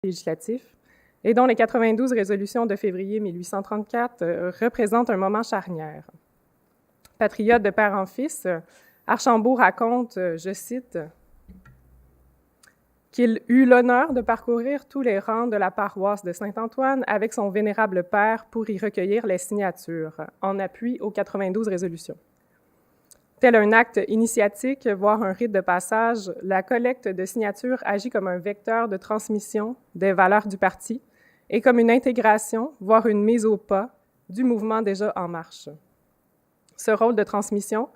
législatif et dont les 92 résolutions de février 1834 représentent un moment charnière. Patriote de père en fils, Archambault raconte, je cite, qu'il eut l'honneur de parcourir tous les rangs de la paroisse de Saint-Antoine avec son vénérable père pour y recueillir les signatures, en appui aux 92 résolutions. Tel un acte initiatique, voire un rite de passage, la collecte de signatures agit comme un vecteur de transmission des valeurs du parti et comme une intégration, voire une mise au pas, du mouvement déjà en marche. Ce rôle de transmission,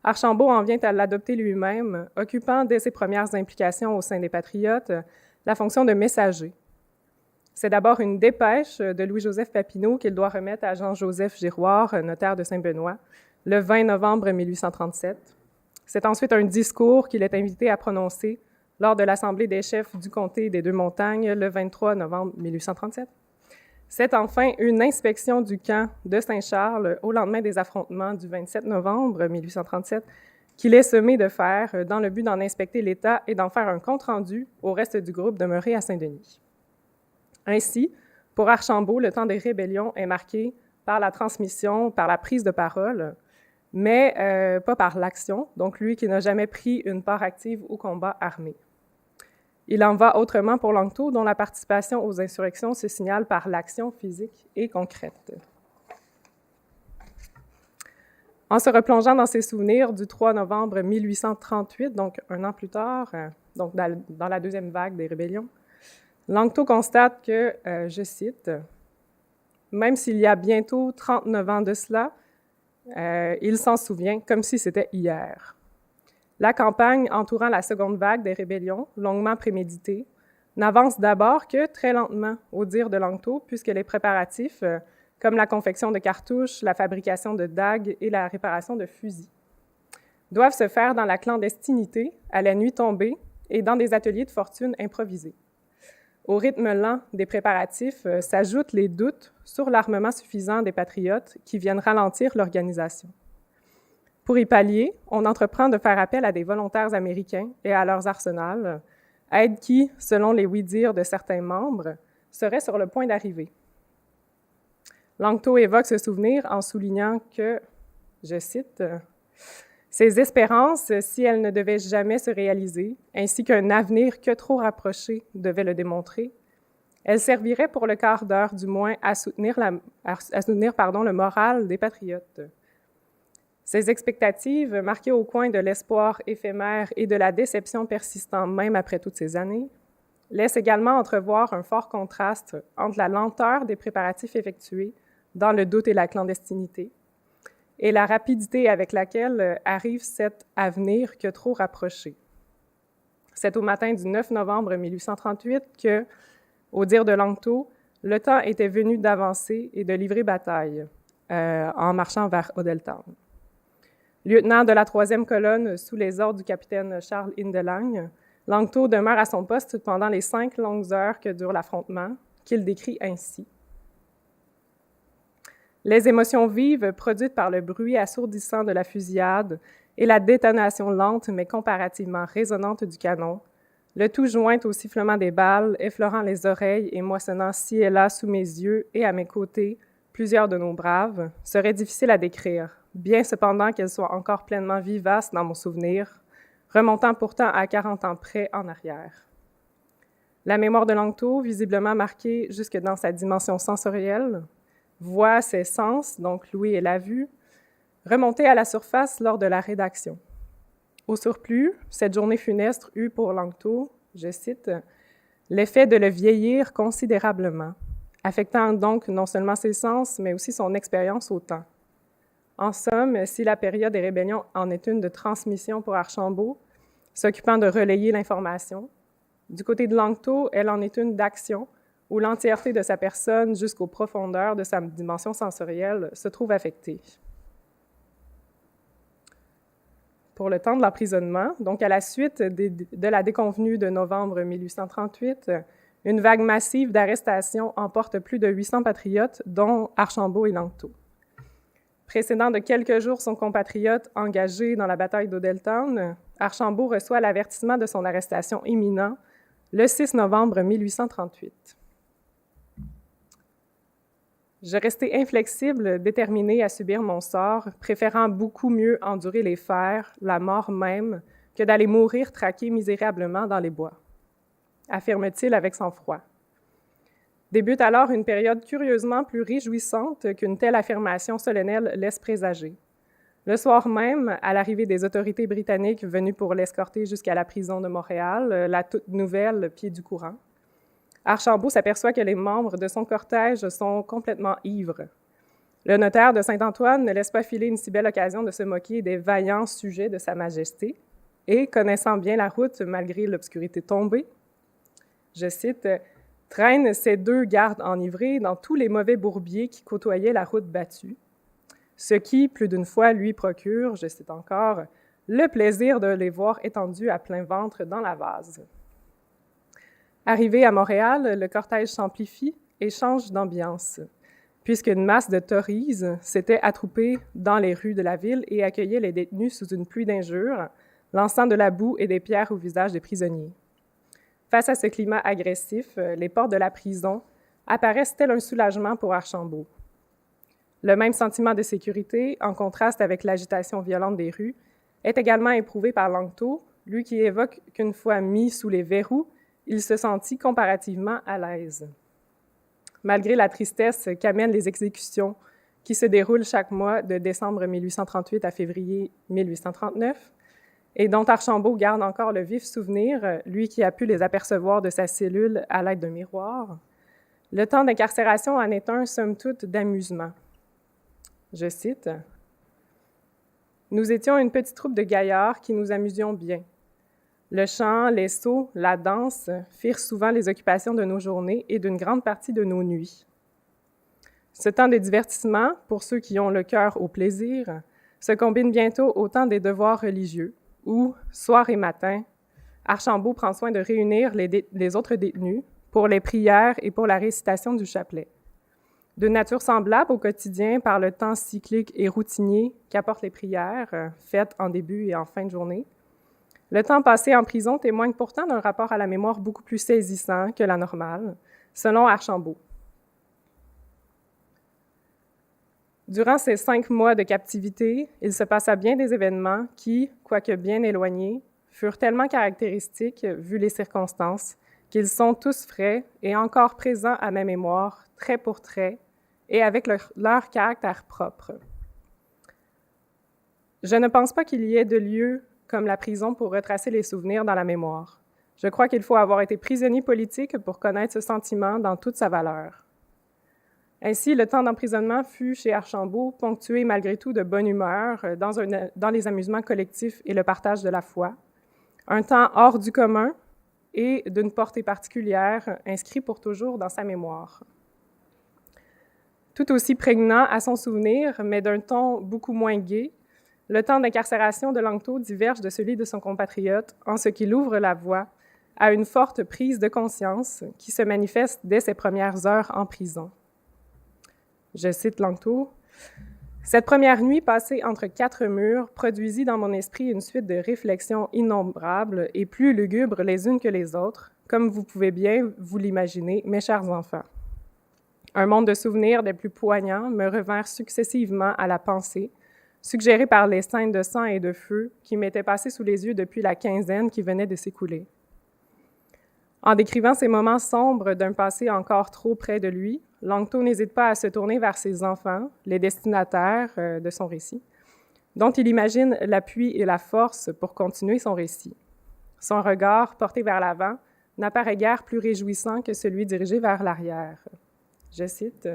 Archambault en vient à l'adopter lui-même, occupant dès ses premières implications au sein des Patriotes la fonction de messager. C'est d'abord une dépêche de Louis-Joseph Papineau qu'il doit remettre à Jean-Joseph Giroir, notaire de Saint-Benoît, le 20 novembre 1837. C'est ensuite un discours qu'il est invité à prononcer lors de l'Assemblée des chefs du comté des Deux-Montagnes le 23 novembre 1837. C'est enfin une inspection du camp de Saint-Charles au lendemain des affrontements du 27 novembre 1837 qu'il est sommé de faire dans le but d'en inspecter l'état et d'en faire un compte-rendu au reste du groupe demeuré à Saint-Denis. Ainsi, pour Archambault, le temps des rébellions est marqué par la transmission, par la prise de parole, mais pas par l'action, donc lui qui n'a jamais pris une part active au combat armé. Il en va autrement pour Langto, dont la participation aux insurrections se signale par l'action physique et concrète. En se replongeant dans ses souvenirs du 3 novembre 1838, donc un an plus tard, donc dans la deuxième vague des rébellions, Langto constate que, je cite, « Même s'il y a bientôt 39 ans de cela, il s'en souvient comme si c'était hier. » La campagne entourant la seconde vague des rébellions, longuement préméditée, n'avance d'abord que très lentement, au dire de Langto, puisque les préparatifs, comme la confection de cartouches, la fabrication de dagues et la réparation de fusils, doivent se faire dans la clandestinité, à la nuit tombée, et dans des ateliers de fortune improvisés. Au rythme lent des préparatifs s'ajoutent les doutes sur l'armement suffisant des Patriotes qui viennent ralentir l'organisation. Pour y pallier, on entreprend de faire appel à des volontaires américains et à leurs arsenals, aide qui, selon les oui-dire de certains membres, serait sur le point d'arriver. Langto évoque ce souvenir en soulignant que, je cite, « Ces espérances, si elles ne devaient jamais se réaliser, ainsi qu'un avenir que trop rapproché devait le démontrer, elles serviraient pour le quart d'heure du moins à soutenir le moral des Patriotes. » Ces expectatives, marquées au coin de l'espoir éphémère et de la déception persistant même après toutes ces années, laissent également entrevoir un fort contraste entre la lenteur des préparatifs effectués dans le doute et la clandestinité et la rapidité avec laquelle arrive cet avenir que trop rapproché. C'est au matin du 9 novembre 1838 que, au dire de Langto, le temps était venu d'avancer et de livrer bataille en marchant vers Odeltown. Lieutenant de la 3e colonne sous les ordres du capitaine Charles Indelang, Langto demeure à son poste pendant les 5 longues heures que dure l'affrontement, qu'il décrit ainsi. Les émotions vives produites par le bruit assourdissant de la fusillade et la détonation lente mais comparativement résonnante du canon, le tout joint au sifflement des balles, effleurant les oreilles et moissonnant ci et là sous mes yeux et à mes côtés plusieurs de nos braves, seraient difficiles à décrire, bien cependant qu'elles soient encore pleinement vivaces dans mon souvenir, remontant pourtant à 40 ans près en arrière. La mémoire de Langto, visiblement marquée jusque dans sa dimension sensorielle, voit ses sens, donc l'ouïe et la vue, remonter à la surface lors de la rédaction. Au surplus, cette journée funeste eut pour Langto, je cite, « l'effet de le vieillir considérablement, affectant donc non seulement ses sens, mais aussi son expérience au temps. En somme, si la période des rébellions en est une de transmission pour Archambault, s'occupant de relayer l'information, du côté de Langto, elle en est une d'action, où l'entièreté de sa personne jusqu'aux profondeurs de sa dimension sensorielle se trouve affectée. » Pour le temps de l'emprisonnement, donc à la suite de la déconvenue de novembre 1838, une vague massive d'arrestations emporte plus de 800 patriotes, dont Archambault et Langto. Précédant de quelques jours son compatriote engagé dans la bataille d'Odeltown, Archambault reçoit l'avertissement de son arrestation imminente le 6 novembre 1838. Je restais inflexible, déterminée à subir mon sort, préférant beaucoup mieux endurer les fers, la mort même, que d'aller mourir traqué misérablement dans les bois, affirme-t-il avec sang-froid. Débute alors une période curieusement plus réjouissante qu'une telle affirmation solennelle laisse présager. Le soir même, à l'arrivée des autorités britanniques venues pour l'escorter jusqu'à la prison de Montréal, la toute nouvelle pied du courant, Archambault s'aperçoit que les membres de son cortège sont complètement ivres. Le notaire de Saint-Antoine ne laisse pas filer une si belle occasion de se moquer des vaillants sujets de Sa Majesté et, connaissant bien la route malgré l'obscurité tombée, je cite, « traîne ces deux gardes enivrés dans tous les mauvais bourbiers qui côtoyaient la route battue, ce qui, plus d'une fois, lui procure, je cite encore, le plaisir de les voir étendus à plein ventre dans la vase. » Arrivé à Montréal, le cortège s'amplifie et change d'ambiance, puisqu'une masse de tories s'était attroupée dans les rues de la ville et accueillait les détenus sous une pluie d'injures, lançant de la boue et des pierres au visage des prisonniers. Face à ce climat agressif, les portes de la prison apparaissent tel un soulagement pour Archambault. Le même sentiment de sécurité, en contraste avec l'agitation violente des rues, est également éprouvé par Langto, lui qui évoque qu'une fois mis sous les verrous, il se sentit comparativement à l'aise. Malgré la tristesse qu'amènent les exécutions qui se déroulent chaque mois de décembre 1838 à février 1839, et dont Archambault garde encore le vif souvenir, lui qui a pu les apercevoir de sa cellule à l'aide d'un miroir, le temps d'incarcération en est un, somme toute, d'amusement. Je cite, « Nous étions une petite troupe de gaillards qui nous amusions bien. Le chant, les sauts, la danse firent souvent les occupations de nos journées et d'une grande partie de nos nuits. Ce temps de divertissement, pour ceux qui ont le cœur au plaisir, se combine bientôt au temps des devoirs religieux, où, soir et matin, Archambault prend soin de réunir les autres détenus pour les prières et pour la récitation du chapelet. De nature semblable au quotidien par le temps cyclique et routinier qu'apportent les prières, faites en début et en fin de journée, le temps passé en prison témoigne pourtant d'un rapport à la mémoire beaucoup plus saisissant que la normale, selon Archambault. Durant ces 5 mois de captivité, il se passa bien des événements qui, quoique bien éloignés, furent tellement caractéristiques, vu les circonstances, qu'ils sont tous frais et encore présents à ma mémoire, trait pour trait, et avec leur caractère propre. Je ne pense pas qu'il y ait de lieu comme la prison pour retracer les souvenirs dans la mémoire. Je crois qu'il faut avoir été prisonnier politique pour connaître ce sentiment dans toute sa valeur. Ainsi, le temps d'emprisonnement fut, chez Archambault, ponctué malgré tout de bonne humeur, dans les amusements collectifs et le partage de la foi, un temps hors du commun et d'une portée particulière, inscrit pour toujours dans sa mémoire. Tout aussi prégnant à son souvenir, mais d'un ton beaucoup moins gai, le temps d'incarcération de Langto diverge de celui de son compatriote en ce qu'il ouvre la voie à une forte prise de conscience qui se manifeste dès ses premières heures en prison. Je cite Langto, « Cette première nuit passée entre 4 murs produisit dans mon esprit une suite de réflexions innombrables et plus lugubres les unes que les autres, comme vous pouvez bien vous l'imaginer, mes chers enfants. Un monde de souvenirs des plus poignants me revinrent successivement à la pensée, suggérés par les scènes de sang et de feu qui m'étaient passées sous les yeux depuis la quinzaine qui venait de s'écouler. En décrivant ces moments sombres d'un passé encore trop près de lui, Langto n'hésite pas à se tourner vers ses enfants, les destinataires de son récit, dont il imagine l'appui et la force pour continuer son récit. Son regard, porté vers l'avant, n'apparaît guère plus réjouissant que celui dirigé vers l'arrière. Je cite,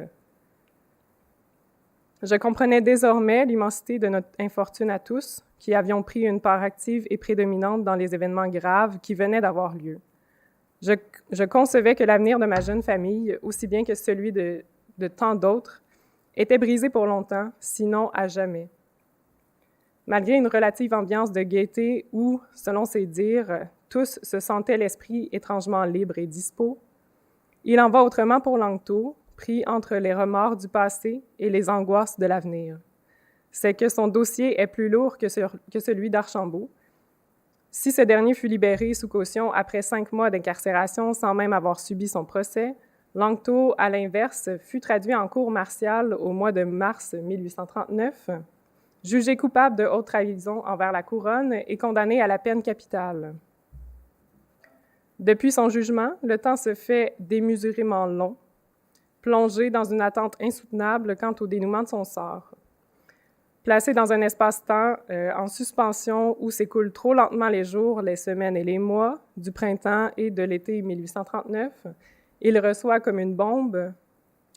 « Je comprenais désormais l'immensité de notre infortune à tous, qui avions pris une part active et prédominante dans les événements graves qui venaient d'avoir lieu. Je concevais que l'avenir de ma jeune famille, aussi bien que celui de tant d'autres, était brisé pour longtemps, sinon à jamais. Malgré une relative ambiance de gaieté où, selon ses dires, tous se sentaient l'esprit étrangement libre et dispos, il en va autrement pour Langto, pris entre les remords du passé et les angoisses de l'avenir. C'est que son dossier est plus lourd que celui d'Archambault. Si ce dernier fut libéré sous caution après 5 mois d'incarcération sans même avoir subi son procès, Langto, à l'inverse, fut traduit en cour martiale au mois de mars 1839, jugé coupable de haute trahison envers la couronne et condamné à la peine capitale. Depuis son jugement, le temps se fait démesurément long, plongé dans une attente insoutenable quant au dénouement de son sort. Placé dans un espace-temps en suspension où s'écoulent trop lentement les jours, les semaines et les mois du printemps et de l'été 1839, il reçoit comme une bombe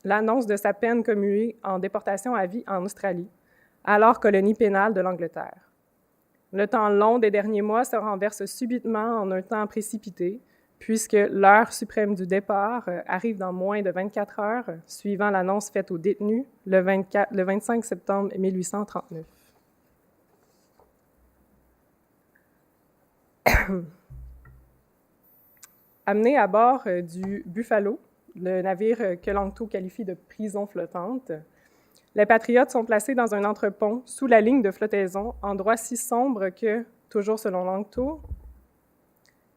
l'annonce de sa peine commuée en déportation à vie en Australie, alors colonie pénale de l'Angleterre. Le temps long des derniers mois se renverse subitement en un temps précipité, puisque l'heure suprême du départ arrive dans moins de 24 heures, suivant l'annonce faite aux détenus le 25 septembre 1839. Amenés à bord du Buffalo, le navire que Langto qualifie de prison flottante, les patriotes sont placés dans un entrepont sous la ligne de flottaison, endroit si sombre que, toujours selon Langto,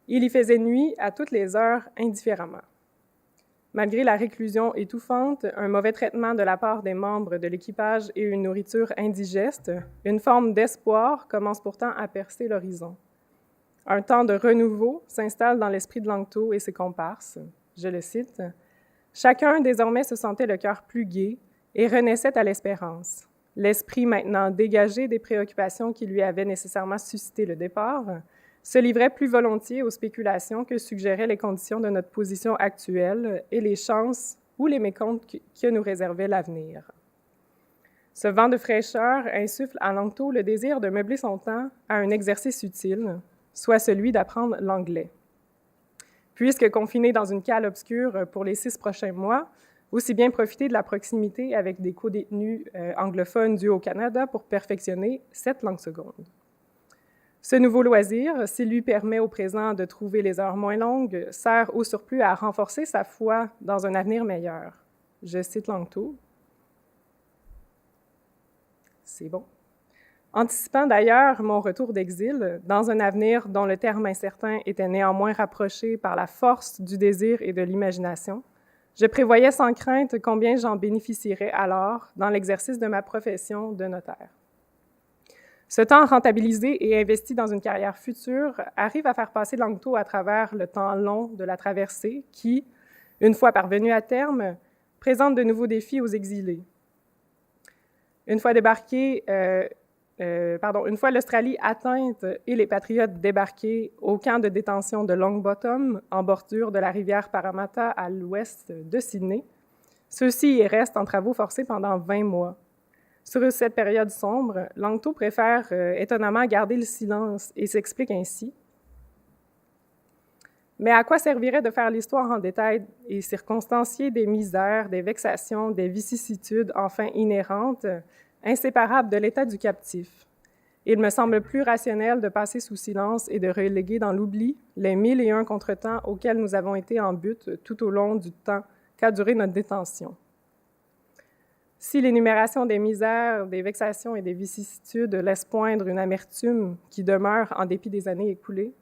il y faisait nuit à toutes les heures indifféremment. Malgré la réclusion étouffante, un mauvais traitement de la part des membres de l'équipage et une nourriture indigeste, une forme d'espoir commence pourtant à percer l'horizon. Un temps de renouveau s'installe dans l'esprit de Langto et ses comparses. Je le cite, « Chacun désormais se sentait le cœur plus gai et renaissait à l'espérance. L'esprit maintenant dégagé des préoccupations qui lui avaient nécessairement suscité le départ, se livrait plus volontiers aux spéculations que suggéraient les conditions de notre position actuelle et les chances ou les mécomptes que nous réservait l'avenir. Ce vent de fraîcheur insuffle à Langto le désir de meubler son temps à un exercice utile, soit celui d'apprendre l'anglais. Puisque confiné dans une cale obscure pour les 6 prochains mois, aussi bien profiter de la proximité avec des co-détenus anglophones dus au Canada pour perfectionner cette langue seconde. Ce nouveau loisir, s'il lui permet au présent de trouver les heures moins longues, sert au surplus à renforcer sa foi dans un avenir meilleur. Je cite Langto. C'est bon. Anticipant d'ailleurs mon retour d'exil, dans un avenir dont le terme incertain était néanmoins rapproché par la force du désir et de l'imagination, je prévoyais sans crainte combien j'en bénéficierais alors dans l'exercice de ma profession de notaire. Ce temps rentabilisé et investi dans une carrière future arrive à faire passer Langto à travers le temps long de la traversée qui, une fois parvenu à terme, présente de nouveaux défis aux exilés. Une fois l'Australie atteinte et les patriotes débarqués au camp de détention de Longbottom, en bordure de la rivière Parramatta à l'ouest de Sydney, ceux-ci y restent en travaux forcés pendant 20 mois. Sur cette période sombre, Langto préfère étonnamment garder le silence et s'explique ainsi. Mais à quoi servirait de faire l'histoire en détail et circonstancier des misères, des vexations, des vicissitudes enfin inhérentes, inséparables de l'état du captif? Il me semble plus rationnel de passer sous silence et de reléguer dans l'oubli les 1001 contretemps auxquels nous avons été en butte tout au long du temps qu'a duré notre détention. Si l'énumération des misères, des vexations et des vicissitudes laisse poindre une amertume qui demeure en dépit des années écoulées,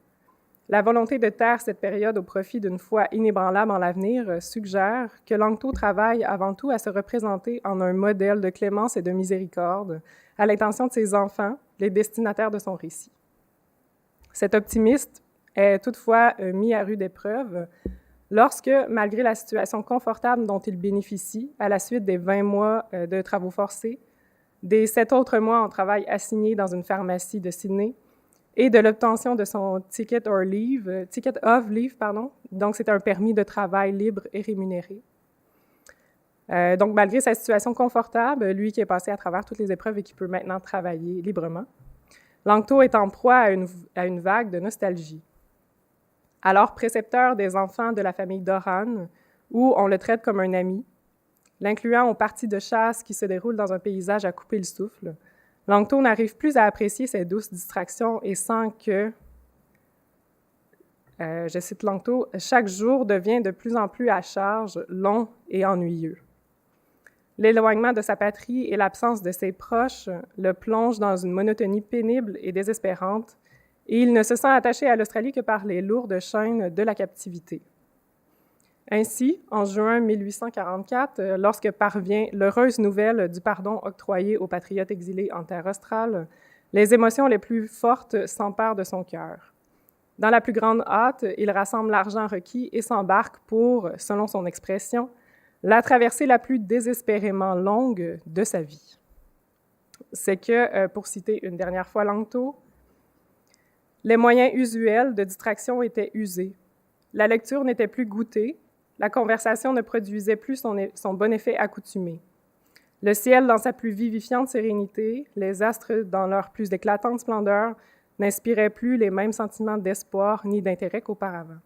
la volonté de taire cette période au profit d'une foi inébranlable en l'avenir suggère que Langto travaille avant tout à se représenter en un modèle de clémence et de miséricorde à l'intention de ses enfants, les destinataires de son récit. Cet optimiste est toutefois mis à rude épreuve lorsque, malgré la situation confortable dont il bénéficie à la suite des 20 mois de travaux forcés, des 7 autres mois en travail assigné dans une pharmacie de Sydney et de l'obtention de son ticket of leave, donc c'est un permis de travail libre et rémunéré. Donc, malgré sa situation confortable, lui qui est passé à travers toutes les épreuves et qui peut maintenant travailler librement, Langto est en proie à une vague de nostalgie. Alors précepteur des enfants de la famille Doran, où on le traite comme un ami, l'incluant aux parties de chasse qui se déroulent dans un paysage à couper le souffle, Langto n'arrive plus à apprécier ces douces distractions et sent que, je cite Langto, « chaque jour devient de plus en plus à charge, long et ennuyeux ». L'éloignement de sa patrie et l'absence de ses proches le plongent dans une monotonie pénible et désespérante, et il ne se sent attaché à l'Australie que par les lourdes chaînes de la captivité. Ainsi, en juin 1844, lorsque parvient l'heureuse nouvelle du pardon octroyé aux patriotes exilés en terre australe, les émotions les plus fortes s'emparent de son cœur. Dans la plus grande hâte, il rassemble l'argent requis et s'embarque pour, selon son expression, la traversée la plus désespérément longue de sa vie. C'est que, pour citer une dernière fois Langto, les moyens usuels de distraction étaient usés. La lecture n'était plus goûtée, la conversation ne produisait plus son bon effet accoutumé. Le ciel dans sa plus vivifiante sérénité, les astres dans leur plus éclatante splendeur, n'inspiraient plus les mêmes sentiments d'espoir ni d'intérêt qu'auparavant.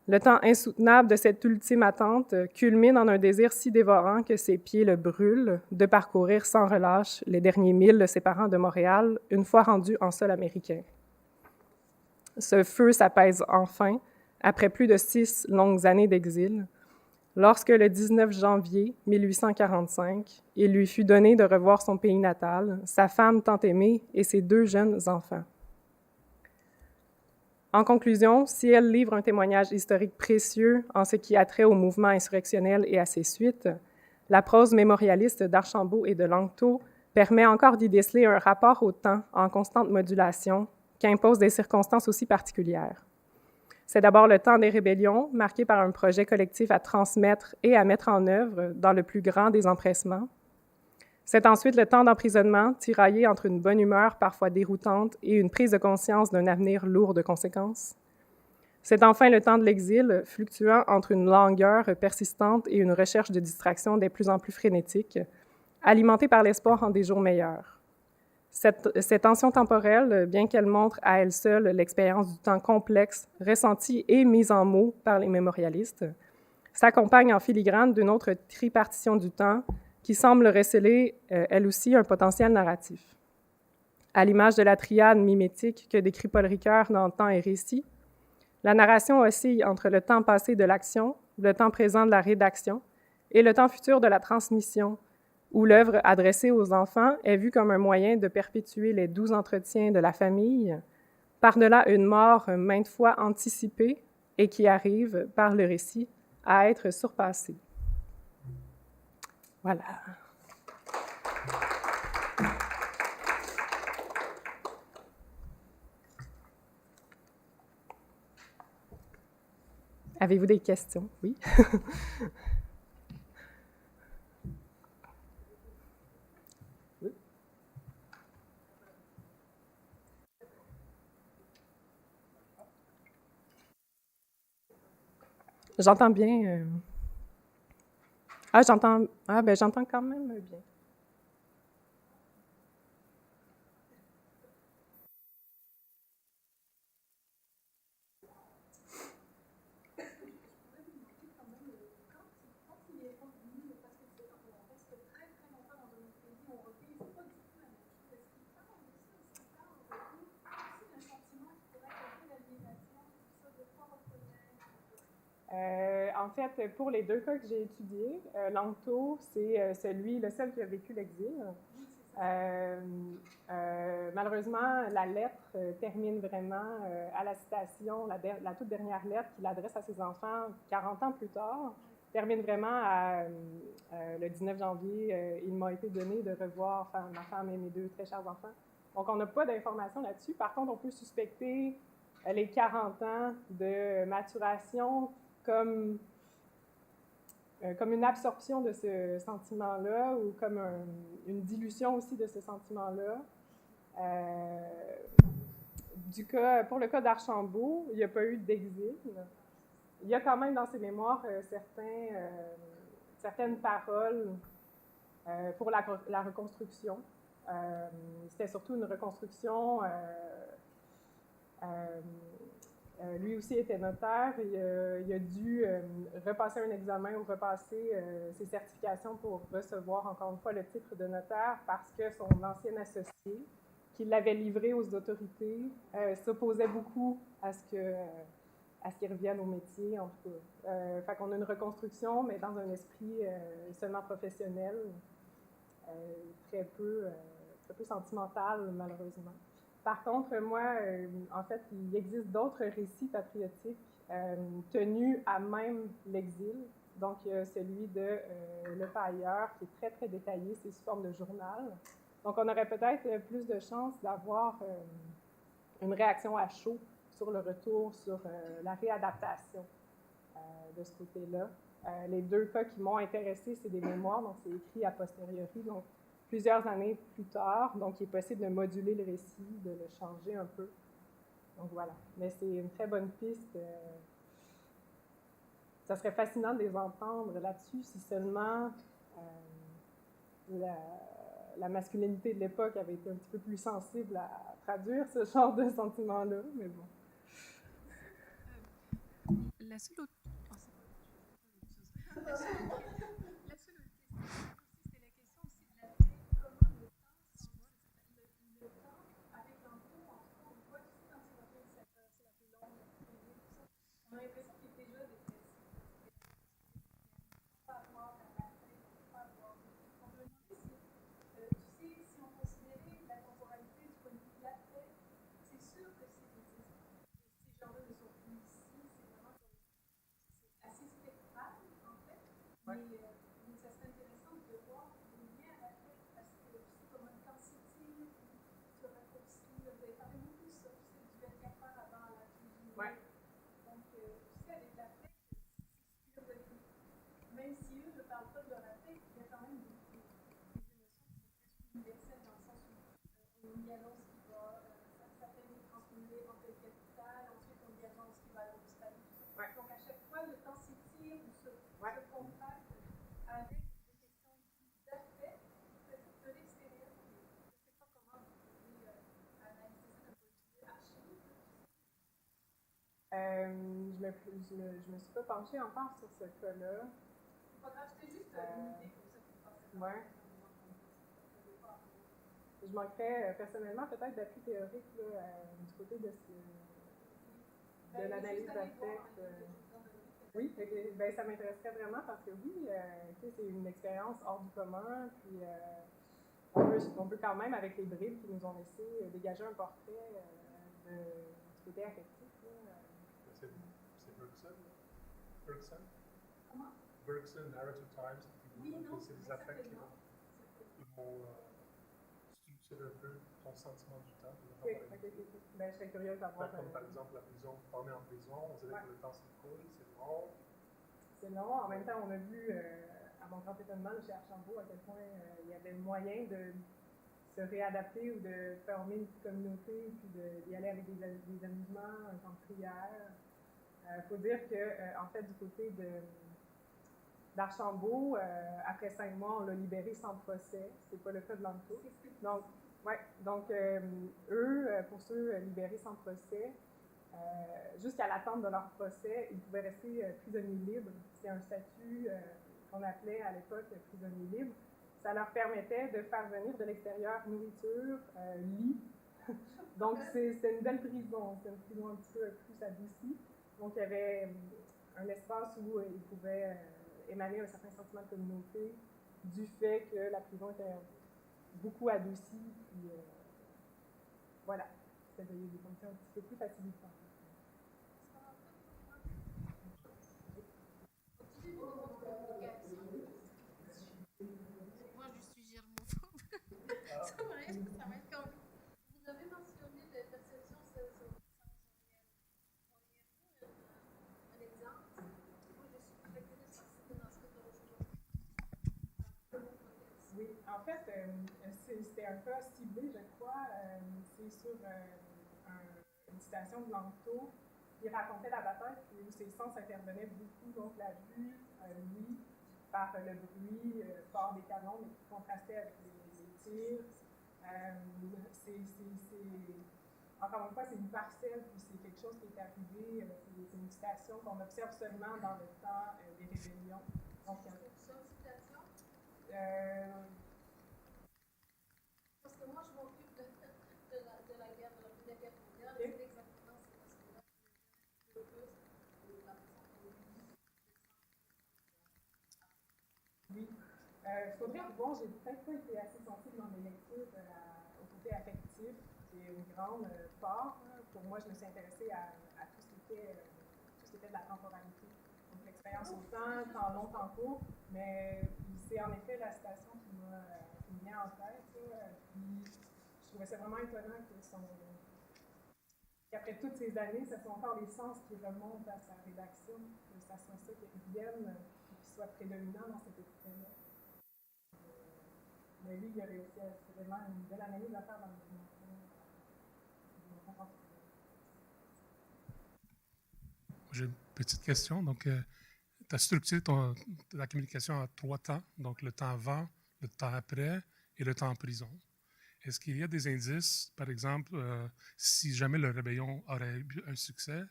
Le temps insoutenable de cette ultime attente culmine en un désir si dévorant que ses pieds le brûlent de parcourir sans relâche les derniers milles le séparant de Montréal, une fois rendu en sol américain. Ce feu s'apaise enfin, après plus de 6 longues années d'exil, lorsque le 19 janvier 1845, il lui fut donné de revoir son pays natal, sa femme tant aimée et ses 2 jeunes enfants. En conclusion, si elle livre un témoignage historique précieux en ce qui a trait au mouvement insurrectionnel et à ses suites, la prose mémorialiste d'Archambault et de Langto permet encore d'y déceler un rapport au temps en constante modulation qu'impose des circonstances aussi particulières. C'est d'abord le temps des rébellions, marqué par un projet collectif à transmettre et à mettre en œuvre dans le plus grand des empressements. C'est ensuite le temps d'emprisonnement, tiraillé entre une bonne humeur parfois déroutante et une prise de conscience d'un avenir lourd de conséquences. C'est enfin le temps de l'exil, fluctuant entre une langueur persistante et une recherche de distraction de plus en plus frénétique, alimentée par l'espoir en des jours meilleurs. Cette tension temporelle, bien qu'elle montre à elle seule l'expérience du temps complexe, ressentie et mise en mots par les mémorialistes, s'accompagne en filigrane d'une autre tripartition du temps qui semble recéler, elle aussi, un potentiel narratif. À l'image de la triade mimétique que décrit Paul Ricoeur dans Temps et récit, la narration oscille entre le temps passé de l'action, le temps présent de la rédaction et le temps futur de la transmission, où l'œuvre adressée aux enfants est vue comme un moyen de perpétuer les doux entretiens de la famille, par-delà une mort maintes fois anticipée et qui arrive, par le récit, à être surpassée. Voilà. Avez-vous des questions? Oui. J'entends bien. J'entends quand même bien. En fait, pour les 2 cas que j'ai étudiés, Langto, c'est le seul qui a vécu l'exil. Malheureusement, la lettre termine vraiment à la citation, la toute dernière lettre qu'il adresse à ses enfants 40 ans plus tard, termine vraiment à le 19 janvier. Il m'a été donné de revoir ma femme et mes 2 très chers enfants. Donc, on n'a pas d'informations là-dessus. Par contre, on peut suspecter les 40 ans de maturation comme une absorption de ce sentiment-là ou comme une dilution aussi de ce sentiment-là. Pour le cas d'Archambault, il n'y a pas eu d'exil. Il y a quand même dans ses mémoires certaines paroles pour la reconstruction. C'était surtout une reconstruction. Lui aussi était notaire et il a dû repasser un examen ou repasser ses certifications pour recevoir encore une fois le titre de notaire parce que son ancien associé, qui l'avait livré aux autorités, s'opposait beaucoup à ce qu'il revienne au métier, en tout cas. Fait qu'on a une reconstruction, mais dans un esprit seulement professionnel, très peu sentimental, malheureusement. Par contre, moi, en fait, il existe d'autres récits patriotiques tenus à même l'exil. Donc, celui de Le Pailleur, qui est très, très détaillé, c'est sous forme de journal. Donc, on aurait peut-être plus de chances d'avoir une réaction à chaud sur le retour, sur la réadaptation de ce côté-là. Les deux cas qui m'ont intéressé, c'est des mémoires, donc c'est écrit a posteriori, donc plusieurs années plus tard. Donc, il est possible de moduler le récit, de le changer un peu. Donc, voilà. Mais c'est une très bonne piste. Ça serait fascinant de les entendre là-dessus si seulement la masculinité de l'époque avait été un petit peu plus sensible à traduire ce genre de sentiment-là, mais bon. La seule autre... Oh, la seule autre question, c'était la question aussi de la paix. Comment le temps, le temps avec l'entour, en tout cas, on voit tout quand il revient de cette c'est la plus longue, la plus pénible, tout ça. On a l'impression qu'il est déjà dépressif. Pas avoir la paix, pas avoir. On me demandait si, tu sais, si on considérait la temporalité du point de vue de la paix, c'est sûr que ces gens-là ne sont plus ici, c'est vraiment comme assez spectral, en fait. Mais ça serait intéressant de voir le lien à la tête, parce que tu sais comment le temps s'étire, se raccourcit. Vous avez parlé beaucoup de ça, tu sais, du 24 heures avant la fin du mois. Donc, tu sais, avec la tête, même si eux ne parlent pas de leur affect, il y a quand même des émotions qui sont presque universelles, dans le sens où on y annonce qu'il va, sa peine est transférée en telle capitale, ensuite on y annonce qu'il va aller au Australie, tout ça. Donc, à chaque fois, le temps s'étire ou se contracte avec des questions d'affect, peut-être de l'extérieur. Je ne sais pas comment vous pouvez analyser ça d'un point de vue archive. Je me suis pas penchée encore sur ce cas-là. C'est pas grave, c'était juste une idée comme ça qui me passait. Ouais. Je manquerais personnellement peut-être d'appui théorique là, du côté de l'analyse d'affect. Oui, ben, ça m'intéresserait vraiment parce que oui, c'est une expérience hors du commun, puis on peut quand même, avec les bribes qu'ils nous ont laissées, dégager un portrait du côté affectif. C'est Bergson? Bergson? Comment? Bergson, Narrative Times. Oui, non, c'est des affects qui vont structurer un peu ton sentiment du temps. Ok. Ben, je serais curieuse d'avoir. Comme par exemple la prison, quand on est en prison, on dirait que le temps s'écoule, c'est long. C'est long. En même temps, on a vu, à mon grand étonnement, chez Archambault, à quel point il y avait moyen de se réadapter ou de former une petite communauté, puis d'y aller avec des amusements, un temps de prière. Faut dire que, en fait, du côté d'Archambault, après 5 mois, on l'a libéré sans procès. C'est pas le cas de Lanto. Donc, eux, pour ceux libérés sans procès, jusqu'à l'attente de leur procès, ils pouvaient rester prisonniers libres. C'est un statut qu'on appelait à l'époque prisonnier libre. Ça leur permettait de faire venir de l'extérieur nourriture, lit. Donc, c'est une belle prison. C'est une prison un petit peu plus adoucie. Donc, il y avait un espace où ils pouvaient émaner un certain sentiment de communauté du fait que la prison était beaucoup adoucie. Puis, voilà. C'était des conditions un petit peu plus facilitantes. Moi, je suis germophobe. Ça va être comme... Vous avez mentionné les perceptions sensorielles. Un exemple. Moi, je suis très curieuse parce que c'était dans ce que tu as aujourd'hui. Oui, en fait, c'était un cas ciblé, je crois. C'est sur une citation de Lanto. Il racontait la bataille, puis où ses sens intervenaient beaucoup, donc la vue, lui, par le bruit fort des canons, mais qui contrastait avec les tirs. Encore une fois, c'est une parcelle, puis c'est quelque chose qui est arrivé, c'est une citation qu'on observe seulement dans le temps des rébellions. Donc, c'est une citation? Parce que moi, je m'occupe de la guerre, de la Première Guerre mondiale, et c'est exactement ces aspects-là qui me plus la façon qu'on vit. Oui. Il faudrait voir, j'ai peut-être pas été assez sensible dans mes lectures au côté affectif. qui est une grande part. Pour moi, je me suis intéressée à tout ce qui était de la temporalité. Donc, l'expérience au temps long, temps court, mais c'est en effet la citation qui me vient en tête. Puis, je trouvais ça vraiment étonnant qu'après toutes ces années, ce sont encore les sens qui remontent à sa rédaction, que ça soit ça qui revienne, qui soit prédominant dans cet extrait-là. Mais lui, il a réussi c'est vraiment une belle analyse à faire dans le document. J'ai une petite question. Donc, tu as structuré ta communication en 3 temps, donc le temps avant, le temps après et le temps en prison. Est-ce qu'il y a des indices, par exemple, si jamais le rébellion aurait eu un succès,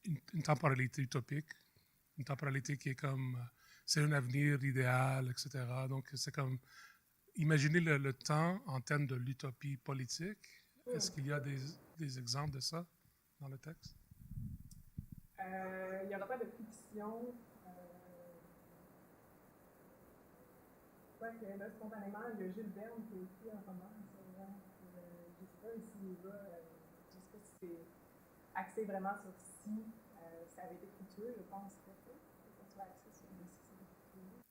une temporalité utopique, une temporalité qui est comme, c'est un avenir idéal, etc. Donc, c'est comme, imaginez le temps en termes de l'utopie politique. Est-ce qu'il y a des exemples de ça dans le texte? Il n'y aura pas de fiction. Que là, spontanément, il y a Jules Verne qui a écrit un roman. Je ne sais pas si c'est axé vraiment sur si ça avait été fructueux, je pense que ça soit axé sur si c'est fructueux.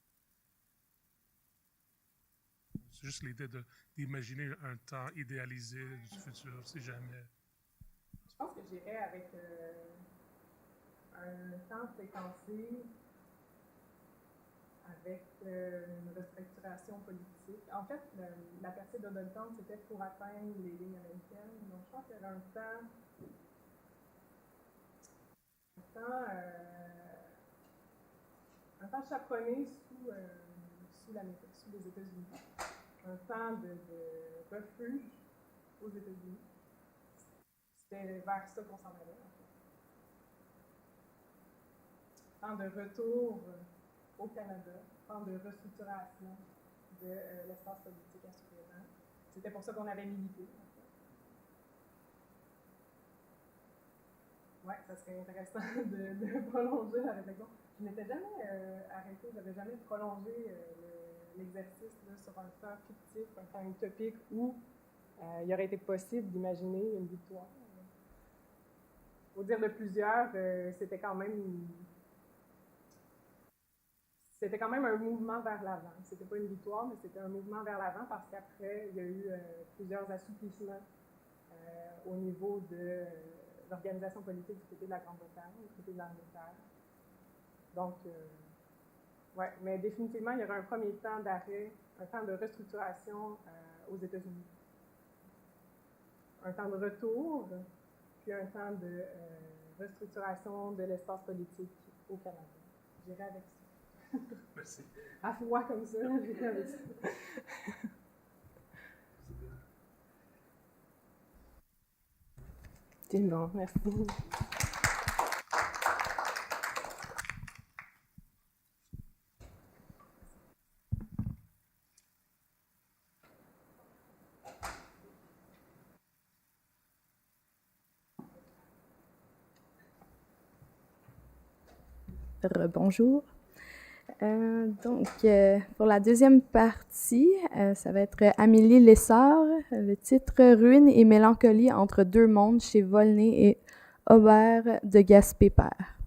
C'est juste l'idée d'imaginer un temps idéalisé du futur, si jamais. Je pense que j'irais avec un temps séquencé avec une restructuration politique. En fait, la percée d'Odolton, c'était pour atteindre les lignes américaines. Donc, je pense qu'il y avait un temps chaperonné sous les États-Unis. Un temps de refuge aux États-Unis. C'était vers ça qu'on s'en allait, en fait. Temps de retour au Canada, temps de restructuration de l'espace politique assurément. C'était pour ça qu'on avait milité, en fait. Oui, ça serait intéressant de prolonger la réflexion. Je n'étais jamais arrêtée, je n'avais jamais prolongé l'exercice sur un temps fictif, un temps utopique où il aurait été possible d'imaginer une victoire. Au dire de plusieurs, c'était quand même un mouvement vers l'avant. C'était pas une victoire, mais c'était un mouvement vers l'avant parce qu'après, il y a eu plusieurs assouplissements au niveau de l'organisation politique du côté de la Grande-Bretagne, du côté de l'Angleterre. Donc, ouais, mais définitivement, il y aura un premier temps d'arrêt, un temps de restructuration aux États-Unis. Un temps de retour, puis un temps de restructuration de l'espace politique au Canada. J'irai avec ça. Merci. À froid comme ça, j'irai avec ça. C'est bon, merci. Bonjour. Pour la deuxième partie, ça va être Amélie Lessard, le titre « Ruine et mélancolie entre deux mondes » chez Volney et Aubert de Gaspé-Père.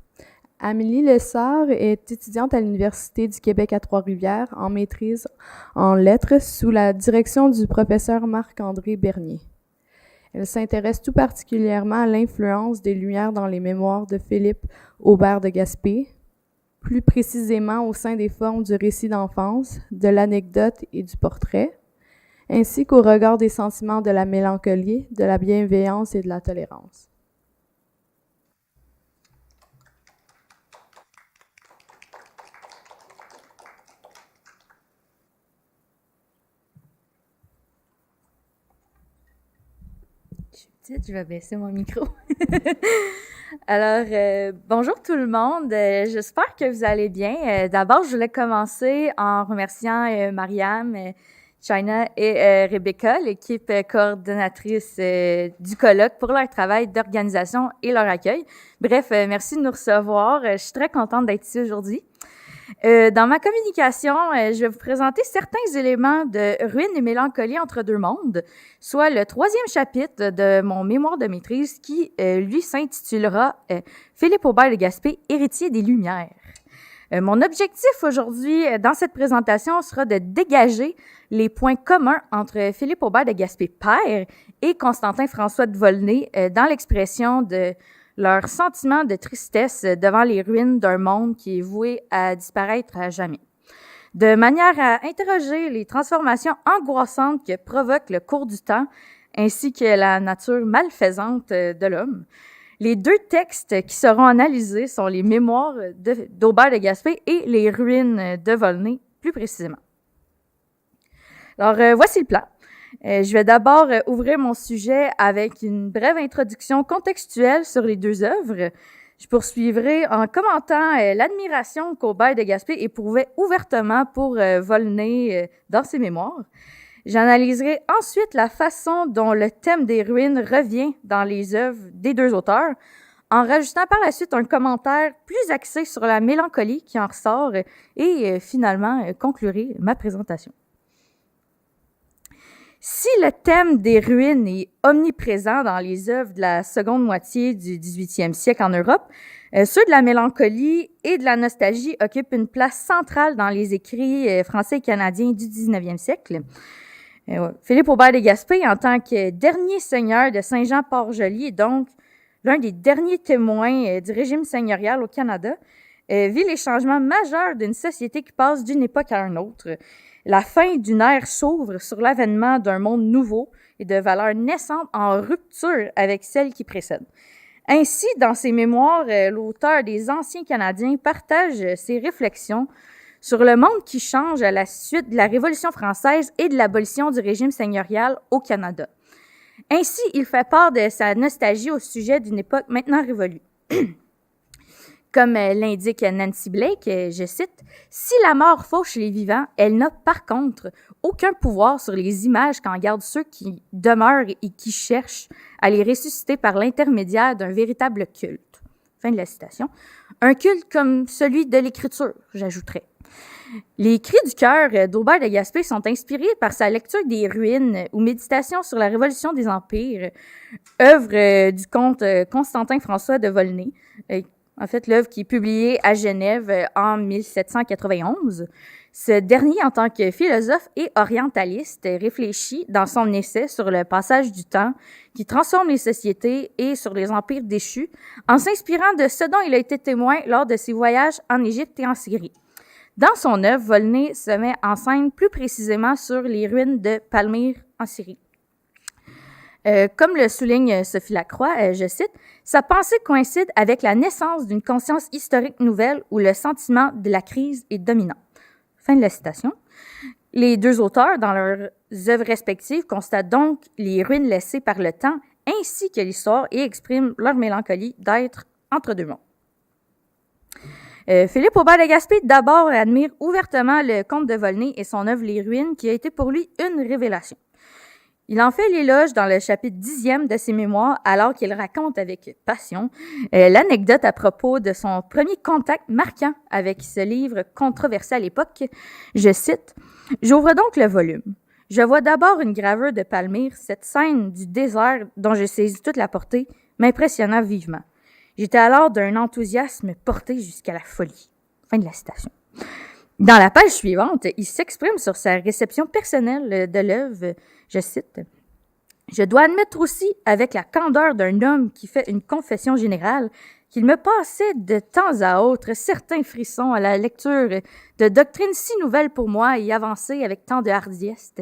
Amélie Lessard est étudiante à l'Université du Québec à Trois-Rivières en maîtrise en lettres sous la direction du professeur Marc-André Bernier. Elle s'intéresse tout particulièrement à l'influence des Lumières dans les mémoires de Philippe Aubert de Gaspé, plus précisément au sein des formes du récit d'enfance, de l'anecdote et du portrait, ainsi qu'au regard des sentiments de la mélancolie, de la bienveillance et de la tolérance. Je vais baisser mon micro. Alors, bonjour tout le monde. J'espère que vous allez bien. D'abord, je voulais commencer en remerciant Mariam, China et Rebecca, l'équipe coordonnatrice du colloque, pour leur travail d'organisation et leur accueil. Bref, merci de nous recevoir. Je suis très contente d'être ici aujourd'hui. Dans ma communication, je vais vous présenter certains éléments de Ruine et mélancolie entre deux mondes, soit le 3e chapitre de mon mémoire de maîtrise qui, lui, s'intitulera Philippe Aubert de Gaspé, héritier des Lumières. Mon objectif aujourd'hui dans cette présentation sera de dégager les points communs entre Philippe Aubert de Gaspé père et Constantin François de Volney dans l'expression de leur sentiment de tristesse devant les ruines d'un monde qui est voué à disparaître à jamais, de manière à interroger les transformations angoissantes que provoque le cours du temps ainsi que la nature malfaisante de l'homme. Les 2 textes qui seront analysés sont les mémoires d'Aubert de Gaspé et les ruines de Volney, plus précisément. Alors, voici le plan. Je vais d'abord ouvrir mon sujet avec une brève introduction contextuelle sur les 2 œuvres. Je poursuivrai en commentant l'admiration qu'Aubert de Gaspé éprouvait ouvertement pour Volney dans ses mémoires. J'analyserai ensuite la façon dont le thème des ruines revient dans les œuvres des 2 auteurs, en rajoutant par la suite un commentaire plus axé sur la mélancolie qui en ressort et finalement conclurai ma présentation. Si le thème des ruines est omniprésent dans les œuvres de la seconde moitié du 18e siècle en Europe, ceux de la mélancolie et de la nostalgie occupent une place centrale dans les écrits français et canadiens du 19e siècle. Philippe Aubert de Gaspé, en tant que dernier seigneur de Saint-Jean-Port-Joli, et donc l'un des derniers témoins du régime seigneurial au Canada, vit les changements majeurs d'une société qui passe d'une époque à une autre. La fin d'une ère s'ouvre sur l'avènement d'un monde nouveau et de valeurs naissantes en rupture avec celles qui précèdent. Ainsi, dans ses mémoires, l'auteur des Anciens Canadiens partage ses réflexions sur le monde qui change à la suite de la Révolution française et de l'abolition du régime seigneurial au Canada. Ainsi, il fait part de sa nostalgie au sujet d'une époque maintenant révolue. Comme l'indique Nancy Blake, je cite, « Si la mort fauche les vivants, elle n'a par contre aucun pouvoir sur les images qu'en gardent ceux qui demeurent et qui cherchent à les ressusciter par l'intermédiaire d'un véritable culte. » Fin de la citation. Un culte comme celui de l'écriture, j'ajouterais. Les cris du cœur d'Aubert de Gaspé sont inspirés par sa lecture des ruines ou méditation sur la révolution des empires, œuvre du comte Constantin François de Volney, en fait, l'œuvre qui est publiée à Genève en 1791. Ce dernier, en tant que philosophe et orientaliste, réfléchit dans son essai sur le passage du temps qui transforme les sociétés et sur les empires déchus, en s'inspirant de ce dont il a été témoin lors de ses voyages en Égypte et en Syrie. Dans son œuvre, Volney se met en scène plus précisément sur les ruines de Palmyre en Syrie. Comme le souligne Sophie Lacroix, je cite, « Sa pensée coïncide avec la naissance d'une conscience historique nouvelle où le sentiment de la crise est dominant. » Fin de la citation. Les 2 auteurs, dans leurs œuvres respectives, constatent donc les ruines laissées par le temps ainsi que l'histoire et expriment leur mélancolie d'être entre 2 mondes. Philippe Aubert de Gaspé, d'abord, admire ouvertement le comte de Volney et son œuvre Les Ruines, qui a été pour lui une révélation. Il en fait l'éloge dans le chapitre 10e de ses mémoires, alors qu'il raconte avec passion l'anecdote à propos de son premier contact marquant avec ce livre controversé à l'époque. Je cite, « J'ouvre donc le volume. Je vois d'abord une gravure de Palmyre, cette scène du désert dont je saisis toute la portée, m'impressionna vivement. J'étais alors d'un enthousiasme porté jusqu'à la folie. » Fin de la citation. Dans la page suivante, il s'exprime sur sa réception personnelle de l'œuvre. Je cite, « Je dois admettre aussi, avec la candeur d'un homme qui fait une confession générale, qu'il me passait de temps à autre certains frissons à la lecture de doctrines si nouvelles pour moi et avancées avec tant de hardiesse.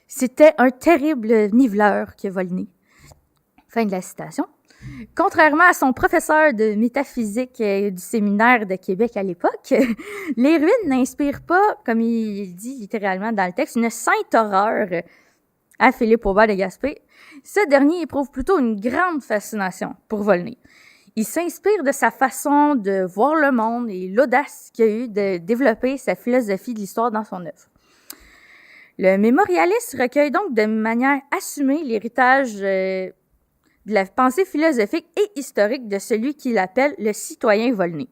C'était un terrible niveleur que Volney. » Fin de la citation. Contrairement à son professeur de métaphysique du séminaire de Québec à l'époque, les ruines n'inspirent pas, comme il dit littéralement dans le texte, une sainte horreur à Philippe Aubert de Gaspé. Ce dernier éprouve plutôt une grande fascination pour Volney. Il s'inspire de sa façon de voir le monde et l'audace qu'il a eu de développer sa philosophie de l'histoire dans son œuvre. Le mémorialiste recueille donc de manière assumée l'héritage de la pensée philosophique et historique de celui qu'il appelle le citoyen Volney.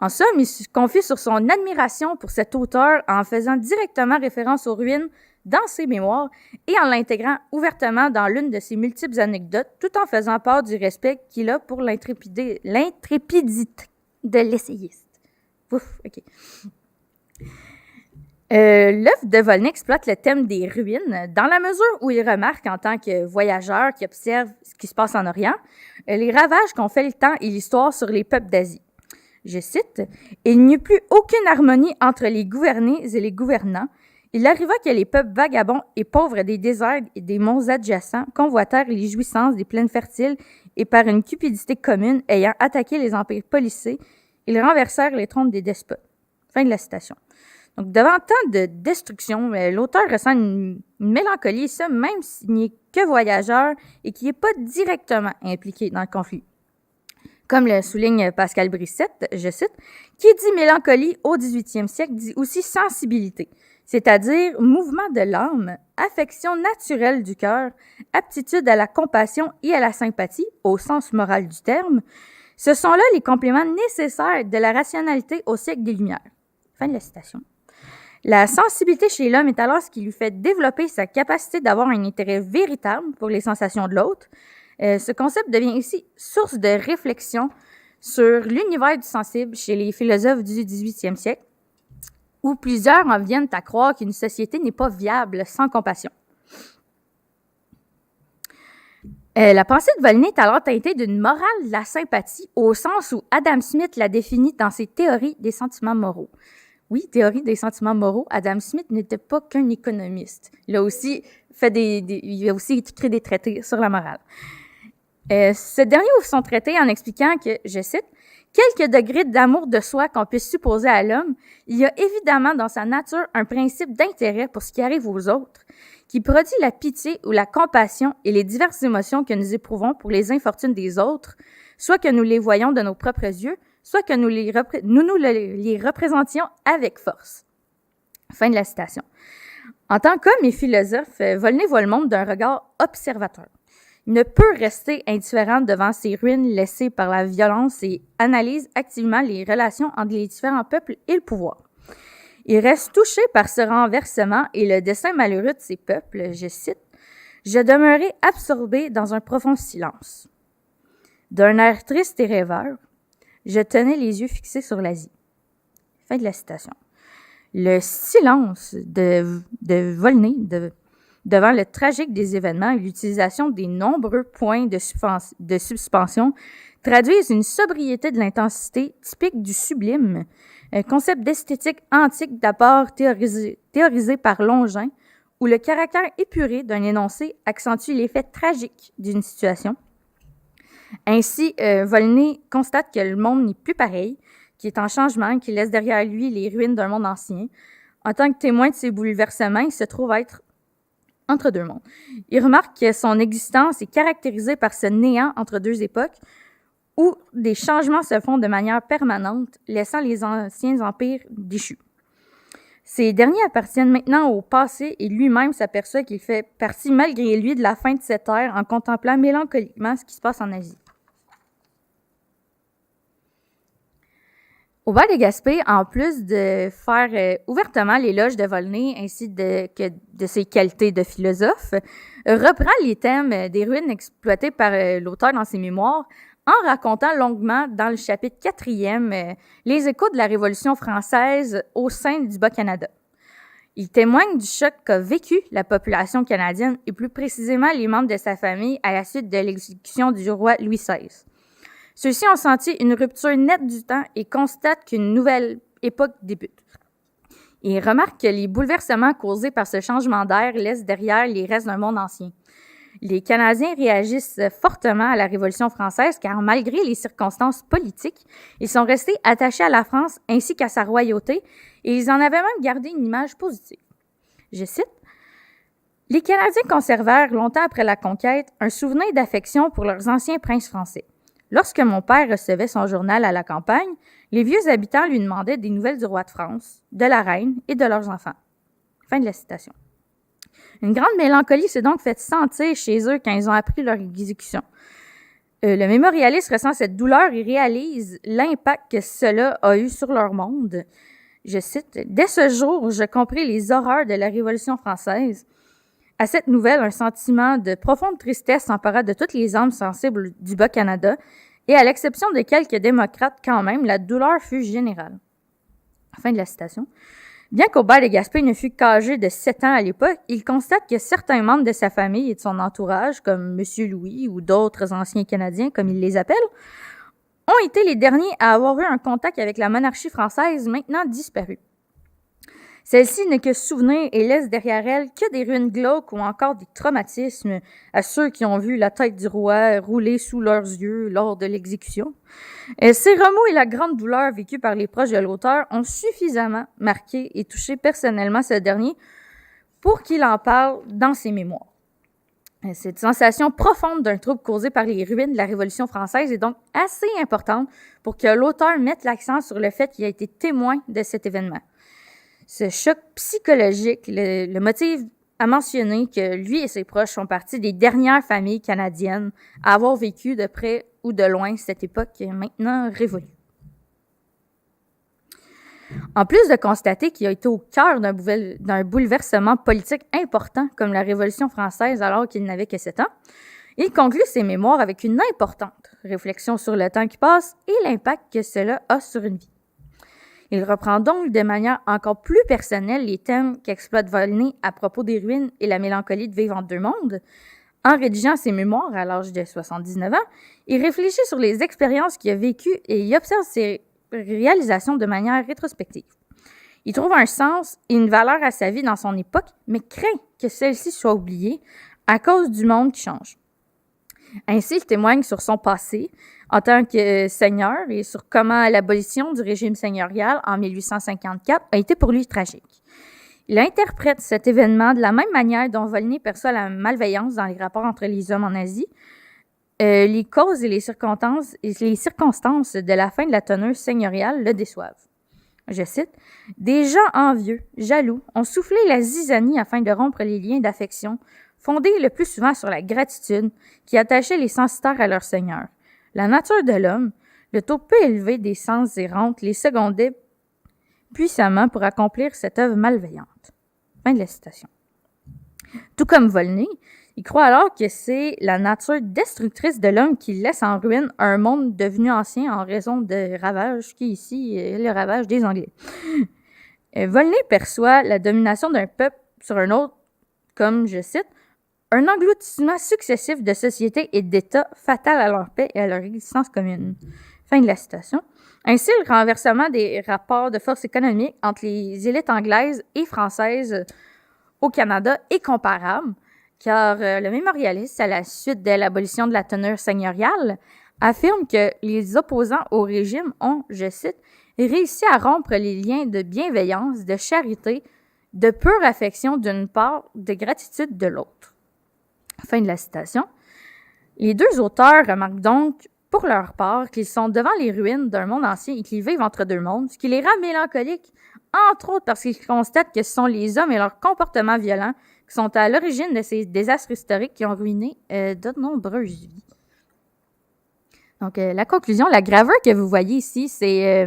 En somme, il se confie sur son admiration pour cet auteur en faisant directement référence aux ruines dans ses mémoires et en l'intégrant ouvertement dans l'une de ses multiples anecdotes, tout en faisant part du respect qu'il a pour l'intrépidité de l'essayiste. Ouf, OK. L'œuvre de Volney exploite le thème des ruines dans la mesure où il remarque, en tant que voyageur qui observe ce qui se passe en Orient, les ravages qu'ont fait le temps et l'histoire sur les peuples d'Asie. Je cite, « Il n'y eut plus aucune harmonie entre les gouvernés et les gouvernants. Il arriva que les peuples vagabonds et pauvres des déserts et des monts adjacents convoitèrent les jouissances des plaines fertiles et par une cupidité commune ayant attaqué les empires policés, ils renversèrent les trônes des despotes. » Fin de la citation. Donc, devant tant de destruction, l'auteur ressent une mélancolie, ça, même s'il n'est que voyageur et qui n'est pas directement impliqué dans le conflit. Comme le souligne Pascal Brissette, je cite, « Qui dit mélancolie au 18e siècle dit aussi sensibilité, c'est-à-dire mouvement de l'âme, affection naturelle du cœur, aptitude à la compassion et à la sympathie, au sens moral du terme. Ce sont là les compléments nécessaires de la rationalité au siècle des Lumières. » Fin de la citation. La sensibilité chez l'homme est alors ce qui lui fait développer sa capacité d'avoir un intérêt véritable pour les sensations de l'autre. Ce concept devient ici source de réflexion sur l'univers du sensible chez les philosophes du 18e siècle, où plusieurs en viennent à croire qu'une société n'est pas viable sans compassion. La pensée de Volney est alors teintée d'une morale de la sympathie au sens où Adam Smith l'a définie dans ses théories des sentiments moraux. Oui, théorie des sentiments moraux, Adam Smith n'était pas qu'un économiste. Il a aussi il a aussi écrit des traités sur la morale. Ce dernier ouvre son traité en expliquant que, je cite, « Quelque degré d'amour de soi qu'on puisse supposer à l'homme, il y a évidemment dans sa nature un principe d'intérêt pour ce qui arrive aux autres, qui produit la pitié ou la compassion et les diverses émotions que nous éprouvons pour les infortunes des autres, soit que nous les voyons de nos propres yeux, soit que nous les représentions avec force. » Fin de la citation. En tant qu'homme et philosophe, Volney voit le monde d'un regard observateur. Il ne peut rester indifférent devant ces ruines laissées par la violence et analyse activement les relations entre les différents peuples et le pouvoir. Il reste touché par ce renversement et le destin malheureux de ces peuples, je cite, « Je demeurai absorbé dans un profond silence. D'un air triste et rêveur, je tenais les yeux fixés sur l'Asie. » Fin de la citation. Le silence de Volney devant le tragique des événements et l'utilisation des nombreux points de suspension traduisent une sobriété de l'intensité typique du sublime, un concept d'esthétique antique d'abord théorisé par Longin, où le caractère épuré d'un énoncé accentue l'effet tragique d'une situation. Ainsi, Volney constate que le monde n'est plus pareil, qu'il est en changement, qu'il laisse derrière lui les ruines d'un monde ancien. En tant que témoin de ces bouleversements, il se trouve être entre deux mondes. Il remarque que son existence est caractérisée par ce néant entre deux époques où des changements se font de manière permanente, laissant les anciens empires déchus. Ces derniers appartiennent maintenant au passé et lui-même s'aperçoit qu'il fait partie malgré lui de la fin de cette ère en contemplant mélancoliquement ce qui se passe en Asie. Aubert de Gaspé, en plus de faire ouvertement l'éloge de Volney ainsi que de ses qualités de philosophe, reprend les thèmes des ruines exploités par l'auteur dans ses mémoires en racontant longuement dans le chapitre 4e les échos de la Révolution française au sein du Bas-Canada. Il témoigne du choc qu'a vécu la population canadienne et plus précisément les membres de sa famille à la suite de l'exécution du roi Louis XVI. Ceux-ci ont senti une rupture nette du temps et constatent qu'une nouvelle époque débute. Il remarque que les bouleversements causés par ce changement d'air laissent derrière les restes d'un monde ancien. Les Canadiens réagissent fortement à la Révolution française car malgré les circonstances politiques, ils sont restés attachés à la France ainsi qu'à sa royauté et ils en avaient même gardé une image positive. Je cite, « Les Canadiens conservèrent, longtemps après la conquête, un souvenir d'affection pour leurs anciens princes français. Lorsque mon père recevait son journal à la campagne, les vieux habitants lui demandaient des nouvelles du roi de France, de la reine et de leurs enfants. » Fin de la citation. Une grande mélancolie s'est donc faite sentir chez eux quand ils ont appris leur exécution. Le mémorialiste ressent cette douleur et réalise l'impact que cela a eu sur leur monde. Je cite, « Dès ce jour, je compris les horreurs de la Révolution française. À cette nouvelle, un sentiment de profonde tristesse s'empara de toutes les âmes sensibles du Bas-Canada, et à l'exception de quelques démocrates quand même, la douleur fut générale. » Fin de la citation. Bien qu'Aubert de Gaspé ne fût qu'âgé de 7 ans à l'époque, il constate que certains membres de sa famille et de son entourage, comme M. Louis ou d'autres anciens Canadiens, comme il les appelle, ont été les derniers à avoir eu un contact avec la monarchie française maintenant disparue. Celle-ci n'est que souvenir et laisse derrière elle que des ruines glauques ou encore des traumatismes à ceux qui ont vu la tête du roi rouler sous leurs yeux lors de l'exécution. Ces remous et la grande douleur vécue par les proches de l'auteur ont suffisamment marqué et touché personnellement ce dernier pour qu'il en parle dans ses mémoires. Cette sensation profonde d'un trouble causé par les ruines de la Révolution française est donc assez importante pour que l'auteur mette l'accent sur le fait qu'il a été témoin de cet événement. Ce choc psychologique le motive à mentionner que lui et ses proches font partie des dernières familles canadiennes à avoir vécu de près ou de loin cette époque maintenant révolue. En plus de constater qu'il a été au cœur d'un bouleversement politique important comme la Révolution française alors qu'il n'avait que 7 ans, il conclut ses mémoires avec une importante réflexion sur le temps qui passe et l'impact que cela a sur une vie. Il reprend donc de manière encore plus personnelle les thèmes qu'exploite Volney à propos des ruines et la mélancolie de vivre entre deux mondes. En rédigeant ses mémoires à l'âge de 79 ans, il réfléchit sur les expériences qu'il a vécues et il observe ses réalisations de manière rétrospective. Il trouve un sens et une valeur à sa vie dans son époque, mais craint que celle-ci soit oubliée à cause du monde qui change. Ainsi, il témoigne sur son passé en tant que seigneur et sur comment l'abolition du régime seigneurial en 1854 a été pour lui tragique. Il interprète cet événement de la même manière dont Volney perçoit la malveillance dans les rapports entre les hommes en Asie. Les causes et les circonstances de la fin de la tenue seigneuriale le déçoivent. Je cite, « Des gens envieux, jaloux, ont soufflé la zizanie afin de rompre les liens d'affection, fondés le plus souvent sur la gratitude qui attachait les censitaires à leur seigneur. La nature de l'homme, le taux peu élevé des sens errantes, les secondait puissamment pour accomplir cette œuvre malveillante. » Fin de la citation. Tout comme Volney, il croit alors que c'est la nature destructrice de l'homme qui laisse en ruine un monde devenu ancien en raison de ravages, qui ici est le ravage des Anglais. Volney perçoit la domination d'un peuple sur un autre comme, je cite, « un engloutissement successif de sociétés et d'États fatal à leur paix et à leur existence commune. » Fin de la citation. Ainsi, le renversement des rapports de force économique entre les élites anglaises et françaises au Canada est comparable, car le mémorialiste, à la suite de l'abolition de la tenure seigneuriale, affirme que les opposants au régime ont, je cite, « réussi à rompre les liens de bienveillance, de charité, de pure affection d'une part, de gratitude de l'autre. » Fin de la citation. Les deux auteurs remarquent donc, pour leur part, qu'ils sont devant les ruines d'un monde ancien et qu'ils vivent entre deux mondes, ce qui les rend mélancoliques, entre autres parce qu'ils constatent que ce sont les hommes et leurs comportements violents qui sont à l'origine de ces désastres historiques qui ont ruiné de nombreuses vies. Donc, la conclusion, la gravure que vous voyez ici, c'est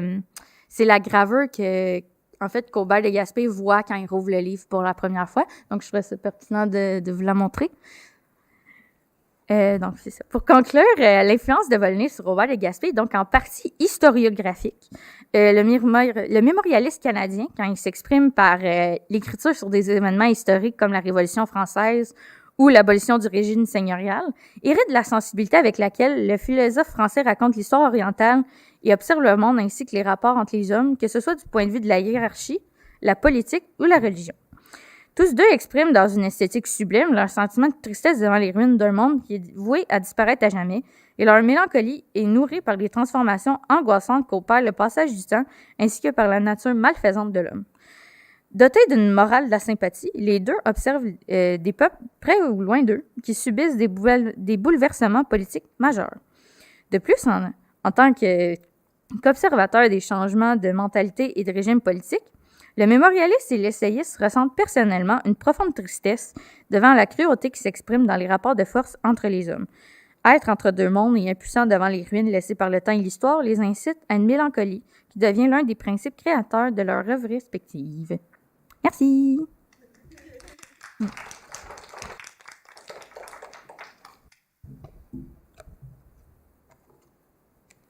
la gravure qu'Aubert de Gaspé voit quand il rouvre le livre pour la première fois. Donc, je trouvais ça pertinent de vous la montrer. Donc, c'est ça. Pour conclure, l'influence de Volney sur Aubert de Gaspé est donc en partie historiographique. Le mémorialiste canadien, quand il s'exprime par l'écriture sur des événements historiques comme la Révolution française ou l'abolition du régime seigneurial, hérite de la sensibilité avec laquelle le philosophe français raconte l'histoire orientale et observe le monde ainsi que les rapports entre les hommes, que ce soit du point de vue de la hiérarchie, la politique ou la religion. Tous deux expriment dans une esthétique sublime leur sentiment de tristesse devant les ruines d'un monde qui est voué à disparaître à jamais, et leur mélancolie est nourrie par les transformations angoissantes qu'opère le passage du temps, ainsi que par la nature malfaisante de l'homme. Dotés d'une morale de la sympathie, les deux observent des peuples près ou loin d'eux qui subissent des bouleversements politiques majeurs. De plus, en tant qu'observateur des changements de mentalité et de régime politique, le mémorialiste et l'essayiste ressentent personnellement une profonde tristesse devant la cruauté qui s'exprime dans les rapports de force entre les hommes. être entre deux mondes et impuissants devant les ruines laissées par le temps et l'histoire les incite à une mélancolie qui devient l'un des principes créateurs de leurs œuvres respectives. Merci!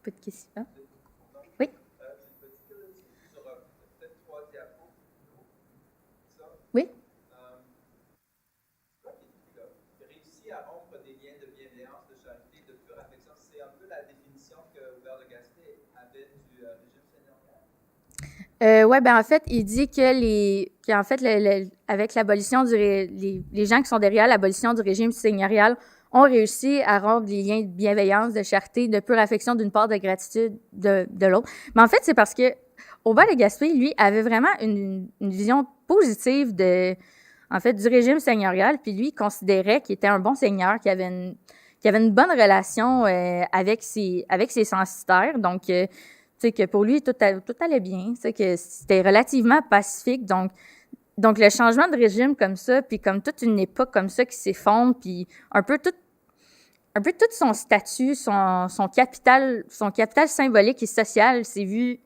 Petite question. Oui? Oui? Réussit à rompre des liens de bienveillance, de charité, de pure affection. C'est un peu la définition que Hubert de Gaspé avait du régime seigneurial. Oui, ben en fait, il dit qu'en fait, avec l'abolition les gens qui sont derrière l'abolition du régime seigneurial ont réussi à rompre les liens de bienveillance, de charité, de pure affection d'une part, de gratitude de l'autre. Mais en fait, c'est parce que Hubert de Gaspé, lui, avait vraiment une vision positive en fait, du régime seigneurial, puis lui, il considérait qu'il était un bon seigneur, qu'il avait une bonne relation avec ses censitaires, donc tu sais, que pour lui, tout allait bien, tu sais, que c'était relativement pacifique, donc le changement de régime comme ça, puis comme toute une époque comme ça qui s'effondre, puis un peu tout son statut, son capital symbolique et social s'est vu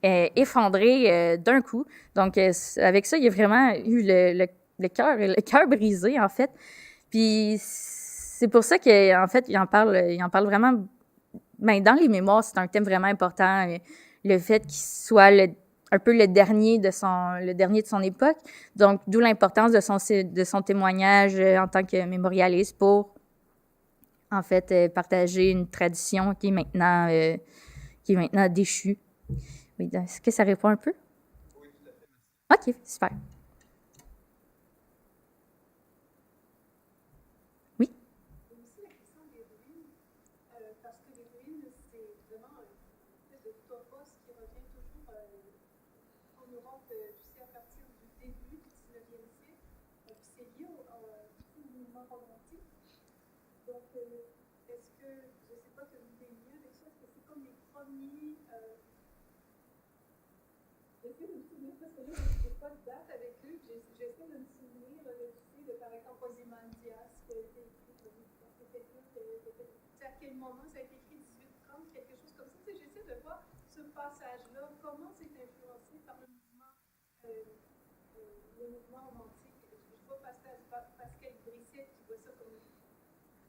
effondré d'un coup. Donc, avec ça, il y a vraiment eu le cœur brisé, en fait. Puis, c'est pour ça qu'en fait, il en parle vraiment. Ben, dans les mémoires, c'est un thème vraiment important. Le fait qu'il soit un peu le dernier de son époque. Donc, d'où l'importance de son témoignage en tant que mémorialiste pour, en fait, partager une tradition qui est maintenant déchue. Oui, est-ce que ça répond un peu? Oui, tout à fait. OK, super. Oui? Et aussi la question des ruines, parce que les ruines, c'est vraiment un espèce de topos qui revient toujours en Europe, tu sais, à partir du début du 19e siècle, puis c'est lié au mouvement romantique. Donc, est-ce que, je ne sais pas que vous avez lié avec ça, est-ce que c'est comme les premiers... J'essaie de me souvenir, parce que là, je n'ai pas de date avec eux, j'essaie de me souvenir, de par exemple, Ozymandias, qui a été écrit, à quel moment ça a été écrit, 1830, quelque chose comme ça. J'essaie de voir ce passage-là, comment c'est influencé par le mouvement romantique. Je vois Pascal Brisset qui voit ça comme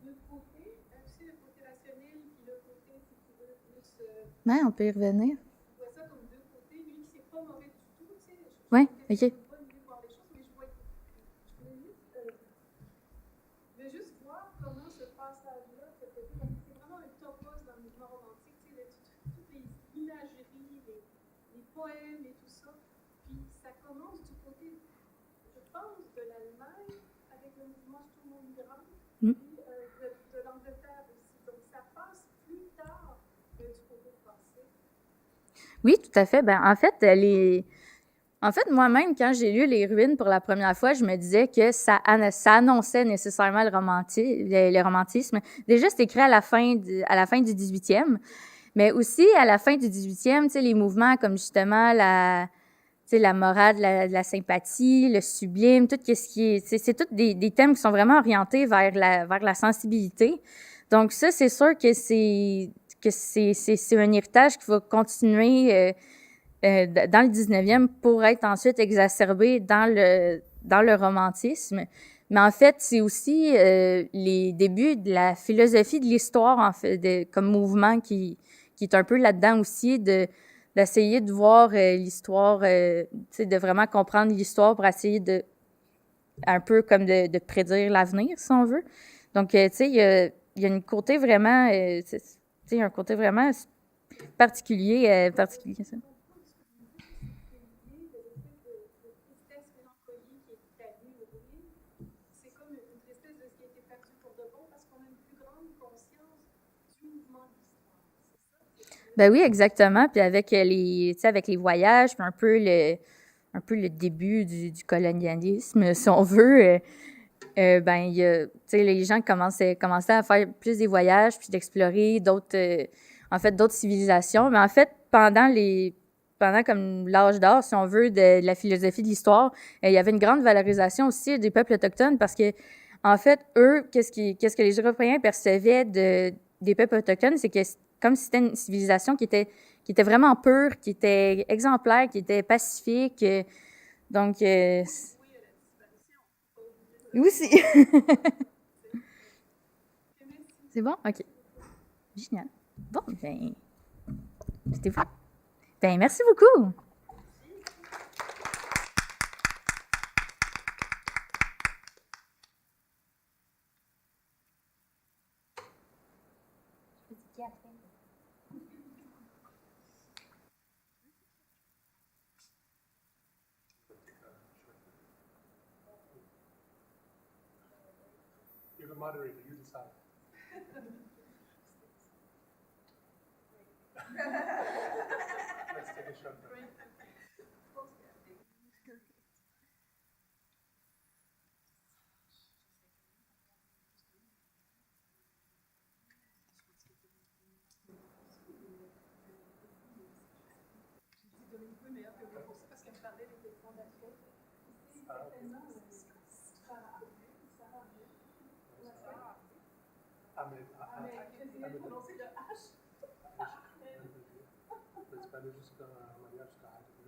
deux côtés, aussi le côté rationnel, puis le côté, si tu veux, plus... Ouais, on peut y revenir. Je vois ça comme deux côtés. Lui, c'est pas mauvais du tout, tu sais. Ouais, OK. Je pas mieux voir les choses, mais je voulais juste voir comment ce passage-là se faisait, parce que c'est vraiment un topos dans le mouvement romantique, tu sais, toutes les imageries, les poèmes et tout ça. Puis ça commence du côté, je pense, de l'Allemagne, avec le mouvement Sturm-und-Drang, puis de l'Angleterre aussi. Donc ça passe plus tard du côté français. Oui, tout à fait. Ben, en fait, moi-même, quand j'ai lu Les Ruines pour la première fois, je me disais que ça annonçait nécessairement le romantisme. Déjà, c'est écrit à la fin du 18e, mais aussi à la fin du 18e, tu sais, les mouvements comme justement la morale, de la sympathie, le sublime, tout ce qui est... C'est tous des thèmes qui sont vraiment orientés vers la sensibilité. Donc ça, c'est sûr que c'est un héritage qui va continuer dans le 19e pour être ensuite exacerbé dans le romantisme. Mais en fait, c'est aussi les débuts de la philosophie de l'histoire, en fait, comme mouvement qui est un peu là-dedans aussi, d'essayer de voir l'histoire, de vraiment comprendre l'histoire pour essayer un peu comme de prédire l'avenir, si on veut. Donc, tu sais, il y a un côté vraiment, un côté vraiment particulier, ça. Ben oui, exactement. Puis avec les voyages, puis un peu le début du colonialisme, si on veut, ben il y a, les gens commençaient à faire plus des voyages, puis d'explorer d'autres civilisations. Mais en fait, pendant comme l'âge d'or, si on veut, de la philosophie de l'histoire, il y avait une grande valorisation aussi des peuples autochtones parce que en fait, eux, qu'est-ce que les Européens percevaient des peuples autochtones, c'est que comme si c'était une civilisation qui était vraiment pure, qui était exemplaire, qui était pacifique. Donc, aussi. C'est bon? OK. Génial. Bon, ben, c'était vous. Ben, merci beaucoup. You're the moderator, you decide. Let's take a shot. Parce qu'elle me parlait des fondations. C'est certainement je vais prononcer le H. Tu peux aller jusqu'à Maria, jusqu'à H2.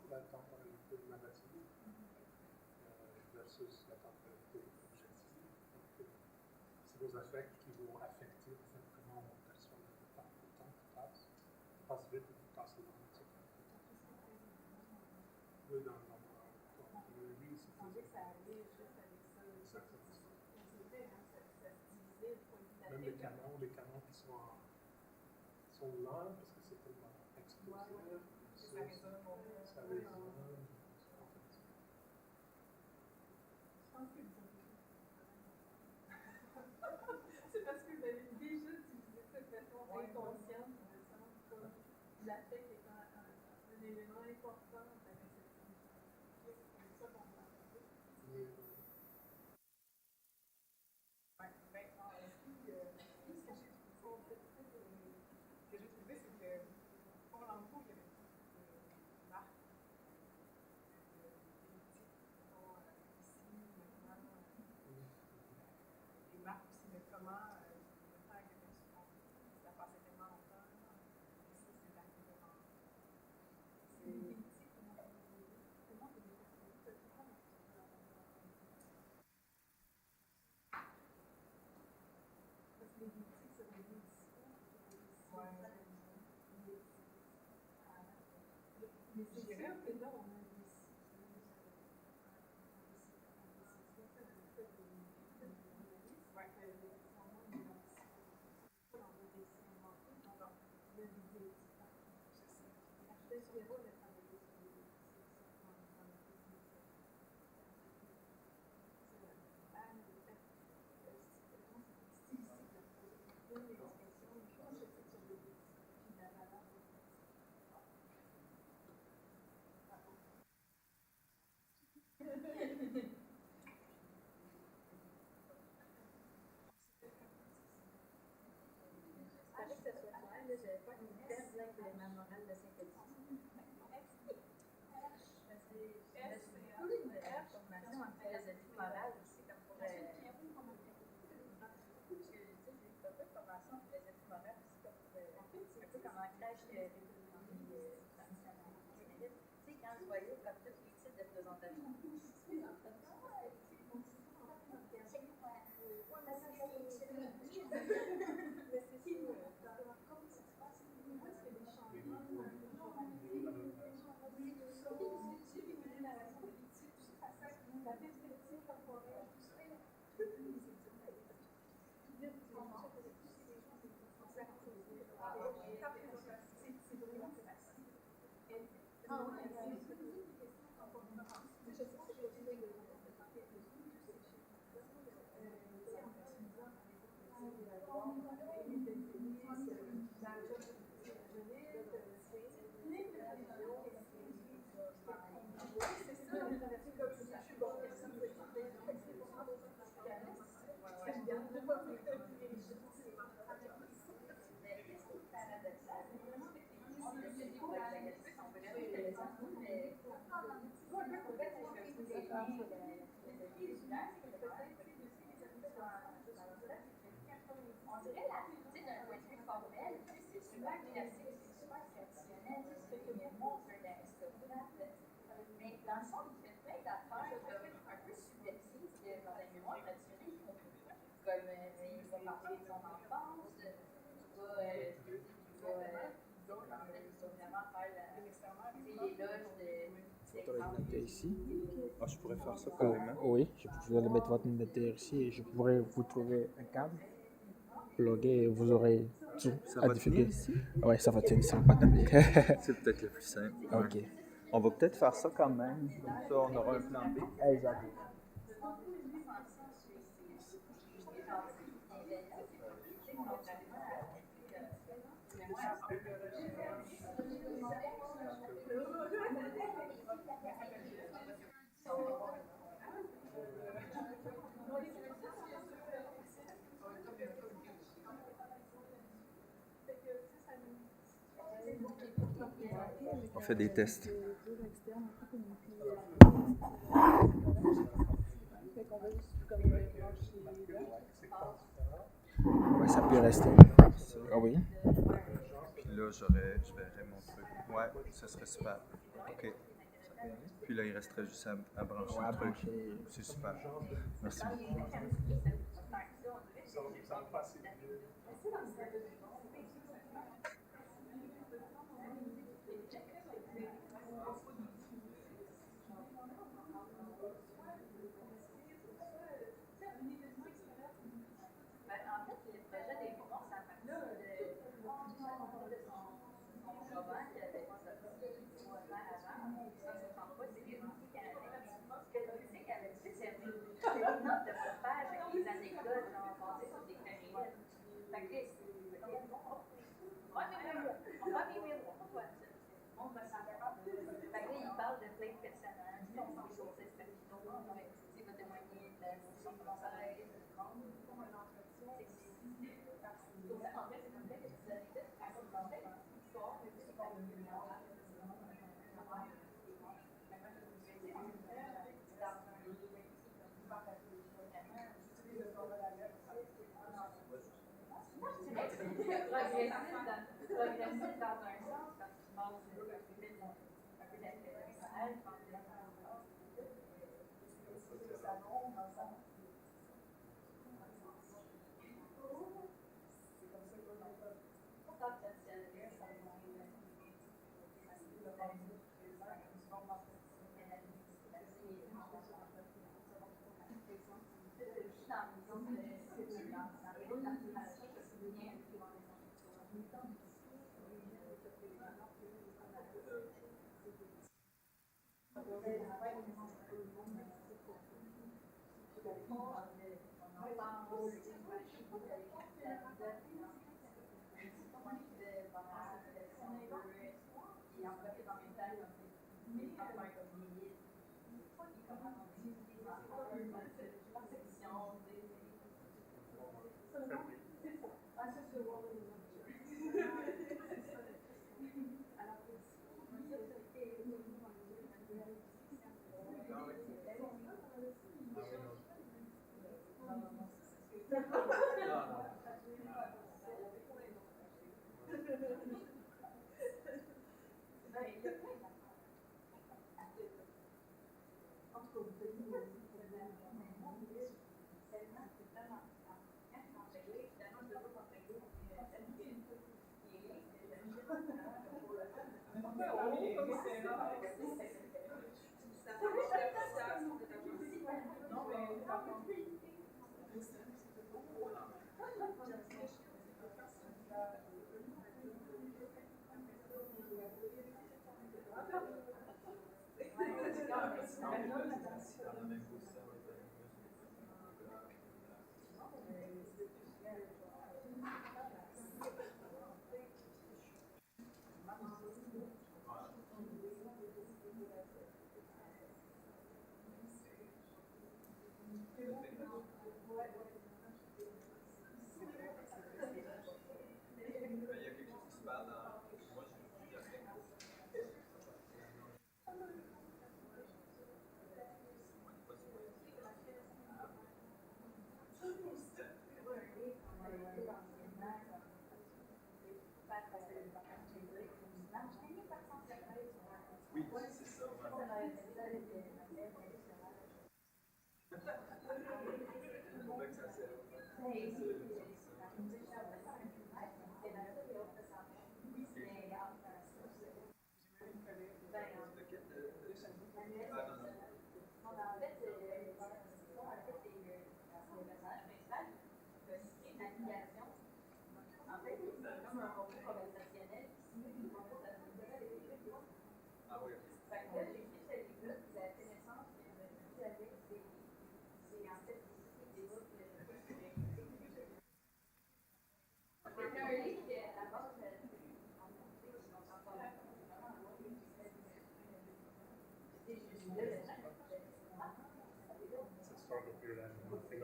La temporalité narrative versus la temporalité objective. Donc, c'est vos affects qui vont affecter en fait, comment on perçoit le temps qui passe. Ça passe vite ou ça passe lent. Oui, dans le oui, c'est on dit que ça allait juste avec ça. Exactement. C'est vrai, hein, ça se divisait le point de vue. Même les canons qui sont lents parce que c'est tellement explosif. Ça résonne. C'est parce que vous avez déjà utilisé ça de façon inconsciente, me semble, comme l'affect étant un élément important avec cette signification. C'est comme ça qu'on l'a entendu. Ce que j'ai trouvé, c'est que pour l'enfant, il y avait beaucoup de marques, des titres qui sont ici, maintenant, des marques aussi, mais comment le temps est aperçu, ça passait tellement longtemps, et ça, c'est la différence. C'est des titres, comment vous les percevez? Parce que les titres, c'est des discours, mais c'est sûr que là, on a des Ici. Ah, je pourrais faire ça carrément. Oui, je pourrais mettre votre ordinateur ici et je pourrais vous trouver un câble, plugger et vous aurez tout. Ça va tenir ici? Oui, ça va tenir, ça va pas taper. C'est peut-être le plus simple. Ok. On va peut-être faire ça quand même. Comme ça, on aura un plan B. Exact. On fait des tests. Ouais, ça peut rester. Ah oui. Puis là, je verrais mon truc. Ouais, ça serait super. OK. Puis là, il resterait juste à brancher le truc. C'est super. Merci beaucoup.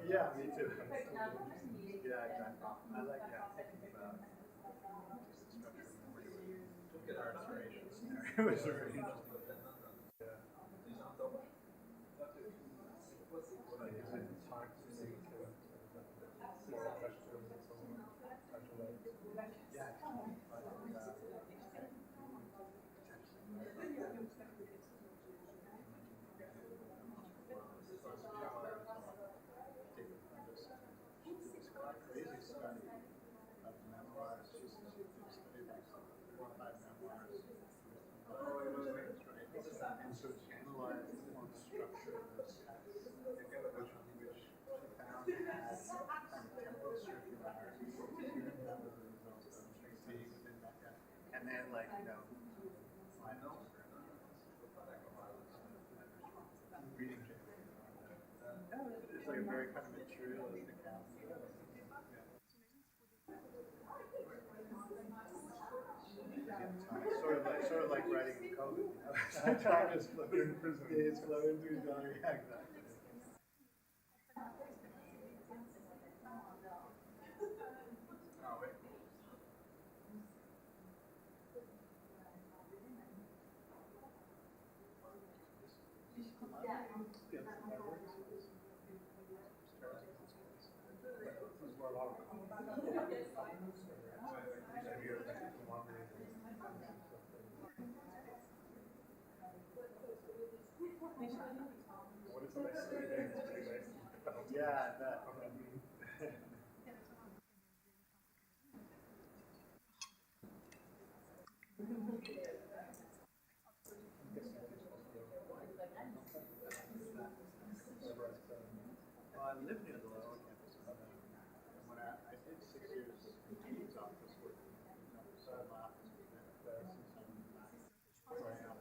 Yeah, me too. Yeah, exactly. I like thinking about just the structure of memory with our inspiration scenario is very interesting. Crazy study of memoirs. She's studied like 35 memoirs. And so she analyzed the structure of those texts, which she found had kind of temporal circularity that was a result of being within that. And then, like, reading it's like a very kind of materialistic account. Sort of like writing code. Time is flowing through days, flowing through time. Yeah, exactly. Oh, wait. Yeah, that. Well, I live near the Loyola campus, and when I did 6 years in Dean's office with so my office was there since I'm back. Right now.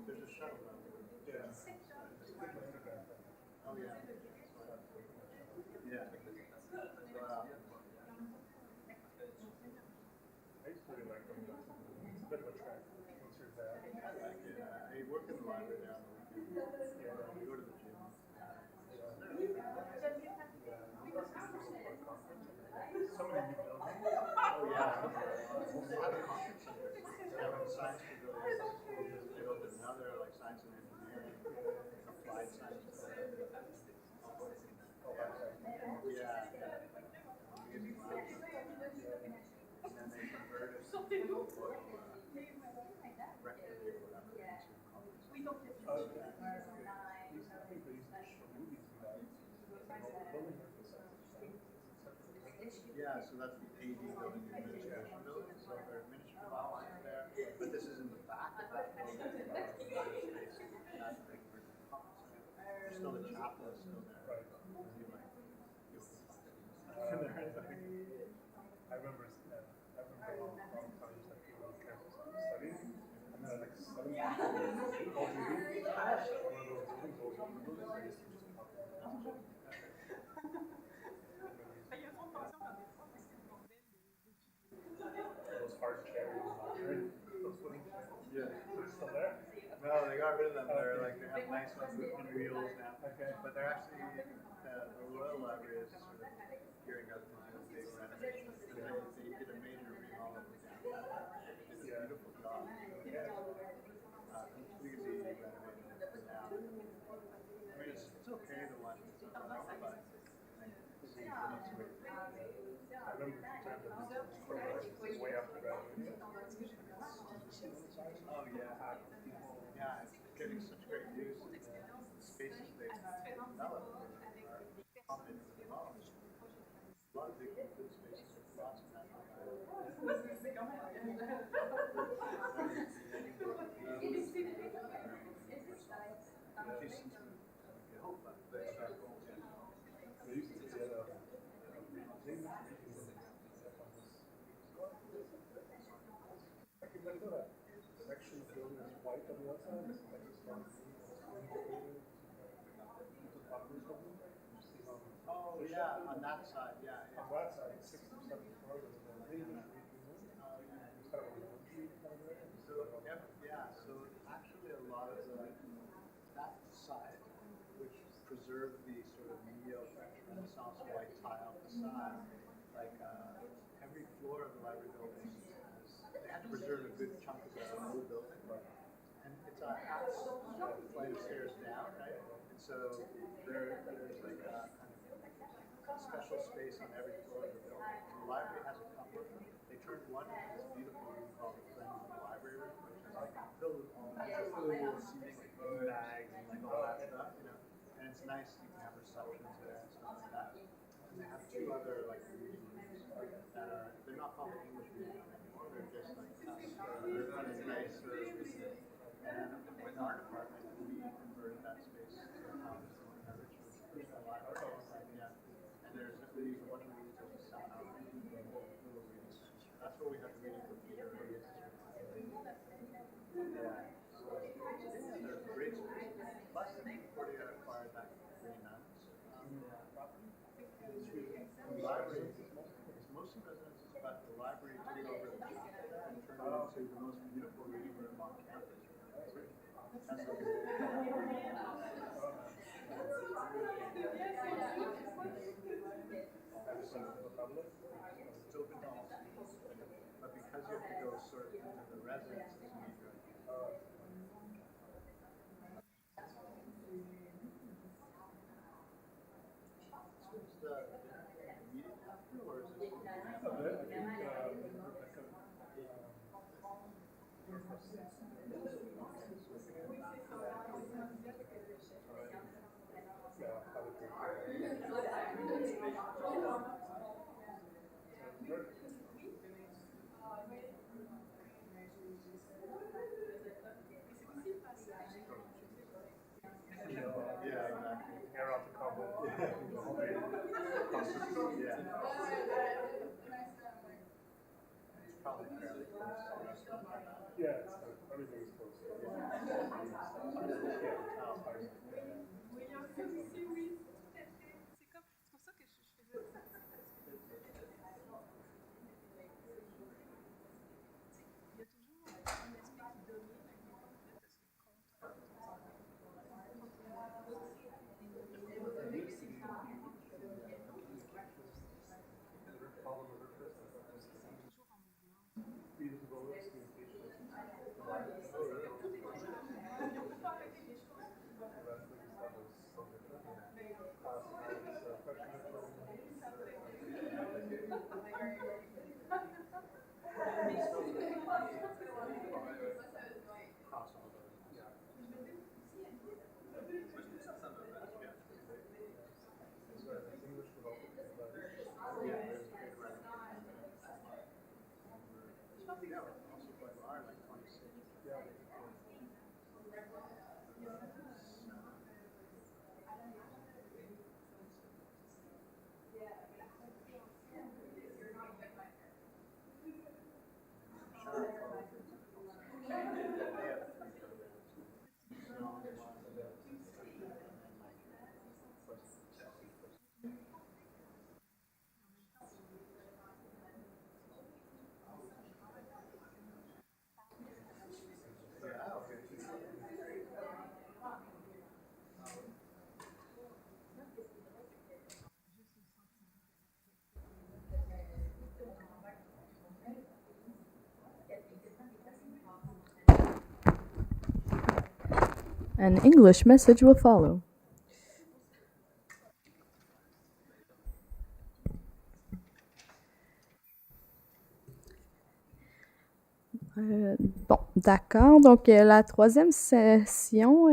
There's a shuttle down there. Yeah. Oh yeah. Yeah. I used to really like them. It's a bit of a trek once you're there. I like it. I work in the library now. Yeah. We go to the gym. So many new buildings. Oh yeah. Science pavilions. They opened another like science and engineering, applied science. Yeah. And then they converted something to recreative or whatever into conference. We don't get to yeah, so that's the AD building, the administration building. So their administrative office is there, but this is in the back of that building. Still the chapel is still there. Right. I remember a long time that people on campus studying, and then like 7 people all do one of those buildings I used to just pop in. Those hard cherries, those wooden chairs. Yeah. They're still there? No, they got rid of them. They're like, they have nice ones with wheels now. Okay. But they're actually, the Royal Library is sort of gearing up to do a big renovation. They did a major remodel of the downtown. They did a beautiful job. Completely renovated now. I mean, it's okay to watch it, but I remember the time that was way after graduating. Oh yeah. Yeah, it's getting such great use. The spaces they've developed are prominent Oh, yeah, on that side, yeah. On that side, 6th or 7th floor, there's a so actually a lot of that side, which preserved the sort of neo-French Renaissance white tile facade, like every floor of the library building they had to preserve a good chunk of the whole building, and it's a half flight of stairs down, right? And so there's like a kind of special space on every floor of the building. And the library has a couple of them. They turned one into this beautiful room called the Friends of the Library Room, which is like filled with food, seating, like food bags, and like all that stuff, you know. And it's nice, you can have receptions there and stuff like that. And they have two other like reading rooms that are, they're not called the English reading room anymore, they're just like they're kind of nice sort of reading. And in our department, we converted that space to a conference room, which was the library. Yeah. And there's at least one of these just a sound. That's where we have the reading for Peter. There's great space. Plus, Portia acquired that really nice. The library is mostly residences, but the library took over the top and turned it into the most beautiful reading room on campus. That's like it's open to all students, but because you have to go sort of into the residences, you need to. Is the immediate after, or is this? Yeah, exactly. Air off the combo. Yeah. It's probably fairly close. Yeah, everything is close. An English message will follow. Bon, d'accord. Donc, la troisième session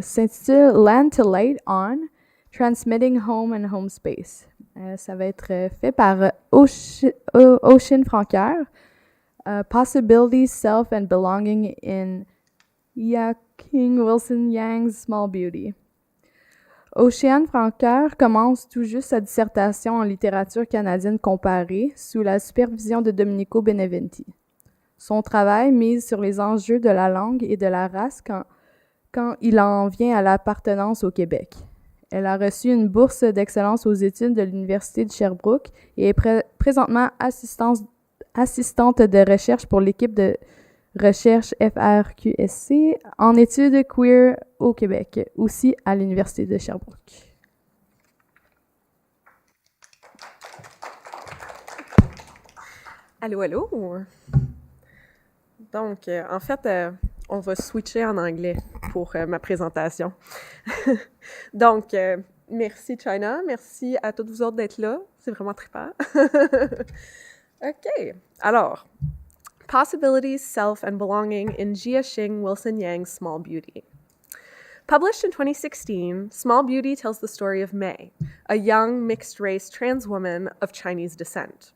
s'intitule Land to Light on Transmitting Home and Home Space. Ça va être fait par Ocean Francaire. Possibilities, Self and Belonging in King Wilson Yang's Small Beauty. Ocean Francaire commence tout juste sa dissertation en littérature canadienne comparée sous la supervision de Domenico Beneventi. Son travail mise sur les enjeux de la langue et de la race quand il en vient à l'appartenance au Québec. Elle a reçu une bourse d'excellence aux études de l'Université de Sherbrooke et est présentement assistante de recherche pour l'équipe de recherche FRQSC en études queer au Québec, aussi à l'Université de Sherbrooke. Allô, allô? Donc, en fait, on va switcher en anglais pour ma présentation. Donc, merci China, merci à toutes vous autres d'être là. C'est vraiment trippant. OK. Alors, Possibilities, Self, and Belonging in Jia-Xing Wilson Yang's Small Beauty. Published in 2016, Small Beauty tells the story of Mei, a young, mixed-race trans woman of Chinese descent.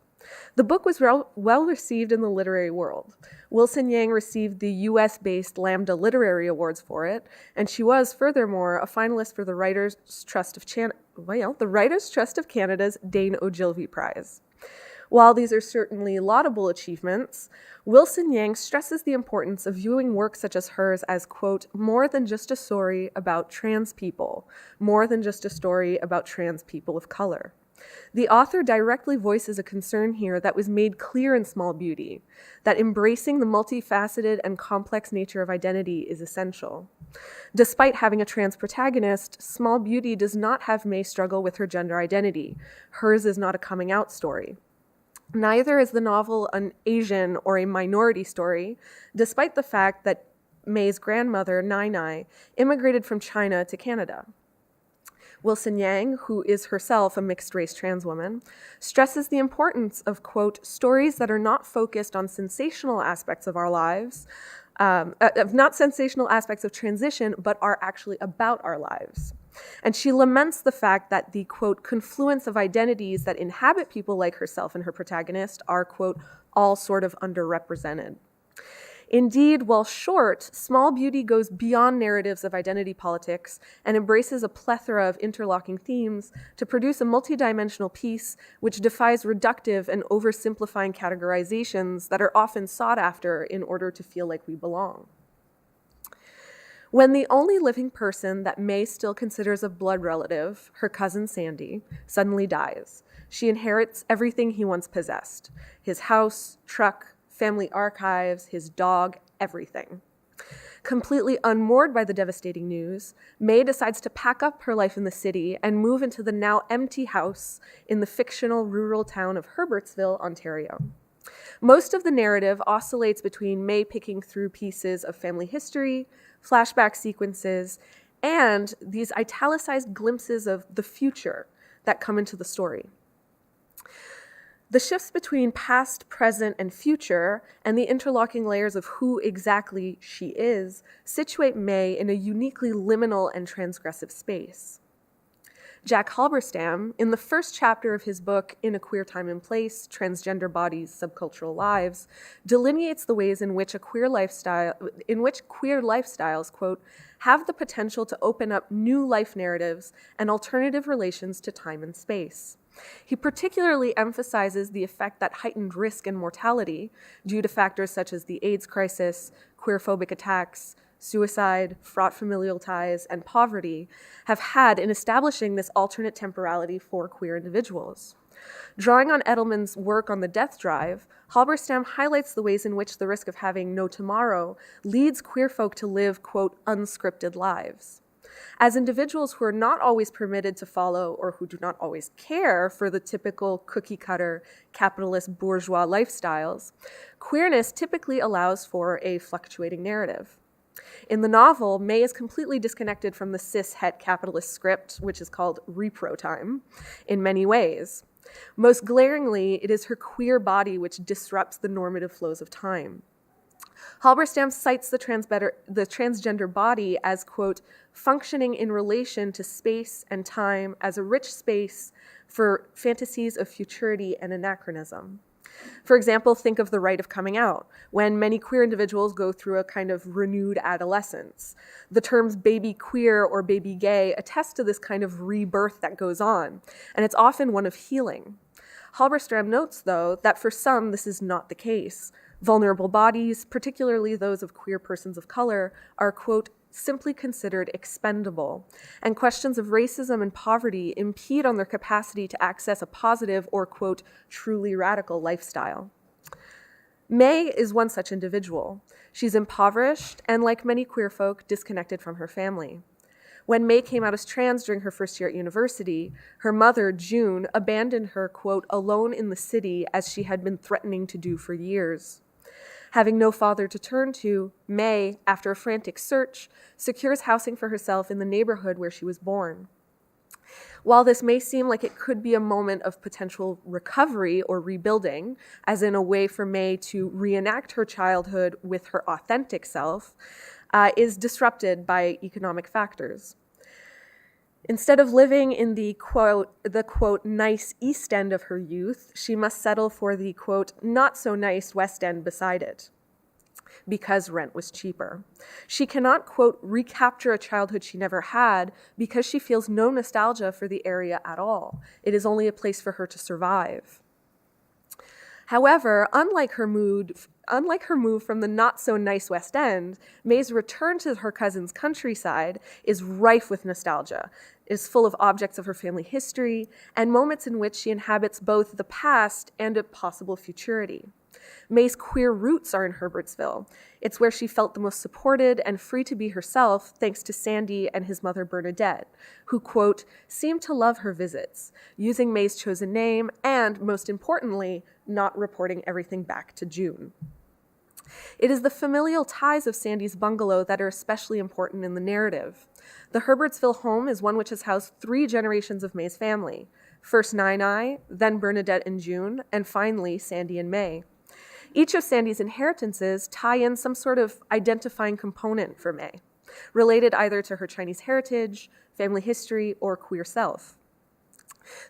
The book was well received in the literary world. Wilson Yang received the US-based Lambda Literary Awards for it, and she was, furthermore, a finalist for the Writers' Trust of Canada's Dane Ogilvie Prize. While these are certainly laudable achievements, Wilson Yang stresses the importance of viewing works such as hers as, quote, more than just a story about trans people, more than just a story about trans people of color. The author directly voices a concern here that was made clear in Small Beauty, that embracing the multifaceted and complex nature of identity is essential. Despite having a trans protagonist, Small Beauty does not have Mei struggle with her gender identity. Hers is not a coming out story. Neither is the novel an Asian or a minority story, despite the fact that Mei's grandmother, Nai Nai, immigrated from China to Canada. Wilson Yang, who is herself a mixed-race trans woman, stresses the importance of, quote, stories that are not focused on sensational aspects of our lives, not sensational aspects of transition, but are actually about our lives. And she laments the fact that the, quote, confluence of identities that inhabit people like herself and her protagonist are, quote, all sort of underrepresented. Indeed, while short, Small Beauty goes beyond narratives of identity politics and embraces a plethora of interlocking themes to produce a multidimensional piece which defies reductive and oversimplifying categorizations that are often sought after in order to feel like we belong. When the only living person that Mei still considers a blood relative, her cousin Sandy, suddenly dies, she inherits everything he once possessed: his house, truck, family archives, his dog, everything. Completely unmoored by the devastating news, Mei decides to pack up her life in the city and move into the now empty house in the fictional rural town of Herbertsville, Ontario. Most of the narrative oscillates between Mei picking through pieces of family history, flashback sequences, and these italicized glimpses of the future that come into the story. The shifts between past, present, and future, and the interlocking layers of who exactly she is, situate Mei in a uniquely liminal and transgressive space. Jack Halberstam, in the first chapter of his book, In a Queer Time and Place, Transgender Bodies, Subcultural Lives, delineates the ways in which queer lifestyles, quote, have the potential to open up new life narratives and alternative relations to time and space. He particularly emphasizes the effect that heightened risk and mortality, due to factors such as the AIDS crisis, queerphobic attacks, suicide, fraught familial ties, and poverty, have had in establishing this alternate temporality for queer individuals. Drawing on Edelman's work on the death drive, Halberstam highlights the ways in which the risk of having no tomorrow leads queer folk to live, quote, unscripted lives. As individuals who are not always permitted to follow or who do not always care for the typical cookie-cutter capitalist bourgeois lifestyles, queerness typically allows for a fluctuating narrative. In the novel, Mei is completely disconnected from the cis-het capitalist script, which is called repro time, in many ways. Most glaringly, it is her queer body which disrupts the normative flows of time. Halberstam cites the transgender body as, quote, functioning in relation to space and time as a rich space for fantasies of futurity and anachronism. For example, think of the rite of coming out, when many queer individuals go through a kind of renewed adolescence. The terms baby queer or baby gay attest to this kind of rebirth that goes on, and it's often one of healing. Halberstam notes, though, that for some this is not the case. Vulnerable bodies, particularly those of queer persons of color, are, quote, simply considered expendable, and questions of racism and poverty impede on their capacity to access a positive or, quote, truly radical lifestyle. May is one such individual. She's impoverished and, like many queer folk, disconnected from her family. When May came out as trans during her first year at university, her mother, June, abandoned her, quote, alone in the city as she had been threatening to do for years. Having no father to turn to, May, after a frantic search, secures housing for herself in the neighborhood where she was born. While this may seem like it could be a moment of potential recovery or rebuilding, as in a way for May to reenact her childhood with her authentic self, is disrupted by economic factors. Instead of living in the quote, nice East End of her youth, she must settle for the, quote, not so nice West End beside it, because rent was cheaper. She cannot, quote, recapture a childhood she never had because she feels no nostalgia for the area at all. It is only a place for her to survive. However, unlike her move from the not-so-nice West End, May's return to her cousin's countryside is rife with nostalgia, is full of objects of her family history, and moments in which she inhabits both the past and a possible futurity. May's queer roots are in Herbertsville. It's where she felt the most supported and free to be herself thanks to Sandy and his mother Bernadette, who, quote, seemed to love her visits, using May's chosen name and, most importantly, not reporting everything back to June. It is the familial ties of Sandy's bungalow that are especially important in the narrative. The Herbertsville home is one which has housed 3 generations of May's family, first Nine-Eye, then Bernadette and June, and finally Sandy and May. Each of Sandy's inheritances tie in some sort of identifying component for May, related either to her Chinese heritage, family history, or queer self.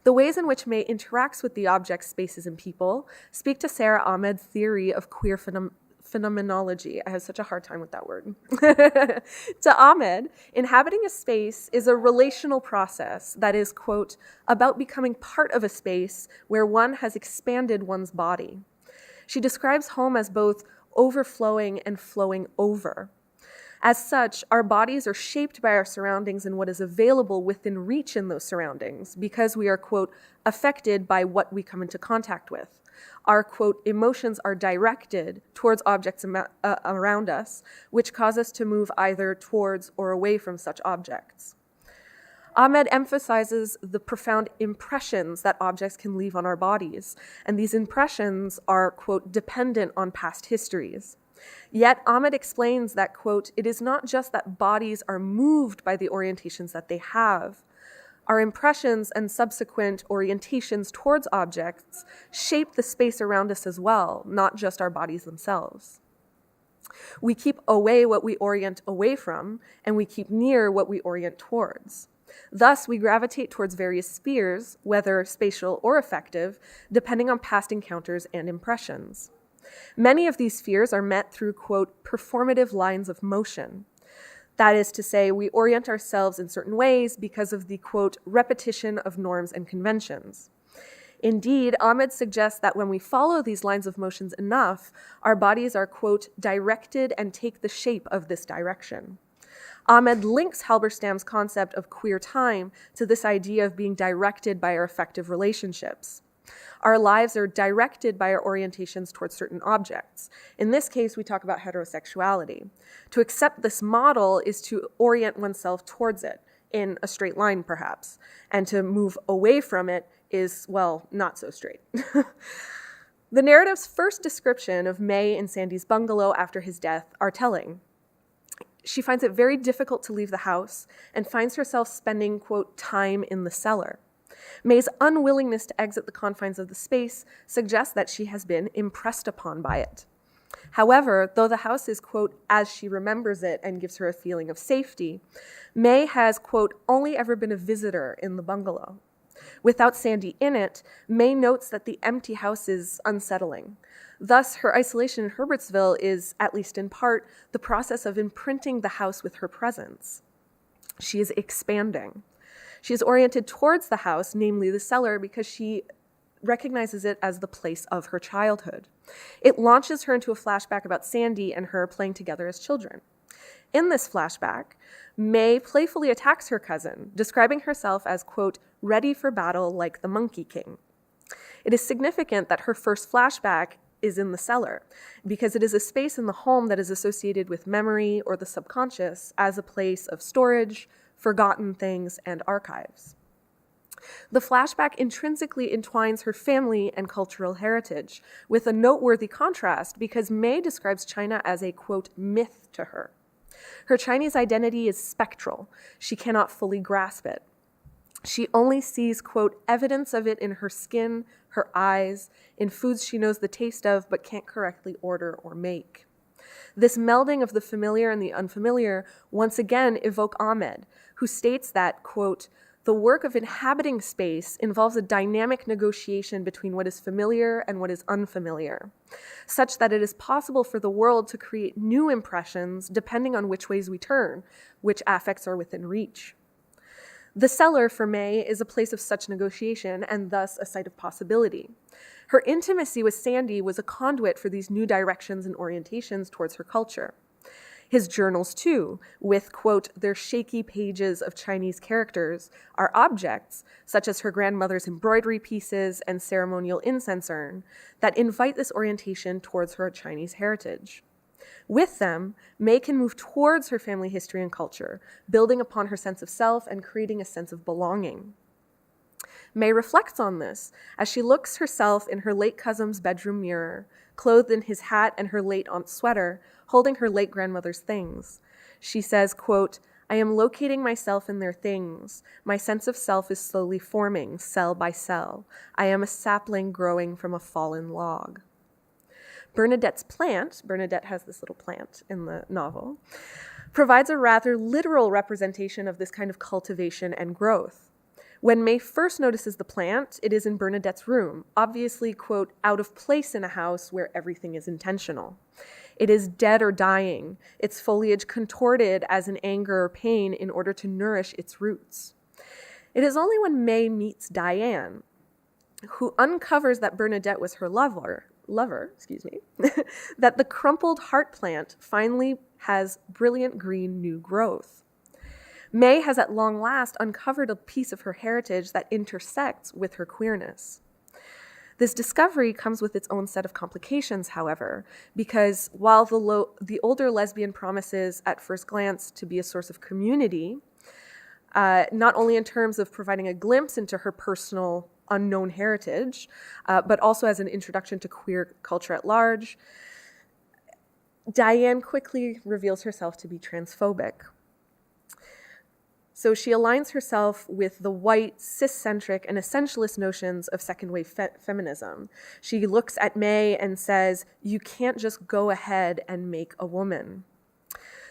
The ways in which May interacts with the objects, spaces, and people speak to Sarah Ahmed's theory of queer phenomenology. I have such a hard time with that word. To Ahmed, inhabiting a space is a relational process that is, quote, about becoming part of a space where one has expanded one's body. She describes home as both overflowing and flowing over. As such, our bodies are shaped by our surroundings and what is available within reach in those surroundings because we are, quote, affected by what we come into contact with. Our, quote, emotions are directed towards objects around us, which cause us to move either towards or away from such objects. Ahmed emphasizes the profound impressions that objects can leave on our bodies, and these impressions are, quote, dependent on past histories. Yet Ahmed explains that, quote, it is not just that bodies are moved by the orientations that they have. Our impressions and subsequent orientations towards objects shape the space around us as well, not just our bodies themselves. We keep away what we orient away from, and we keep near what we orient towards. Thus, we gravitate towards various spheres, whether spatial or affective, depending on past encounters and impressions. Many of these spheres are met through, quote, performative lines of motion. That is to say, we orient ourselves in certain ways because of the, quote, repetition of norms and conventions. Indeed, Ahmed suggests that when we follow these lines of motions enough, our bodies are, quote, directed and take the shape of this direction. Ahmed links Halberstam's concept of queer time to this idea of being directed by our affective relationships. Our lives are directed by our orientations towards certain objects. In this case, we talk about heterosexuality. To accept this model is to orient oneself towards it, in a straight line perhaps, and to move away from it is, well, not so straight. The narrative's first description of May in Sandy's bungalow after his death are telling. She finds it very difficult to leave the house and finds herself spending, quote, time in the cellar. May's unwillingness to exit the confines of the space suggests that she has been impressed upon by it. However, though the house is, quote, as she remembers it and gives her a feeling of safety, May has, quote, only ever been a visitor in the bungalow. Without Sandy in it, May notes that the empty house is unsettling. Thus, her isolation in Herbertsville is, at least in part, the process of imprinting the house with her presence. She is expanding. She is oriented towards the house, namely the cellar, because she recognizes it as the place of her childhood. It launches her into a flashback about Sandy and her playing together as children. In this flashback, May playfully attacks her cousin, describing herself as, quote, ready for battle like the Monkey King. It is significant that her first flashback is in the cellar, because it is a space in the home that is associated with memory or the subconscious as a place of storage, forgotten things, and archives. The flashback intrinsically entwines her family and cultural heritage, with a noteworthy contrast because May describes China as a, quote, myth to her. Her Chinese identity is spectral. She cannot fully grasp it. She only sees, quote, evidence of it in her skin, her eyes, in foods she knows the taste of but can't correctly order or make. This melding of the familiar and the unfamiliar once again evoke Ahmed, who states that, quote, the work of inhabiting space involves a dynamic negotiation between what is familiar and what is unfamiliar, such that it is possible for the world to create new impressions depending on which ways we turn, which affects are within reach. The cellar, for May, is a place of such negotiation and thus a site of possibility. Her intimacy with Sandy was a conduit for these new directions and orientations towards her culture. His journals, too, with, quote, their shaky pages of Chinese characters, are objects, such as her grandmother's embroidery pieces and ceremonial incense urn, that invite this orientation towards her Chinese heritage. With them, May can move towards her family history and culture, building upon her sense of self and creating a sense of belonging. May reflects on this as she looks herself in her late cousin's bedroom mirror, clothed in his hat and her late aunt's sweater, holding her late grandmother's things. She says, quote, I am locating myself in their things. My sense of self is slowly forming, cell by cell. I am a sapling growing from a fallen log. Bernadette's plant, Bernadette has this little plant in the novel, provides a rather literal representation of this kind of cultivation and growth. When May first notices the plant, it is in Bernadette's room, obviously, quote, out of place in a house where everything is intentional. It is dead or dying, its foliage contorted as in anger or pain in order to nourish its roots. It is only when May meets Diane, who uncovers that Bernadette was her lover, that the crumpled heart plant finally has brilliant green new growth. May has at long last uncovered a piece of her heritage that intersects with her queerness. This discovery comes with its own set of complications, however, because while the older lesbian promises at first glance to be a source of community, not only in terms of providing a glimpse into her personal unknown heritage, but also as an introduction to queer culture at large, Diane quickly reveals herself to be transphobic. So she aligns herself with the white, cis-centric, and essentialist notions of second-wave feminism. She looks at May and says, you can't just go ahead and make a woman.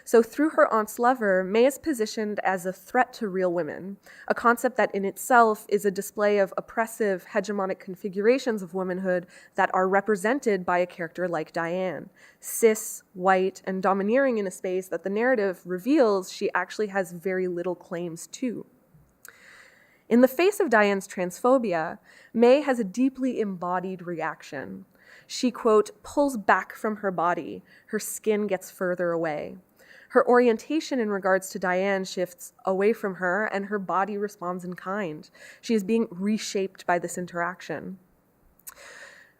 So through her aunt's lover, May is positioned as a threat to real women, a concept that in itself is a display of oppressive, hegemonic configurations of womanhood that are represented by a character like Diane, cis, white, and domineering in a space that the narrative reveals she actually has very little claims to. In the face of Diane's transphobia, May has a deeply embodied reaction. She, quote, pulls back from her body, her skin gets further away. Her orientation in regards to Diane shifts away from her, and her body responds in kind. She is being reshaped by this interaction.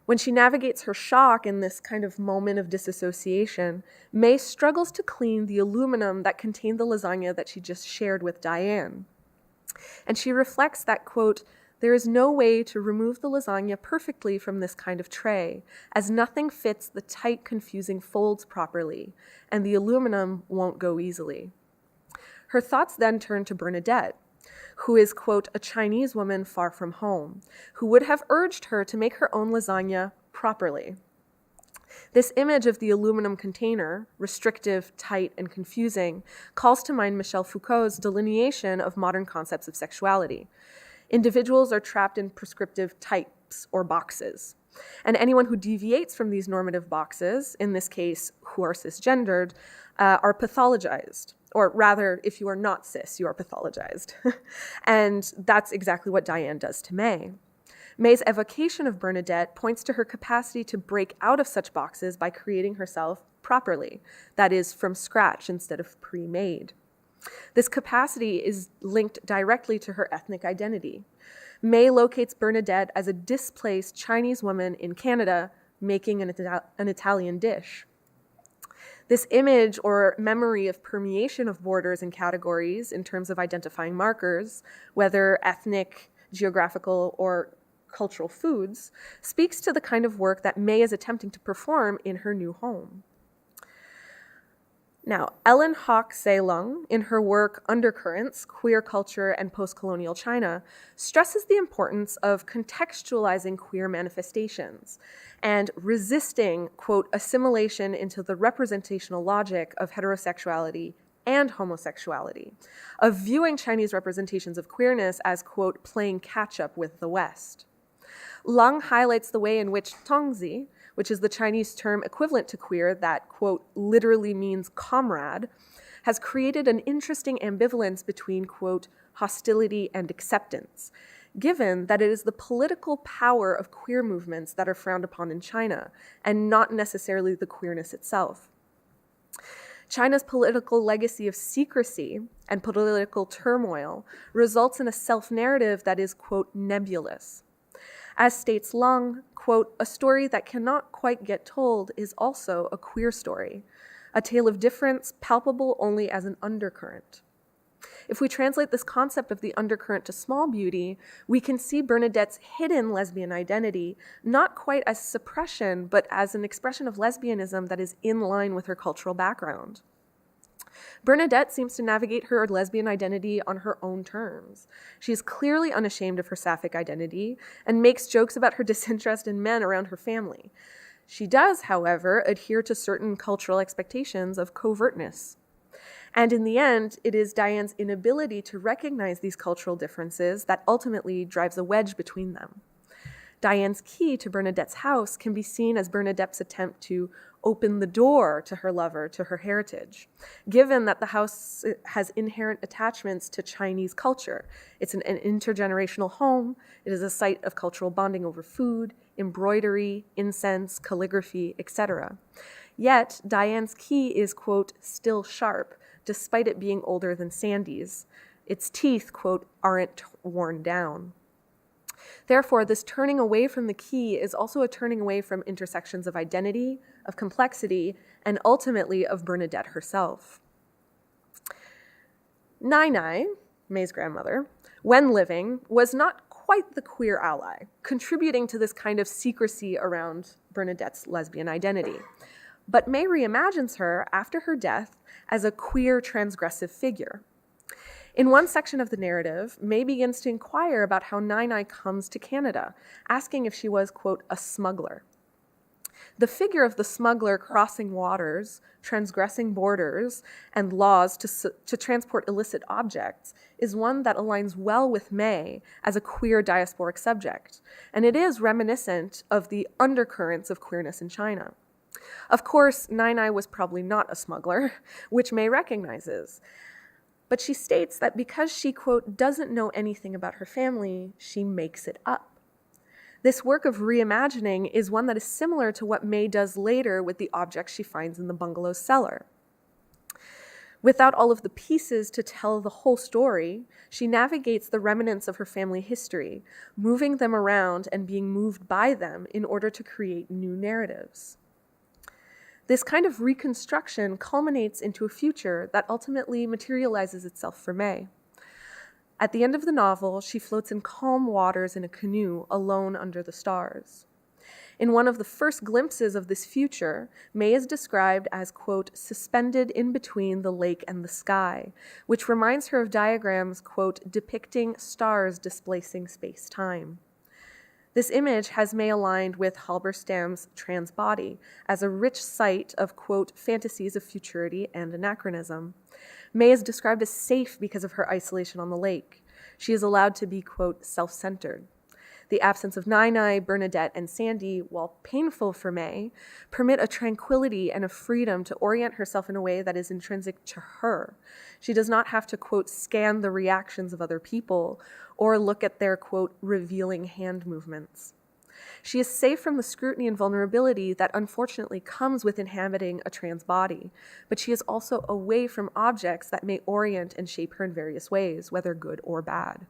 When she navigates her shock in this kind of moment of disassociation, May struggles to clean the aluminum that contained the lasagna that she just shared with Diane. And she reflects that, quote, there is no way to remove the lasagna perfectly from this kind of tray, as nothing fits the tight, confusing folds properly, and the aluminum won't go easily. Her thoughts then turn to Bernadette, who is, quote, a Chinese woman far from home, who would have urged her to make her own lasagna properly. This image of the aluminum container, restrictive, tight, and confusing, calls to mind Michel Foucault's delineation of modern concepts of sexuality. Individuals are trapped in prescriptive types or boxes, and anyone who deviates from these normative boxes, in this case, who are cisgendered, are pathologized. Or rather, if you are not cis, you are pathologized. And that's exactly what Diane does to May. May's evocation of Bernadette points to her capacity to break out of such boxes by creating herself properly, that is, from scratch instead of pre-made. This capacity is linked directly to her ethnic identity. May locates Bernadette as a displaced Chinese woman in Canada making an Italian dish. This image or memory of permeation of borders and categories in terms of identifying markers, whether ethnic, geographical, or cultural foods, speaks to the kind of work that May is attempting to perform in her new home. Now, Ellen Hock Seilung, in her work Undercurrents, Queer Culture and Postcolonial China, stresses the importance of contextualizing queer manifestations and resisting, quote, assimilation into the representational logic of heterosexuality and homosexuality, of viewing Chinese representations of queerness as, quote, playing catch-up with the West. Lung highlights the way in which tongzi, which is the Chinese term equivalent to queer that, quote, literally means comrade, has created an interesting ambivalence between, quote, hostility and acceptance, given that it is the political power of queer movements that are frowned upon in China, and not necessarily the queerness itself. China's political legacy of secrecy and political turmoil results in a self-narrative that is, quote, nebulous. As states Lung, quote, a story that cannot quite get told is also a queer story, a tale of difference palpable only as an undercurrent. If we translate this concept of the undercurrent to small beauty, we can see Bernadette's hidden lesbian identity not quite as suppression, but as an expression of lesbianism that is in line with her cultural background. Bernadette seems to navigate her lesbian identity on her own terms. She is clearly unashamed of her sapphic identity and makes jokes about her disinterest in men around her family. She does, however, adhere to certain cultural expectations of covertness. And in the end, it is Diane's inability to recognize these cultural differences that ultimately drives a wedge between them. Diane's key to Bernadette's house can be seen as Bernadette's attempt to open the door to her lover, to her heritage, given that the house has inherent attachments to Chinese culture. It's an intergenerational home. It is a site of cultural bonding over food, embroidery, incense, calligraphy, etc. Yet, Diane's key is, quote, still sharp, despite it being older than Sandy's. Its teeth, quote, aren't worn down. Therefore, this turning away from the key is also a turning away from intersections of identity, of complexity, and ultimately of Bernadette herself. Nai, May's grandmother, when living, was not quite the queer ally, contributing to this kind of secrecy around Bernadette's lesbian identity. But May reimagines her after her death as a queer transgressive figure. In one section of the narrative, May begins to inquire about how Nai comes to Canada, asking if she was, quote, a smuggler. The figure of the smuggler crossing waters, transgressing borders and laws to transport illicit objects is one that aligns well with May as a queer diasporic subject, and it is reminiscent of the undercurrents of queerness in China. Of course, Nai was probably not a smuggler, which May recognizes. But she states that because she, quote, doesn't know anything about her family, she makes it up. This work of reimagining is one that is similar to what May does later with the objects she finds in the bungalow's cellar. Without all of the pieces to tell the whole story, she navigates the remnants of her family history, moving them around and being moved by them in order to create new narratives. This kind of reconstruction culminates into a future that ultimately materializes itself for May. At the end of the novel, she floats in calm waters in a canoe, alone under the stars. In one of the first glimpses of this future, May is described as, quote, suspended in between the lake and the sky, which reminds her of diagrams, quote, depicting stars displacing space-time. This image has May aligned with Halberstam's trans body as a rich site of, quote, fantasies of futurity and anachronism. May is described as safe because of her isolation on the lake. She is allowed to be, quote, self-centered. The absence of Nai, Bernadette, and Sandy, while painful for May, permit a tranquility and a freedom to orient herself in a way that is intrinsic to her. She does not have to, quote, scan the reactions of other people or look at their, quote, revealing hand movements. She is safe from the scrutiny and vulnerability that unfortunately comes with inhabiting a trans body, but she is also away from objects that may orient and shape her in various ways, whether good or bad.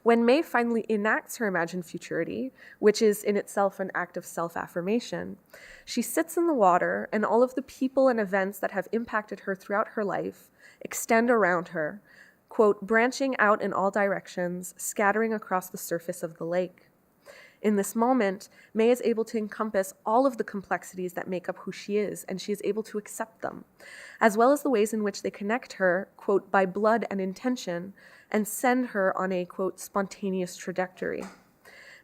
When May finally enacts her imagined futurity, which is in itself an act of self-affirmation, she sits in the water and all of the people and events that have impacted her throughout her life extend around her, quote, branching out in all directions, scattering across the surface of the lake. In this moment, May is able to encompass all of the complexities that make up who she is, and she is able to accept them, as well as the ways in which they connect her, quote, by blood and intention, and send her on a, quote, spontaneous trajectory.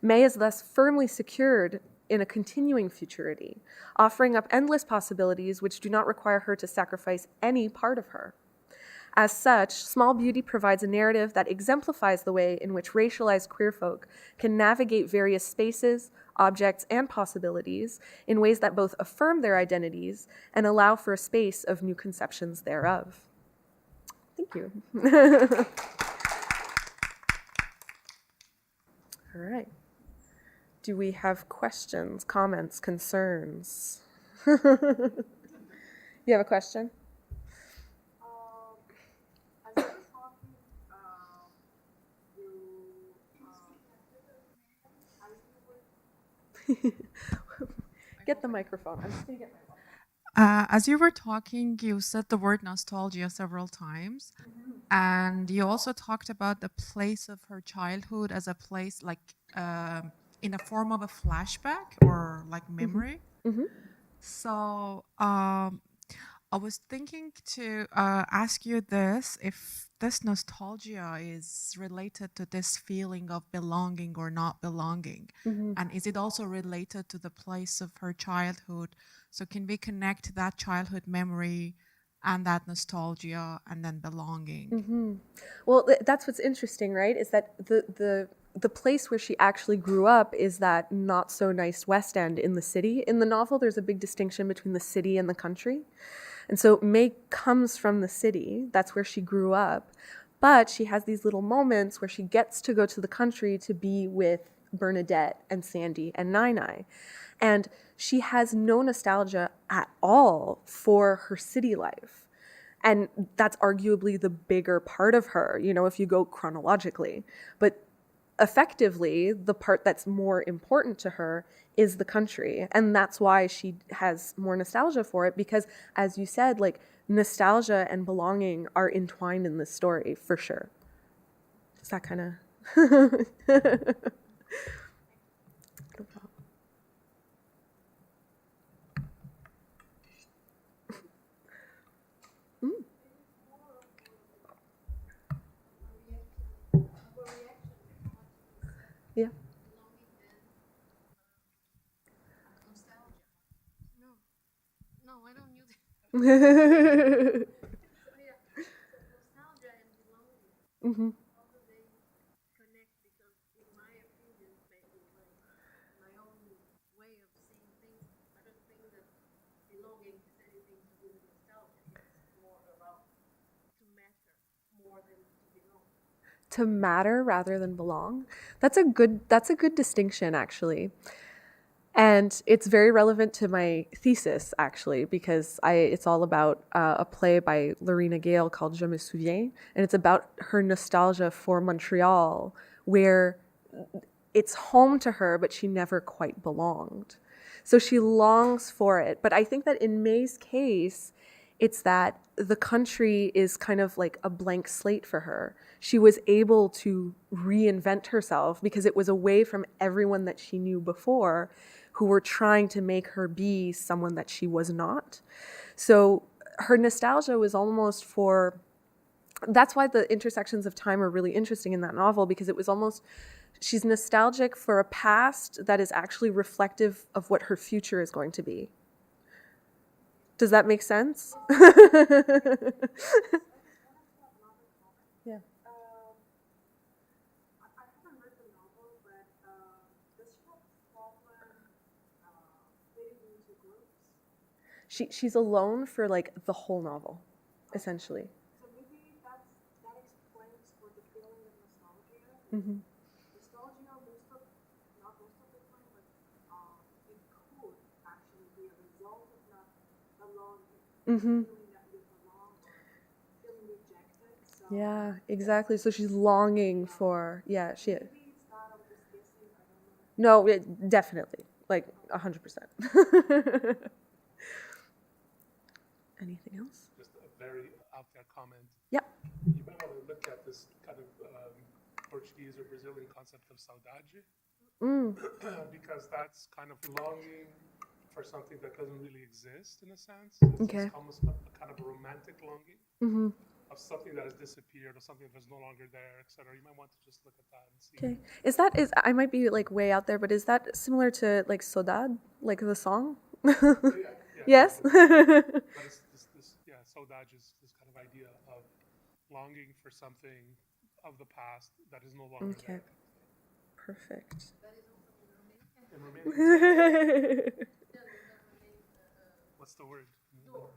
May is thus firmly secured in a continuing futurity, offering up endless possibilities which do not require her to sacrifice any part of her. As such, Small Beauty provides a narrative that exemplifies the way in which racialized queer folk can navigate various spaces, objects, and possibilities in ways that both affirm their identities and allow for a space of new conceptions thereof. Thank you. All right. Do we have questions, comments, concerns? You have a question? Get the microphone. I'm just going to get my As you were talking, you said the word nostalgia several times, and you also talked about the place of her childhood as a place like in a form of a flashback or like memory. Mm-hmm. So I was thinking to ask you this, if this nostalgia is related to this feeling of belonging or not belonging, and is it also related to the place of her childhood? So can we connect that childhood memory and that nostalgia and then belonging? Mm-hmm. Well, that's what's interesting, right? Is that the place where she actually grew up is that not so nice West End in the city. In the novel, there's a big distinction between the city and the country. And so May comes from the city. That's where she grew up. But she has these little moments where she gets to go to the country to be with Bernadette and Sandy and Nai. And she has no nostalgia at all for her city life. And that's arguably the bigger part of her, you know, if you go chronologically. But effectively, the part that's more important to her is the country. And that's why she has more nostalgia for it, because as you said, like nostalgia and belonging are entwined in this story for sure. Does that kind of... Yeah. No, I don't use it. Nostalgia and belonging. Mm-hmm. How do they connect? Because in my opinion, maybe my own way of seeing things, I don't think that belonging has anything to do with nostalgia. It's more about to matter more than to belong. To matter rather than belong. That's a good distinction, actually. And it's very relevant to my thesis, actually, because it's all about a play by Lorena Gale called Je me souviens, and it's about her nostalgia for Montreal, where it's home to her, but she never quite belonged. So she longs for it. But I think that in May's case, it's that the country is kind of like a blank slate for her. She was able to reinvent herself because it was away from everyone that she knew before who were trying to make her be someone that she was not. So her nostalgia was almost for... That's why the intersections of time are really interesting in that novel, because it was almost... She's nostalgic for a past that is actually reflective of what her future is going to be. Does that make sense? Yeah. She's alone for like the whole novel, essentially. So maybe that explains for the feeling of nostalgia. Mm-hmm. Nostalgia, not most of the time, but it could actually be a result of not belonging, Mm-hmm. feeling that you belong or feeling rejected. So Yeah, exactly. So she's longing for, yeah, she. maybe it's that I'm just guessing, I don't know. No, definitely, like 100%. Anything else? Just a very out there comment. Yeah. You might want to look at this kind of Portuguese or Brazilian concept of saudade, because that's kind of longing for something that doesn't really exist in a sense. It's almost a kind of a romantic longing of something that has disappeared or something that is no longer there, etc. You might want to just look at that and see. Okay. I might be like way out there, but is that similar to like Saudade, like the song? Yes. But it's this saudade is this kind of idea of longing for something of the past that is no longer there. Perfect. In Romanian, what's the word? Dor.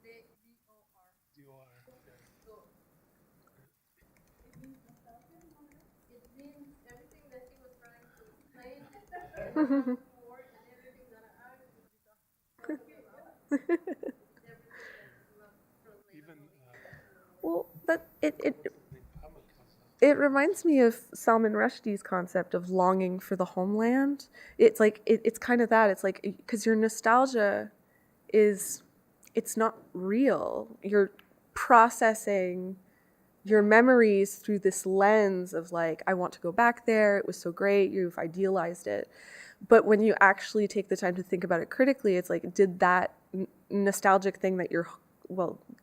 D-O-R. Okay. It means everything that he was trying to explain before and everything that I was talking about. Even Well, it reminds me of Salman Rushdie's concept of longing for the homeland. It's like it's kind of that. It's like because your nostalgia it's not real. You're processing your memories through this lens of like, I want to go back there. It was so great. You've idealized it. But when you actually take the time to think about it critically, it's like, did that nostalgic thing that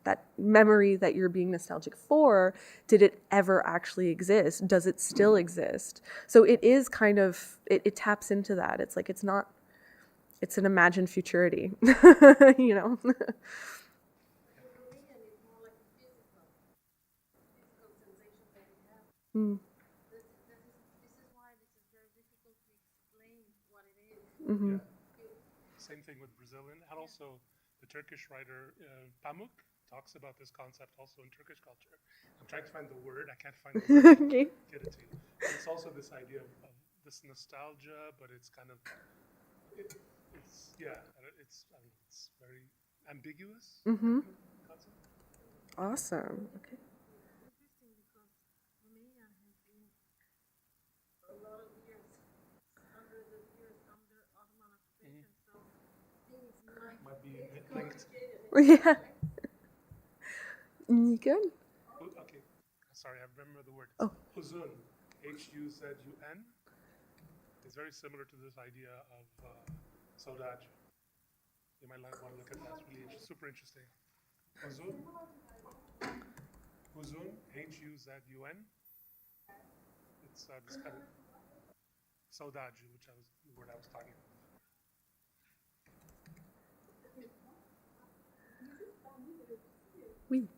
that memory that you're being nostalgic for, did it ever actually exist? Does it still exist? So it is kind of, it taps into that. It's like, it's an imagined futurity, you know? This is why this is very difficult to explain what it is. Mm-hmm. same thing with Brazilian, and also the Turkish writer Pamuk talks about this concept also in Turkish culture. I'm trying to find the word. I can't find the word. Okay. Get it to you. But it's also this idea of this nostalgia, but it's kind of it's very ambiguous. Mm-hmm. Concept. Awesome. Okay. Interesting because Romania has been for a lot of years, hundreds of years under Ottoman occupation, so things Might be linked. Yeah. Good. Okay. Sorry, I remember the word. Oh. Huzun. Huzun. It's very similar to this idea of saudade. You might want to look at that. It's really super interesting. Huzun. Huzun. Huzun. It's this kind of saudade, which the word I was talking about. Oui.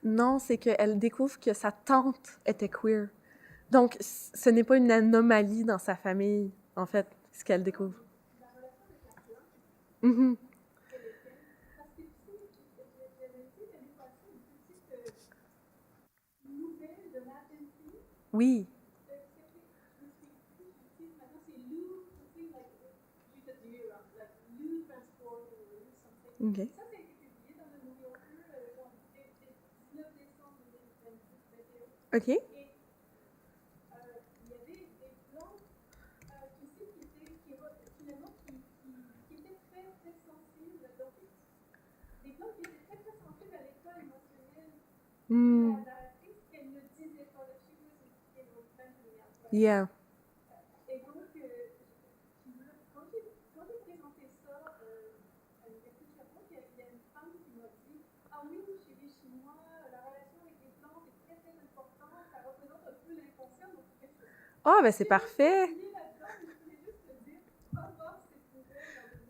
Non, c'est qu'elle découvre que sa tante était queer. Donc, ce n'est pas une anomalie dans sa famille, en fait, ce qu'elle découvre. Mm-hmm. Oui. Okay. Ça, ça a été publié dans le New Yorker, genre, 19 décembre 2021. OK. Et il y avait des plantes, tu sais, qui étaient très, très sensibles. Donc, des plantes qui étaient très, très sensibles à l'état émotionnel. Mm. La narratrice, qu'elle ne disait pas. Je sais pas si c'était une autre manière. Yeah. Et donc, quand j'ai présenté ça, il y a une femme Oh, ben c'est parfait.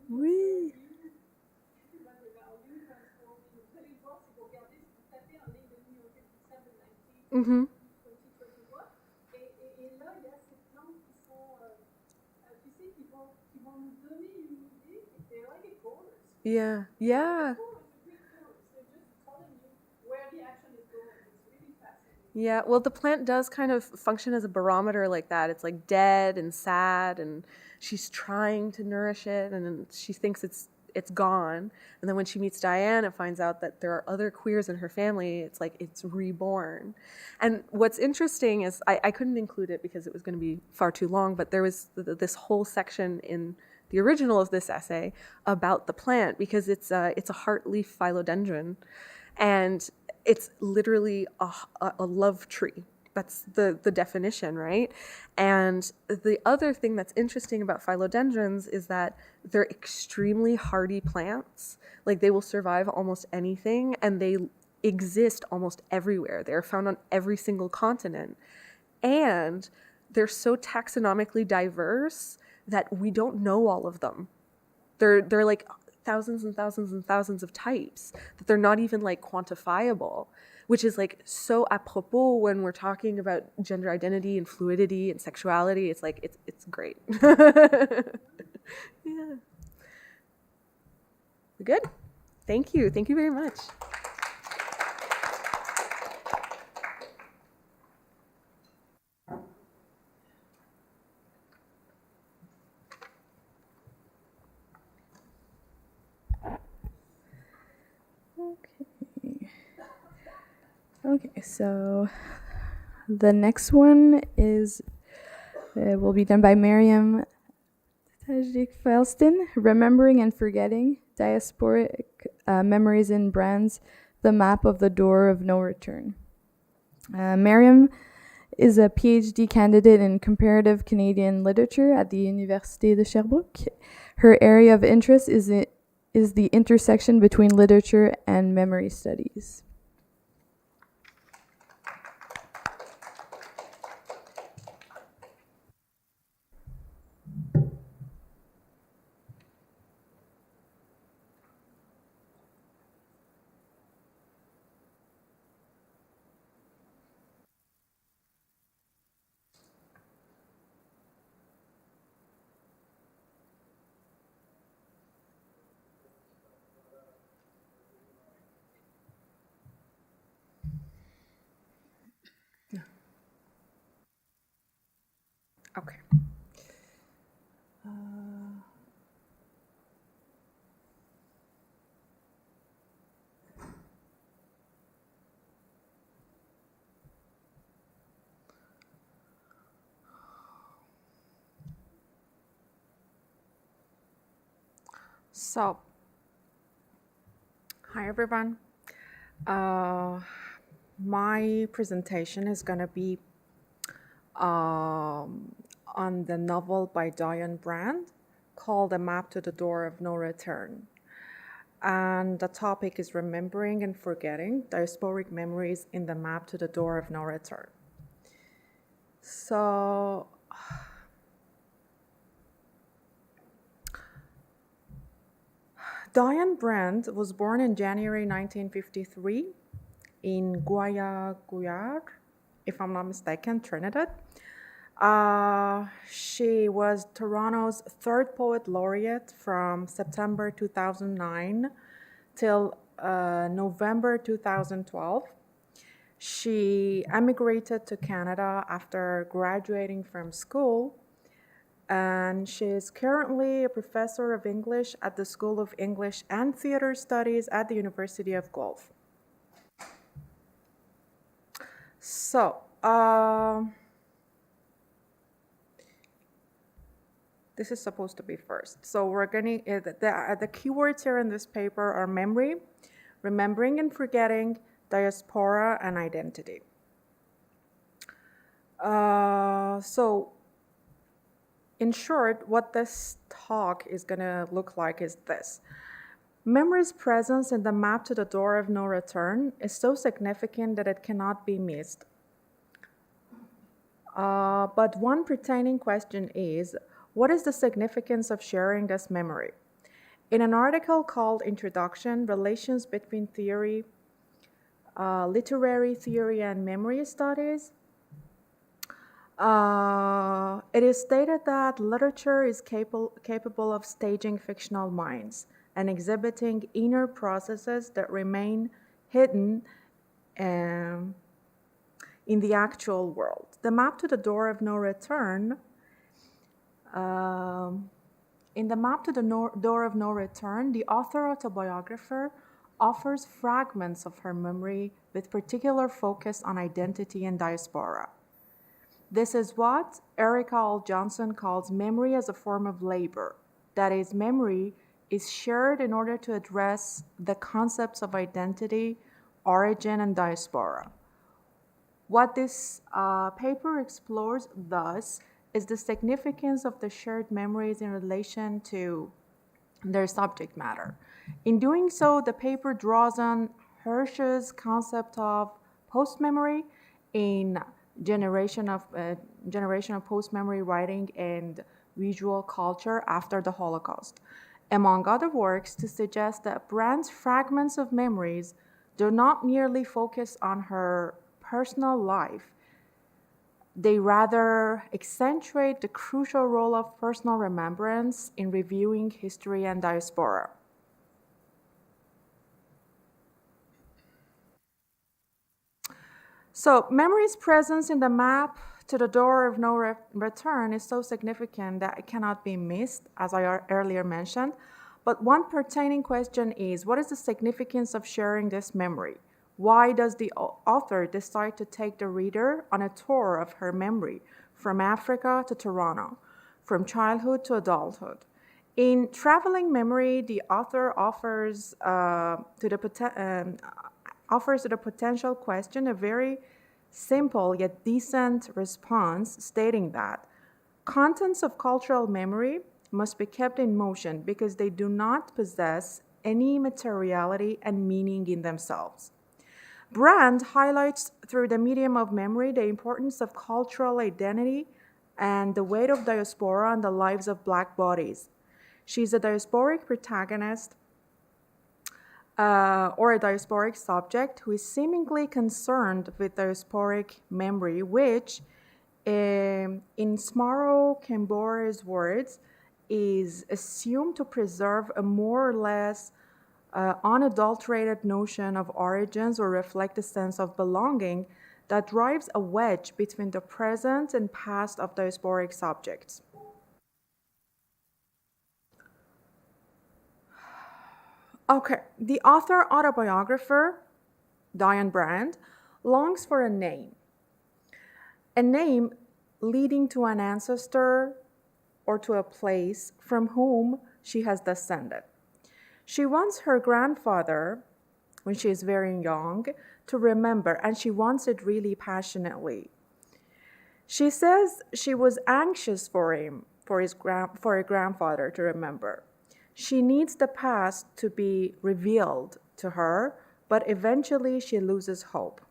Oui. Mm-hmm. Et là, il y a ces plantes qui sont, tu sais, qui vont nous donner une idée. They're like a colors. Yeah, yeah. They're just telling you where the action is going. It's really fascinating. Yeah, well, the plant does kind of function as a barometer like that. It's like dead and sad, and she's trying to nourish it, and then she thinks it's gone. And then when she meets Diane and finds out that there are other queers in her family, it's like it's reborn. And what's interesting is I couldn't include it because it was going to be far too long, but there was this whole section in the original of this essay about the plant because it's a heartleaf philodendron, and it's literally a love tree. That's the definition, right? And the other thing that's interesting about philodendrons is that they're extremely hardy plants. Like they will survive almost anything, and they exist almost everywhere. They're found on every single continent. And they're so taxonomically diverse that we don't know all of them. They're like thousands and thousands and thousands of types that they're not even like quantifiable, which is like so apropos when we're talking about gender identity and fluidity and sexuality. It's like it's great. Yeah. We good? Thank you very much. Okay, so the next one is will be done by Miriam Tajik-Felston, Remembering and Forgetting, Diasporic Memories in Brands, The Map of the Door of No Return. Miriam is a PhD candidate in comparative Canadian literature at the Université de Sherbrooke. Her area of interest is the intersection between literature and memory studies. Okay. So, hi everyone. My presentation is going to be on the novel by Diane Brand called A Map to the Door of No Return. And the topic is remembering and forgetting diasporic memories in the map to the door of no return. So, Diane Brand was born in January 1953 in Guayaquil, if I'm not mistaken, Trinidad. She was Toronto's third poet laureate from September 2009 till November 2012. She emigrated to Canada after graduating from school, and she is currently a professor of English at the School of English and Theatre Studies at the University of Guelph. So, this is supposed to be first. So we're going to, the keywords here in this paper are memory, remembering and forgetting, diaspora, and identity. So in short, what this talk is going to look like is this. Memory's presence in the map to the door of no return is so significant that it cannot be missed. But one pertaining question is, what is the significance of sharing this memory? In an article called Introduction, Relations Between Theory, Literary Theory and Memory Studies, it is stated that literature is capable of staging fictional minds and exhibiting inner processes that remain hidden in the actual world. The map to the door of no return. In the map to the door of no return, the author autobiographer offers fragments of her memory with particular focus on identity and diaspora. This is what Erica L. Johnson calls memory as a form of labor. That is, memory is shared in order to address the concepts of identity, origin, and diaspora. What this paper explores, thus, is the significance of the shared memories in relation to their subject matter. In doing so, the paper draws on Hirsch's concept of post-memory in generation of post-memory writing and visual culture after the Holocaust, among other works, to suggest that Brand's fragments of memories do not merely focus on her personal life. They rather accentuate the crucial role of personal remembrance in reviewing history and diaspora. So, memory's presence in the map to the door of no return is so significant that it cannot be missed, as I earlier mentioned. But one pertaining question is, what is the significance of sharing this memory? Why does the author decide to take the reader on a tour of her memory from Africa to Toronto, from childhood to adulthood? In Traveling Memory, the author offers to the potential question a very simple yet decent response, stating that contents of cultural memory must be kept in motion because they do not possess any materiality and meaning in themselves. Brand highlights through the medium of memory the importance of cultural identity and the weight of diaspora on the lives of Black bodies. She's a diasporic protagonist or a diasporic subject who is seemingly concerned with diasporic memory, which, in Smaro Kembore's words, is assumed to preserve a more or less unadulterated notion of origins or reflect a sense of belonging that drives a wedge between the present and past of diasporic subjects. Okay, the author autobiographer, Diane Brand, longs for a name leading to an ancestor or to a place from whom she has descended. She wants her grandfather, when she is very young, to remember, and she wants it really passionately. She says she was anxious for her grandfather to remember. She needs the past to be revealed to her, but eventually she loses hope.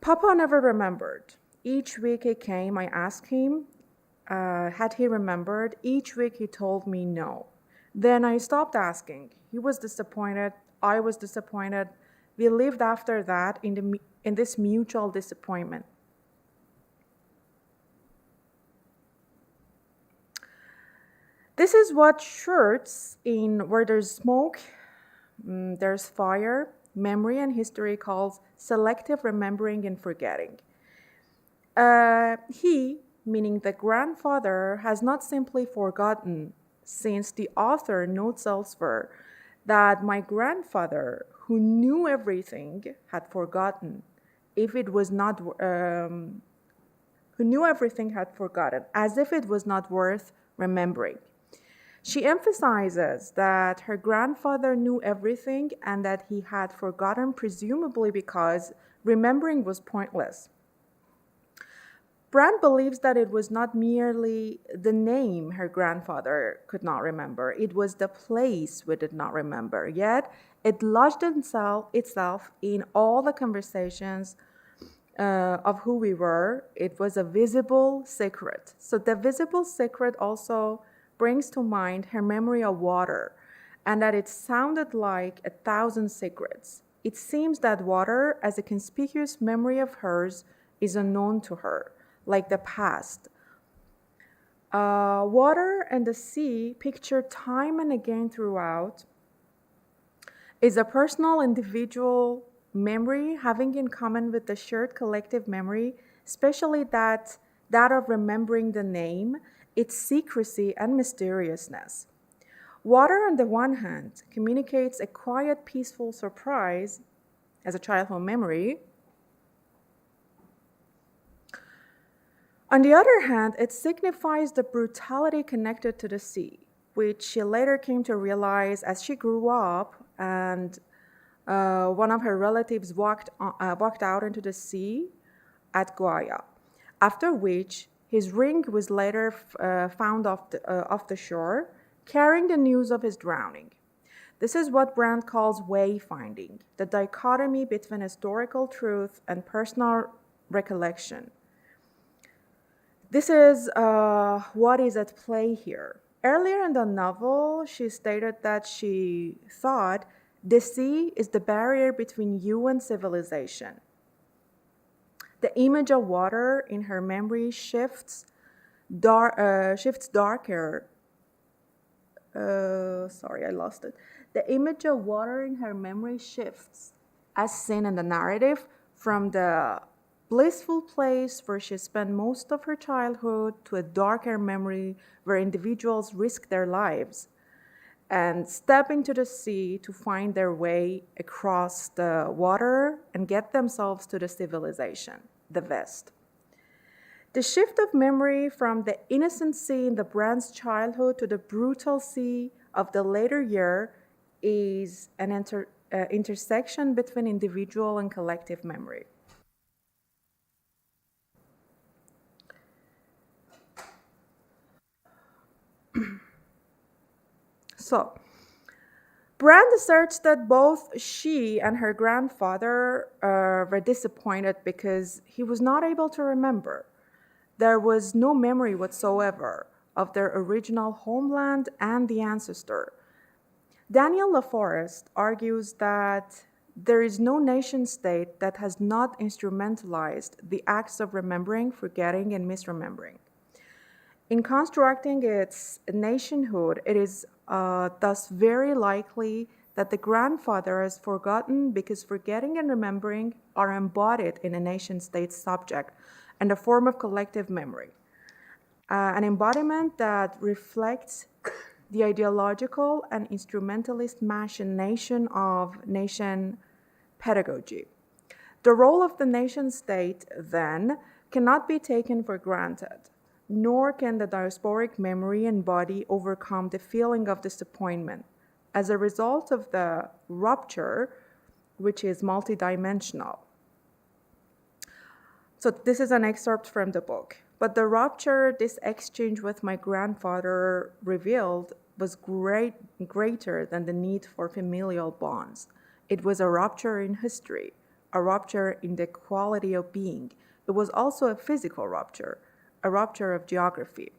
Papa never remembered. Each week he came, I asked him, had he remembered? Each week he told me no. Then I stopped asking. He was disappointed. I was disappointed. We lived after that in this mutual disappointment. This is what Schurz, in Where There's Smoke, There's Fire, Memory and History, calls selective remembering and forgetting. He, meaning the grandfather, has not simply forgotten, since the author notes elsewhere that my grandfather, who knew everything, had forgotten. Who knew everything had forgotten, as if it was not worth remembering. She emphasizes that her grandfather knew everything and that he had forgotten, presumably because remembering was pointless. Brand believes that it was not merely the name her grandfather could not remember, it was the place we did not remember. Yet, it lodged itself in all the conversations of who we were. It was a visible secret. So the visible secret also brings to mind her memory of water, and that it sounded like 1,000 secrets. It seems that water, as a conspicuous memory of hers, is unknown to her, like the past. Water and the sea, pictured time and again throughout, is a personal, individual memory having in common with the shared collective memory, especially that of remembering the name, its secrecy and mysteriousness. Water, on the one hand, communicates a quiet, peaceful surprise as a childhood memory. On the other hand, it signifies the brutality connected to the sea, which she later came to realize as she grew up and one of her relatives walked out into the sea at Guaya, after which his ring was later found off the shore, carrying the news of his drowning. This is what Brandt calls wayfinding, the dichotomy between historical truth and personal recollection. This is what is at play here. Earlier in the novel, she stated that she thought the sea is the barrier between you and civilization. The image of water in her memory shifts darker. Sorry, I lost it. The image of water in her memory shifts, as seen in the narrative, from the blissful place where she spent most of her childhood to a darker memory where individuals risk their lives and step into the sea to find their way across the water and get themselves to the civilization, the West. The shift of memory from the innocent sea in the Brandt's childhood to the brutal sea of the later year is an intersection between individual and collective memory. So, Brandt asserts that both she and her grandfather were disappointed because he was not able to remember. There was no memory whatsoever of their original homeland and the ancestor. Daniel LaForest argues that there is no nation-state that has not instrumentalized the acts of remembering, forgetting, and misremembering. In constructing its nationhood, it is thus very likely that the grandfather is forgotten because forgetting and remembering are embodied in a nation-state's subject and a form of collective memory, an embodiment that reflects the ideological and instrumentalist machination of nation pedagogy. The role of the nation-state, then, cannot be taken for granted, nor can the diasporic memory and body overcome the feeling of disappointment as a result of the rupture, which is multidimensional. So this is an excerpt from the book. But the rupture this exchange with my grandfather revealed was greater than the need for familial bonds. It was a rupture in history, a rupture in the quality of being. It was also a physical rupture, a rupture of geography.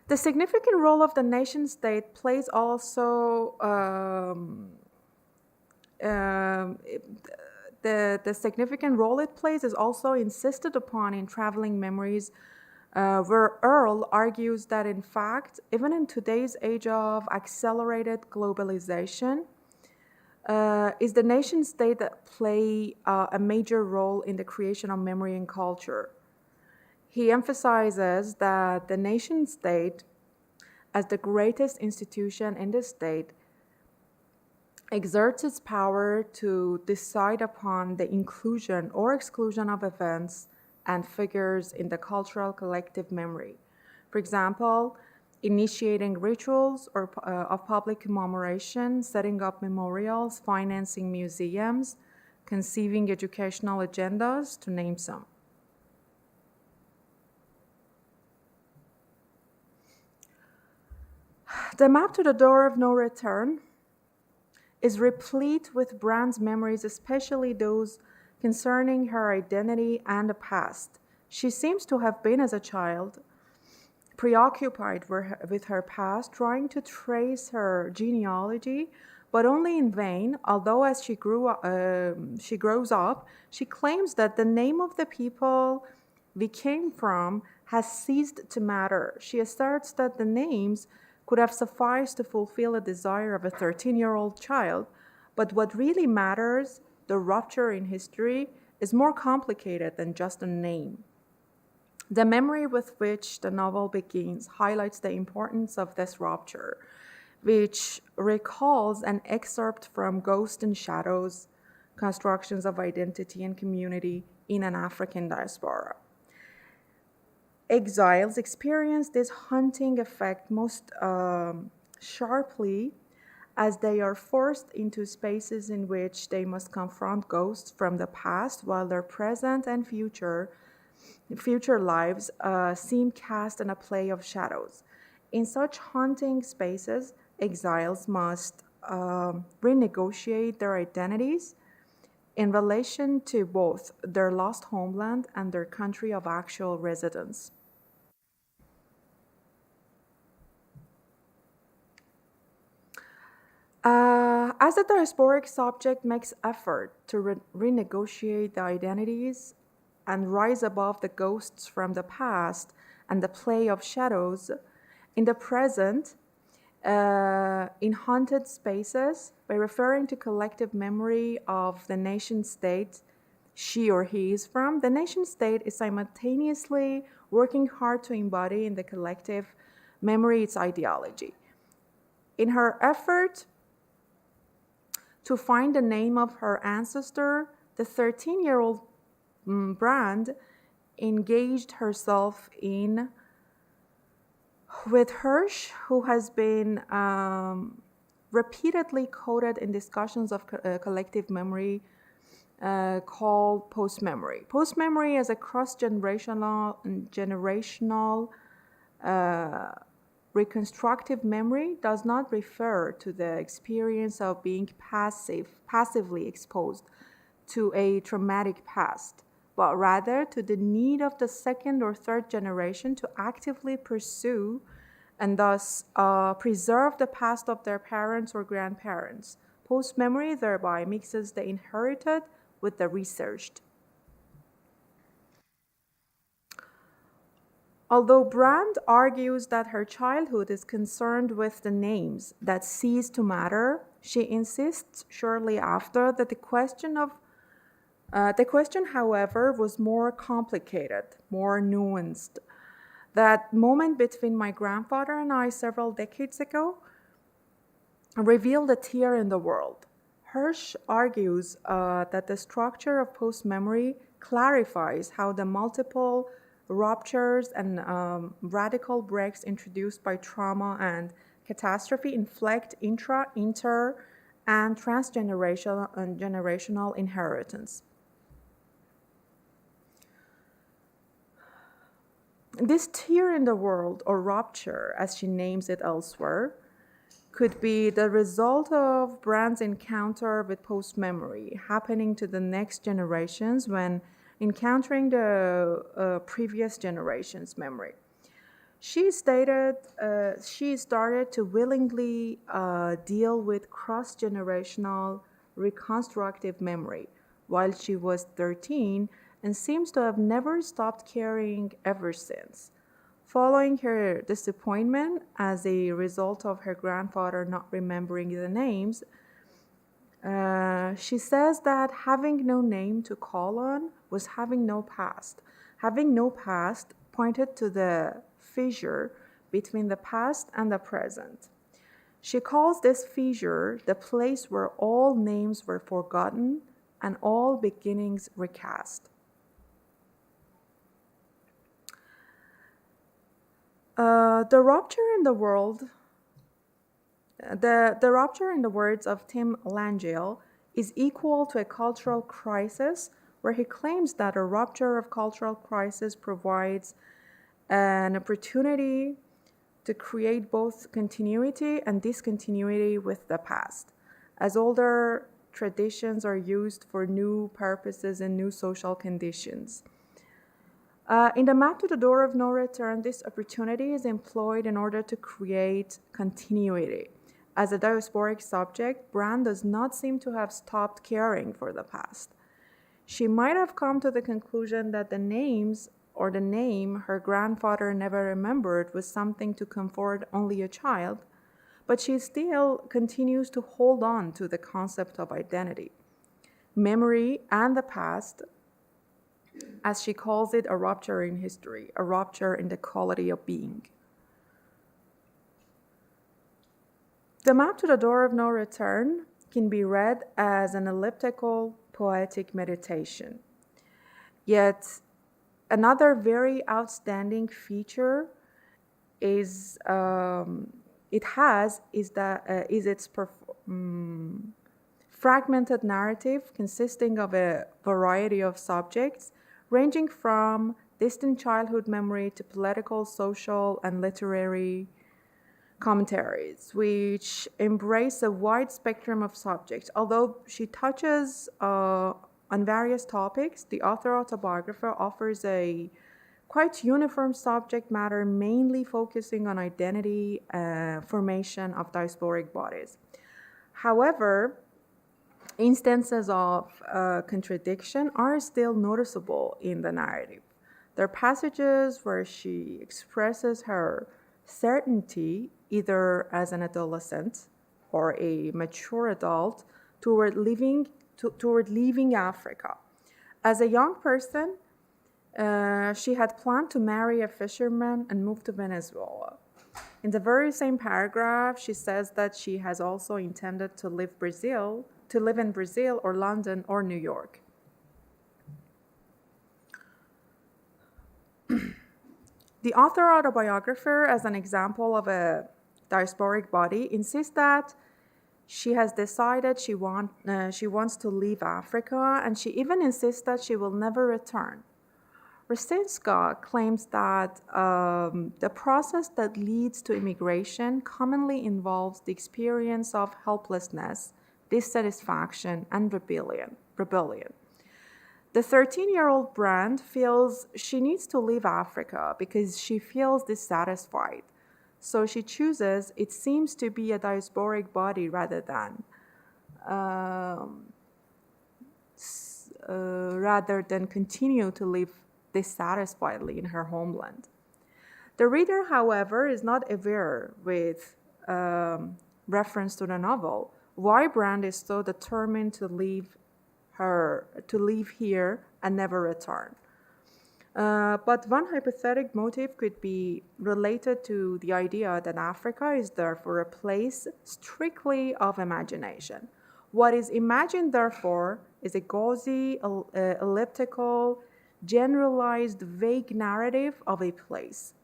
The significant role of the nation-state plays also the significant role it plays is also insisted upon in traveling memories, where Earle argues that in fact, even in today's age of accelerated globalization, is the nation-state that play a major role in the creation of memory and culture. He emphasizes that the nation-state, as the greatest institution in the state, exerts its power to decide upon the inclusion or exclusion of events and figures in the cultural collective memory. For example, initiating rituals of public commemoration, setting up memorials, financing museums, conceiving educational agendas, to name some. The map to the door of no return is replete with Brand's memories, especially those concerning her identity and the past. She seems to have been, as a child, preoccupied with her past, trying to trace her genealogy, but only in vain, although as she grows up, she claims that the name of the people we came from has ceased to matter. She asserts that the names could have sufficed to fulfill a desire of a 13-year-old child, but what really matters, the rupture in history, is more complicated than just a name. The memory with which the novel begins highlights the importance of this rupture, which recalls an excerpt from Ghosts and Shadows, Constructions of Identity and Community in an African Diaspora. Exiles experience this haunting effect most sharply as they are forced into spaces in which they must confront ghosts from the past while their present and future lives seem cast in a play of shadows. In such haunting spaces, exiles must renegotiate their identities in relation to both their lost homeland and their country of actual residence. As the diasporic subject makes effort to renegotiate the identities and rise above the ghosts from the past and the play of shadows, in the present, in haunted spaces, by referring to collective memory of the nation state she or he is from, the nation state is simultaneously working hard to embody in the collective memory its ideology. In her effort to find the name of her ancestor, the 13-year-old Brand engaged herself with Hirsch, who has been repeatedly quoted in discussions of collective memory called post-memory. Post-memory as a cross-generational reconstructive memory does not refer to the experience of being passively exposed to a traumatic past, but rather to the need of the second or third generation to actively pursue and thus preserve the past of their parents or grandparents. Post-memory thereby mixes the inherited with the researched. Although Brand argues that her childhood is concerned with the names that cease to matter, she insists shortly after that the question, however, was more complicated, more nuanced. That moment between my grandfather and I several decades ago revealed a tear in the world. Hirsch argues that the structure of post-memory clarifies how the multiple ruptures and radical breaks introduced by trauma and catastrophe inflect inter, and transgenerational and generational inheritance. This tear in the world, or rupture, as she names it elsewhere, could be the result of Brand's encounter with post-memory happening to the next generations when encountering the previous generation's memory. She stated she started to willingly deal with cross-generational reconstructive memory while she was 13 and seems to have never stopped caring ever since. Following her disappointment as a result of her grandfather not remembering the names, she says that having no name to call on was having no past. Having no past pointed to the fissure between the past and the present. She calls this fissure the place where all names were forgotten and all beginnings recast. The rupture in the words of Tim Langell, is equal to a cultural crisis, where he claims that a rupture of cultural crisis provides an opportunity to create both continuity and discontinuity with the past, as older traditions are used for new purposes and new social conditions. In the map to the door of no return, this opportunity is employed in order to create continuity. As a diasporic subject, Brand does not seem to have stopped caring for the past. She might have come to the conclusion that the names or the name her grandfather never remembered was something to comfort only a child, but she still continues to hold on to the concept of identity. Memory and the past, as she calls it, a rupture in history, a rupture in the quality of being. The map to the door of no return can be read as an elliptical poetic meditation. Yet another very outstanding feature is its fragmented narrative consisting of a variety of subjects ranging from distant childhood memory to political, social, and literary commentaries, which embrace a wide spectrum of subjects. Although she touches on various topics, the author-autobiographer offers a quite uniform subject matter, mainly focusing on identity formation of diasporic bodies. However, instances of contradiction are still noticeable in the narrative. There are passages where she expresses her certainty, either as an adolescent or a mature adult, toward leaving Africa. As a young person, she had planned to marry a fisherman and move to Venezuela. In the very same paragraph, she says that she has also intended to live in Brazil or London or New York. The author-autobiographer, as an example of a diasporic body, insists that she has decided she wants to leave Africa, and she even insists that she will never return. Rostinska claims that the process that leads to immigration commonly involves the experience of helplessness, dissatisfaction, and rebellion. The 13-year-old Brand feels she needs to leave Africa because she feels dissatisfied. So she chooses, it seems to be a diasporic body rather than continue to live dissatisfiedly in her homeland. The reader, however, is not aware, with reference to the novel, why Brand is so determined to leave here and never return. But one hypothetical motive could be related to the idea that Africa is therefore a place strictly of imagination. What is imagined, therefore, is a gauzy, elliptical, generalized, vague narrative of a place.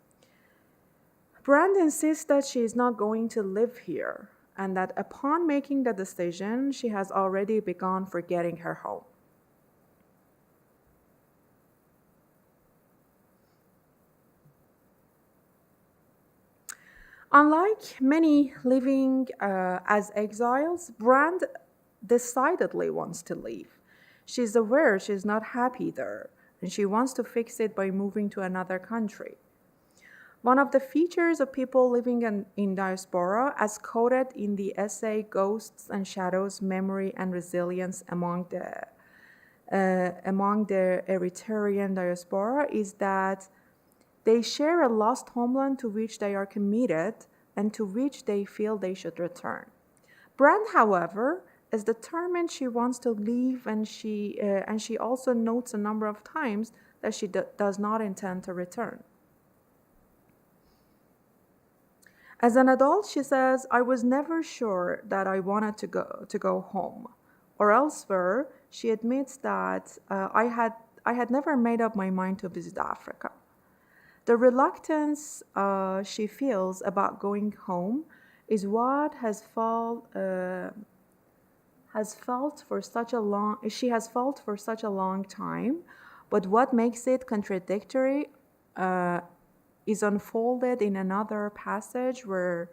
Brand insists that she is not going to live here, and that upon making the decision, she has already begun forgetting her home. Unlike many living as exiles, Brand decidedly wants to leave. She's aware she's not happy there, and she wants to fix it by moving to another country. One of the features of people living in diaspora, as quoted in the essay Ghosts and Shadows, Memory and Resilience among the Eritrean diaspora, is that they share a lost homeland to which they are committed and to which they feel they should return. Brand, however, is determined she wants to leave, and she also notes a number of times that she does not intend to return. As an adult, she says, I was never sure that I wanted to go home. Or elsewhere, she admits that I had never made up my mind to visit Africa. The reluctance she feels about going home is what she has felt for such a long time, but what makes it contradictory is unfolded in another passage where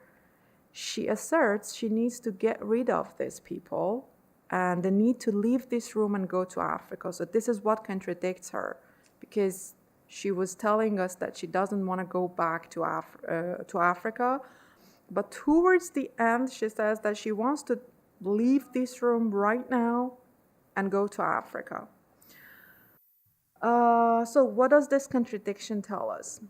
she asserts she needs to get rid of these people and the need to leave this room and go to Africa. So this is what contradicts her, because she was telling us that she doesn't want to go back to Africa. But towards the end, she says that she wants to leave this room right now and go to Africa. So what does this contradiction tell us?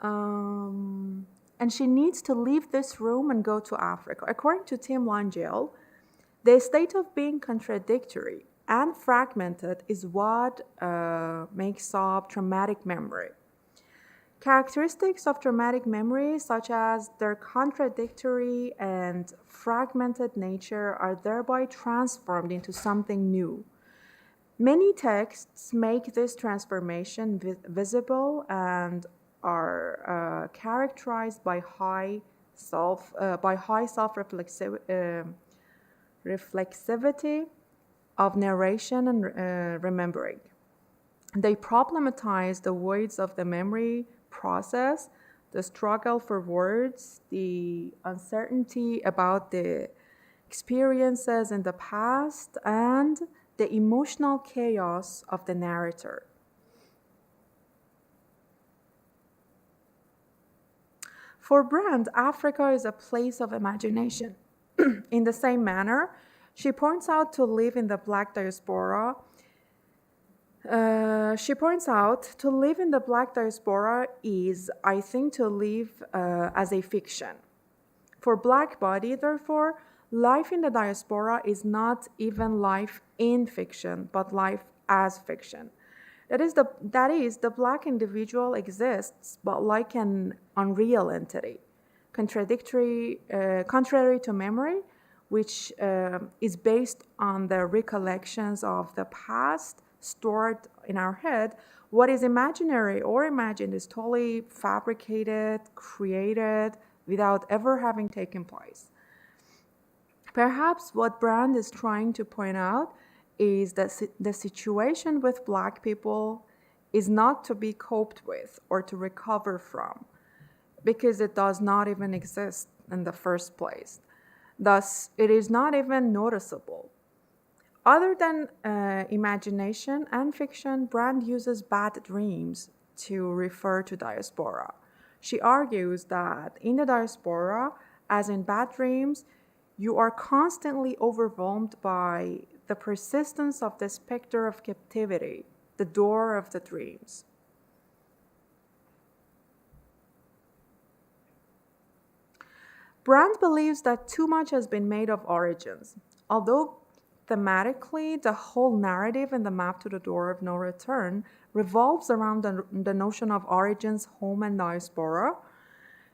And she needs to leave this room and go to Africa. According to Tim Langell, the state of being contradictory and fragmented is what makes up traumatic memory. Characteristics of traumatic memory, such as their contradictory and fragmented nature, are thereby transformed into something new. Many texts make this transformation visible and are characterized by high self-reflexivity of narration and remembering. They problematize the voids of the memory process, the struggle for words, the uncertainty about the experiences in the past, and the emotional chaos of the narrator. For Brand, Africa is a place of imagination. In the same manner, she points out to live in the Black diaspora. To live in the Black diaspora is, I think, to live as a fiction. For Black body, therefore, life in the diaspora is not even life in fiction, but life as fiction. That is, the Black individual exists, but like an unreal entity, contrary to memory, which is based on the recollections of the past stored in our head. What is imaginary or imagined is totally fabricated, created, without ever having taken place. Perhaps what Brand is trying to point out is that the situation with Black people is not to be coped with or to recover from, because it does not even exist in the first place. Thus, it is not even noticeable. Other than imagination and fiction, Brand uses bad dreams to refer to diaspora. She argues that in the diaspora, as in bad dreams, you are constantly overwhelmed by the persistence of the specter of captivity, the door of the dreams. Brand believes that too much has been made of origins. Although thematically, the whole narrative in the Map to the Door of No Return revolves around the notion of origins, home, and diaspora,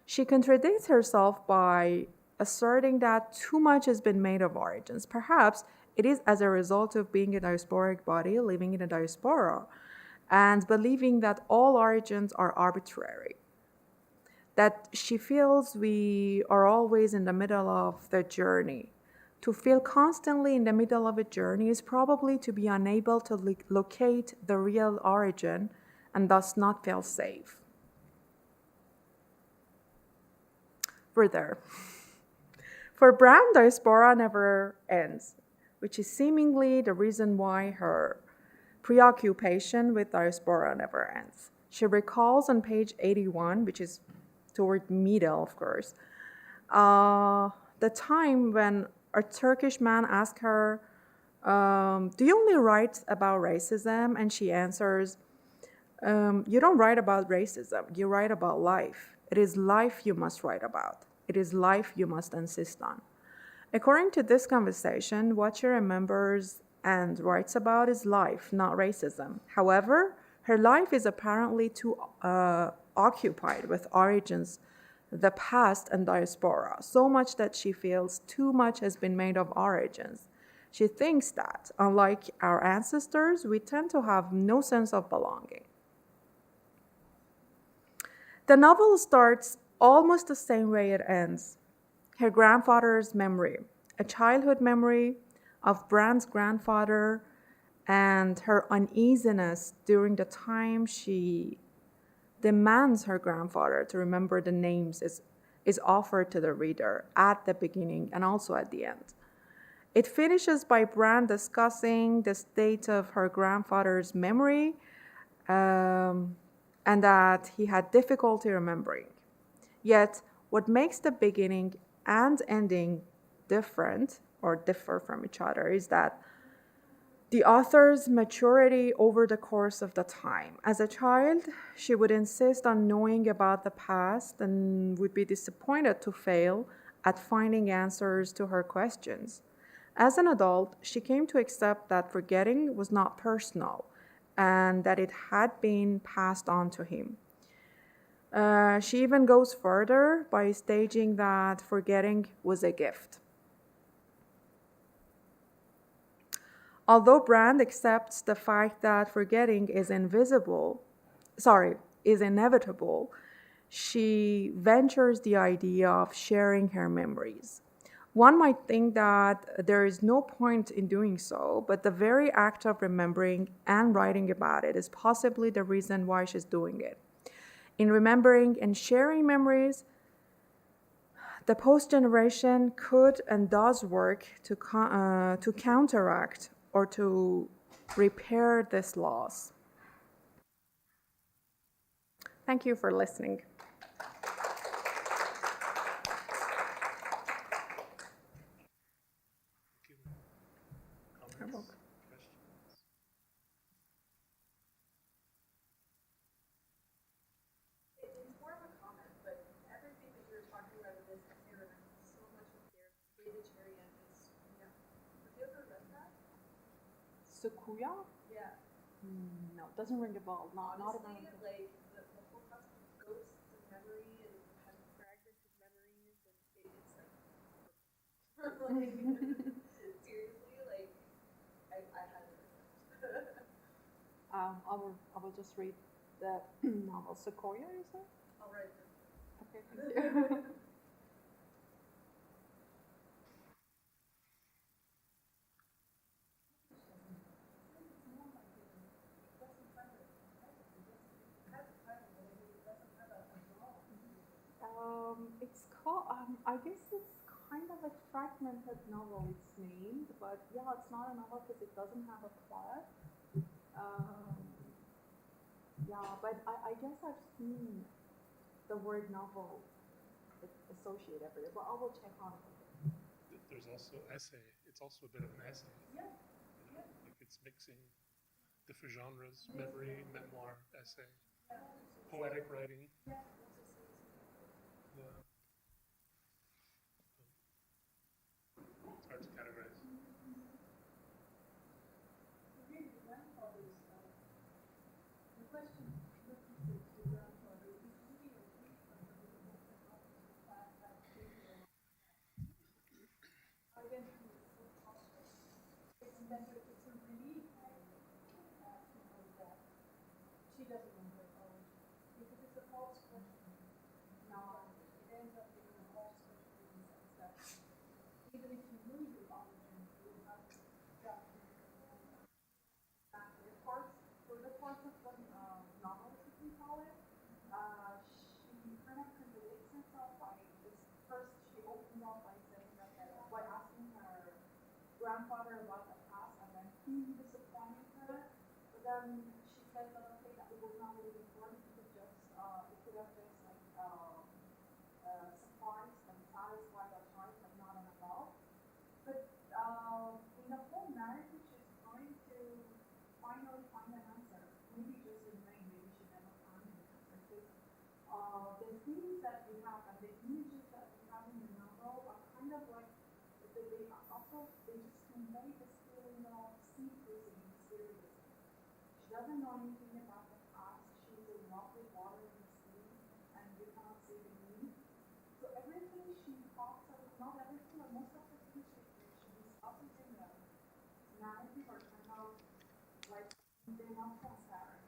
she contradicts herself by asserting that too much has been made of origins. Perhaps it is as a result of being a diasporic body living in a diaspora and believing that all origins are arbitrary, that she feels we are always in the middle of the journey. To feel constantly in the middle of a journey is probably to be unable to locate the real origin and thus not feel safe. Further, for Brand, diaspora never ends, which is seemingly the reason why her preoccupation with diaspora never ends. She recalls on page 81, which is toward middle, of course, the time when a Turkish man asked her, do you only write about racism? And she answers, you don't write about racism, you write about life. It is life you must write about. It is life you must insist on. According to this conversation, what she remembers and writes about is life, not racism. However, her life is apparently too occupied with origins, the past, and diaspora, so much that she feels too much has been made of origins. She thinks that, unlike our ancestors, we tend to have no sense of belonging. The novel starts almost the same way it ends. Her grandfather's memory, a childhood memory of Brand's grandfather, and her uneasiness during the time she demands her grandfather to remember the names is offered to the reader at the beginning and also at the end. It finishes by Bran discussing the state of her grandfather's memory and that he had difficulty remembering. Yet, what makes the beginning and ending differ from each other is that the author's maturity over the course of the time. As a child, she would insist on knowing about the past and would be disappointed to fail at finding answers to her questions. As an adult, she came to accept that forgetting was not personal and that it had been passed on to him. She even goes further by stating that forgetting was a gift. Although Brand accepts the fact that forgetting is inevitable, she ventures the idea of sharing her memories. One might think that there is no point in doing so, but the very act of remembering and writing about it is possibly the reason why she's doing it. In remembering and sharing memories, the post-generation could and does work to counteract or to repair this loss. Thank you for listening. It's more of a comment, but everything that you're talking about in this essay reminds me so much of their vegetarian and suya. Have you ever read that? Sukuya? Yeah. No, doesn't ring a bell. Not Honestly, like the whole concept of ghosts and memory and having fragments of memories and it's like seriously, like I had to read it. I will just read the novel. Sequoia, you said? I'll write it. Okay, thank you. It's called, I guess it's kind of a fragmented novel, it's named, but yeah, it's not a novel because it doesn't have a plot. Yeah, but I guess I've seen the word novel associated everywhere, but I will check on it. There's also essay. It's also a bit of an essay. Yeah. Like it's mixing different genres: memory, memoir, essay, poetic writing. Yeah. It's hard to categorize. The question to grandfather is really a weak identity is so possible. It's a relief that she doesn't know her own because it's a false question. Now it ends up being a false question in the sense that even if you knew your origin, you would have to jump into for the course of the novel, as we call it, she kind of contradicts herself by this. First, she opens up by saying that by asking her grandfather about the past, and then he disappointed her. But then she says that okay, that it was not really important. It could have just like sufficed and satisfied that child, but not an adult. But in the whole narrative, she's trying to finally find an answer. Maybe just in vain, maybe she never found an answer. Because the themes that we have and the images that we have in the novel are kind of like they just convey this feeling of secrecy and mysteriousness. She doesn't know anything about the past. She's in love with water and the sea, and you cannot see the moon. So everything she talks about, not everything, but most of the things she discusses in the narrative are kind of like they're not transparent.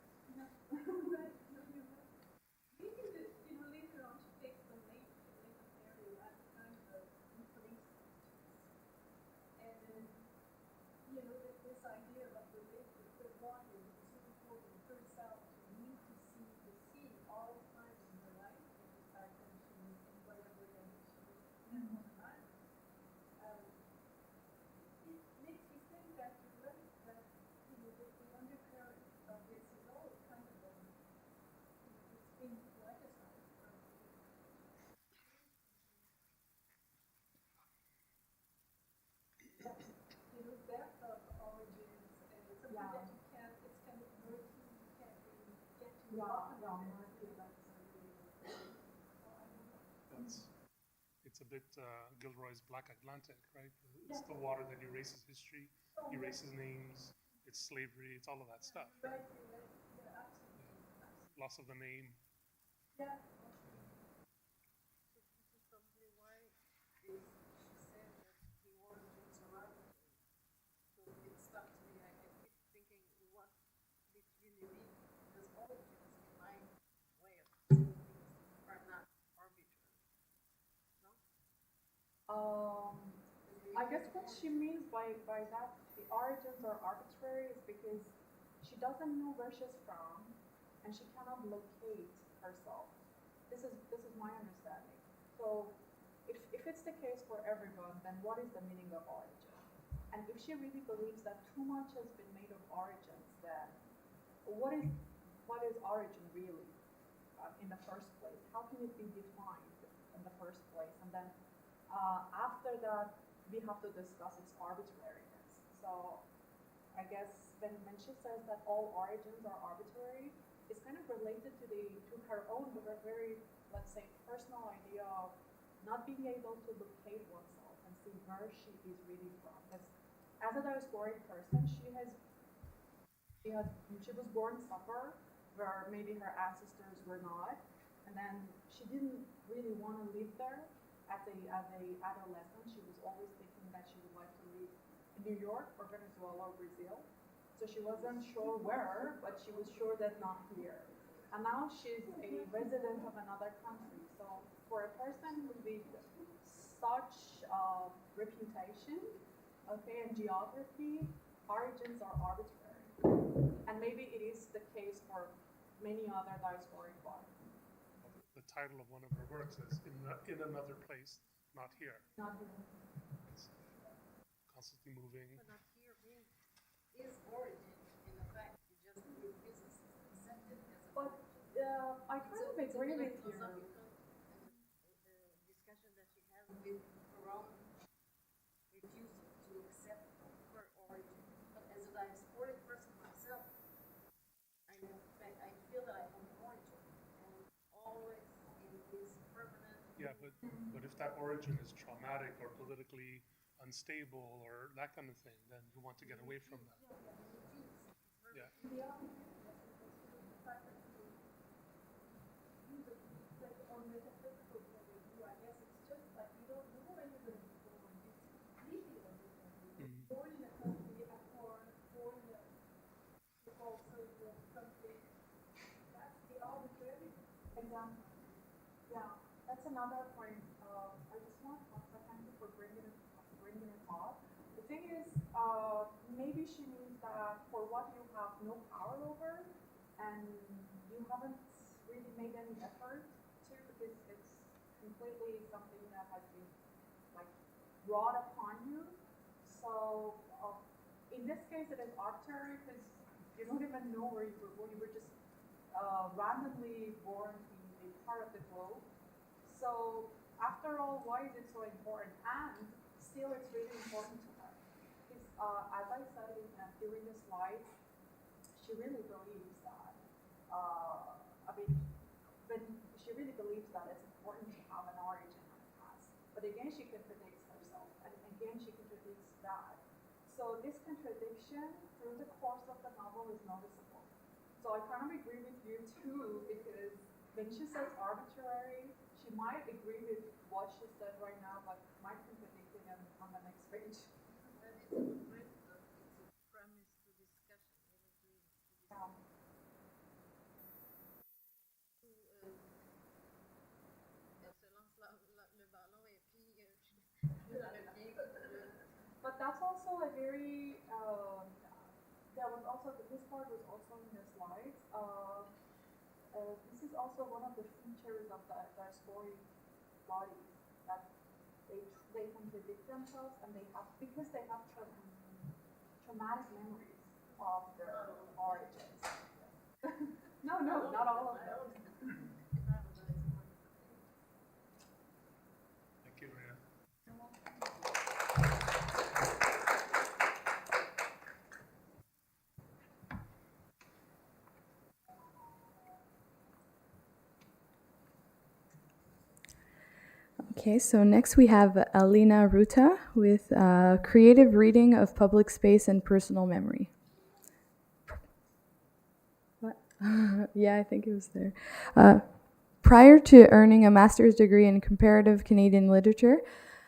Maybe later on she takes the lake Ontario as a kind of replacement. And then, this idea of the lake with the water is so important. First bit Gilroy's Black Atlantic, right? It's the water that erases history, erases names, it's slavery, it's all of that stuff. Right, right. Yeah, absolutely. Loss of the name. Yeah. This is probably why she said that the origins are arbitrary. So it stuck to me. I keep thinking what it really means, because origins, in my way of seeing things, are not arbitrary. No? I guess what she means by that the origins are arbitrary is because she doesn't know where she's from and she cannot locate herself. This is my understanding. So if it's the case for everyone, then what is the meaning of origin? And if she really believes that too much has been made of origins, then what is origin really in the first place? How can it be defined in the first place? And then after that, we have to discuss its arbitrariness. So I guess when she says that all origins are arbitrary, it's kind of related to her own very, let's say, personal idea of not being able to locate oneself and see where she is really from. Because as a diasporic person, she was born somewhere where maybe her ancestors were not, and then she didn't really want to live there. As a adolescent, she was always thinking that she would like to live in New York or Venezuela or Brazil. So she wasn't sure where, but she was sure that not here. And now she's a resident of another country. So for a person with such reputation, okay, and geography, origins are arbitrary. And maybe it is the case for many other diasporic bodies. The title of one of her works is in another place, not here. Not here. It's constantly moving. But not here means is origin, in effect, you just do business accepted as a But I kind of agree with you. The discussion that she has with her own refusal to accept her origin. But as a diasporic person myself, I feel that I have an origin, and always in this permanent. Yeah, but if that origin is traumatic or politically unstable or that kind of thing, then you want to get away from that. Yeah. On metaphysical point of view, I guess it's just like you don't know where you're going to be born. It's completely different. Born in a country, born in also the country. That's the arbitrary. Exactly. Yeah, that's another point. I just want to thank you for bringing it up. The thing is, maybe she means that for what you have no power over, and you haven't really made any effort to, because it's completely something that has been like brought upon you. So in this case, it is arbitrary because you don't even know where you were born. You were just randomly born in a part of the globe. So after all, why is it so important? And still, it's really important to her. Because as I said during the slides, she really believes that. She really believes that it's important to have an origin and a past. But again, she contradicts herself, and again, she contradicts that. So this contradiction through the course of the novel is noticeable. So I kind of agree with you too, because when she says arbitrary, she might agree with what she said right now, but might contradict it on the next page. But it's a premise to discussion. Yeah. But that's also a very, this part was also in the slides. This is also one of the features of the diasporic bodies, that they contradict themselves, and because they have traumatic memories of their origins. No, not all of them. Thank you, Maria. Okay, so next we have Alina Ruta with creative reading of public space and personal memory. What? Yeah, I think it was there. Prior to earning a master's degree in comparative Canadian literature,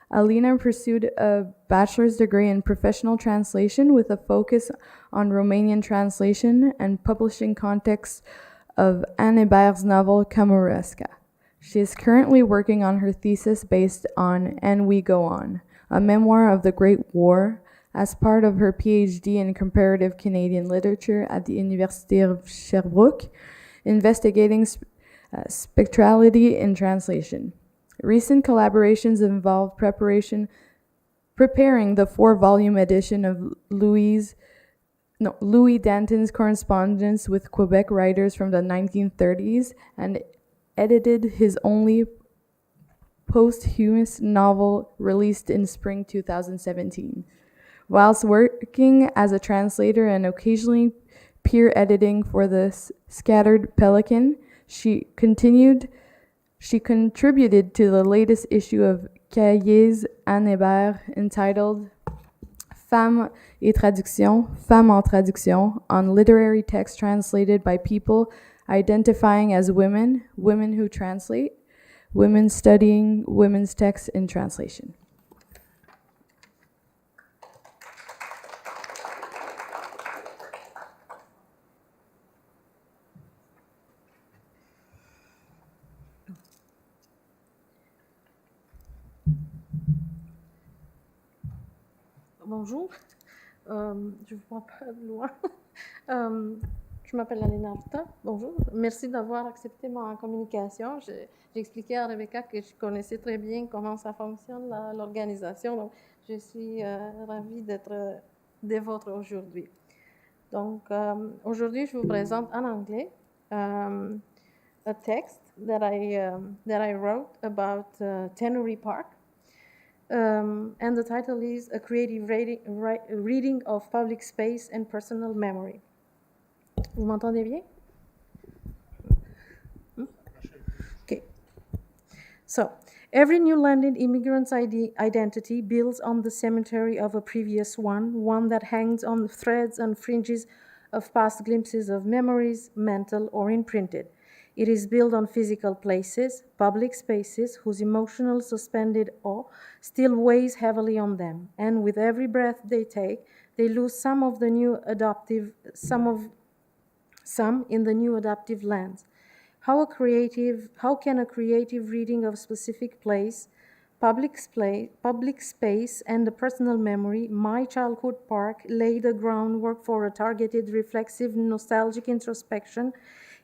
Alina pursued a bachelor's degree in professional translation with a focus on Romanian translation and publishing context of Anne Hébert's novel Kamouraska. She is currently working on her thesis based on And We Go On, a memoir of the Great War, as part of her PhD in comparative Canadian literature at the Université of Sherbrooke, investigating spectrality in translation. Recent collaborations involve preparing the 4-volume edition of Louis Danton's correspondence with Quebec writers from the 1930s and edited his only posthumous novel released in spring 2017. Whilst working as a translator and occasionally peer editing for the Scattered Pelican, she contributed to the latest issue of Cahiers Anne Hébert entitled Femmes en traduction, on literary text translated by people identifying as women, women who translate, women studying women's texts in translation. Bonjour, je ne vois pas de loin. Je m'appelle Alina Ruta. Bonjour, merci d'avoir accepté ma communication. J'ai expliqué à Rebecca que je connaissais très bien comment ça fonctionne, l'organisation. Donc, je suis ravie d'être des vôtres aujourd'hui. Donc, aujourd'hui, je vous présente en anglais a text that I wrote about Tannery Park. And the title is A Creative Reading of Public Space and Personal Memory. Vous m'entendez bien? Okay. So, every new landed immigrant's identity builds on the cemetery of a previous one that hangs on threads and fringes of past glimpses of memories, mental or imprinted. It is built on physical places, public spaces, whose emotional suspended awe still weighs heavily on them, and with every breath they take, they lose some in the new adaptive lands. How can a creative reading of specific place, public space, and the personal memory, my childhood park, lay the groundwork for a targeted, reflexive, nostalgic introspection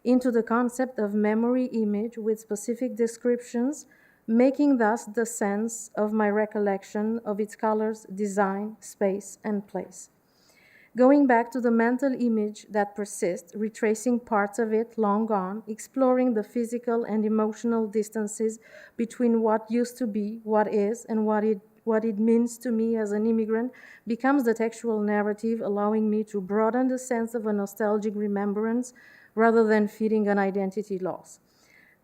into the concept of memory image with specific descriptions, making thus the sense of my recollection of its colors, design, space, and place. Going back to the mental image that persists, retracing parts of it long gone, exploring the physical and emotional distances between what used to be, what is, and what it means to me as an immigrant, becomes the textual narrative, allowing me to broaden the sense of a nostalgic remembrance rather than feeding an identity loss.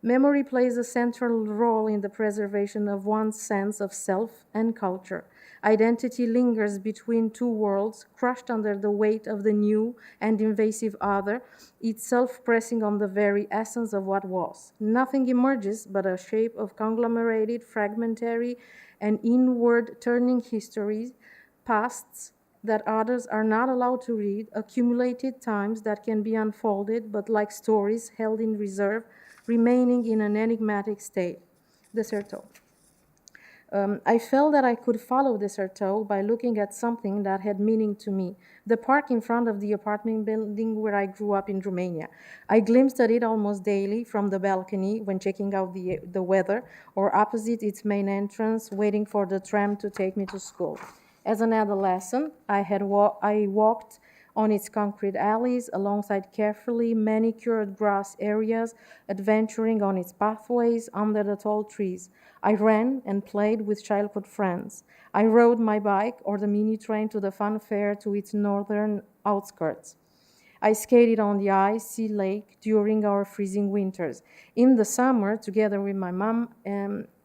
Memory plays a central role in the preservation of one's sense of self and culture. Identity lingers between two worlds, crushed under the weight of the new and invasive other, itself pressing on the very essence of what was. Nothing emerges but a shape of conglomerated, fragmentary, and inward-turning histories, pasts that others are not allowed to read, accumulated times that can be unfolded, but like stories held in reserve, remaining in an enigmatic state. Deserto. I felt that I could follow Deserto by looking at something that had meaning to me, the park in front of the apartment building where I grew up in Romania. I glimpsed at it almost daily from the balcony when checking out the weather, or opposite its main entrance, waiting for the tram to take me to school. As an adolescent, I walked on its concrete alleys, alongside carefully manicured grass areas, adventuring on its pathways under the tall trees. I ran and played with childhood friends. I rode my bike or the mini train to the fun fair to its northern outskirts. I skated on the icy lake during our freezing winters. In the summer, together with my mom,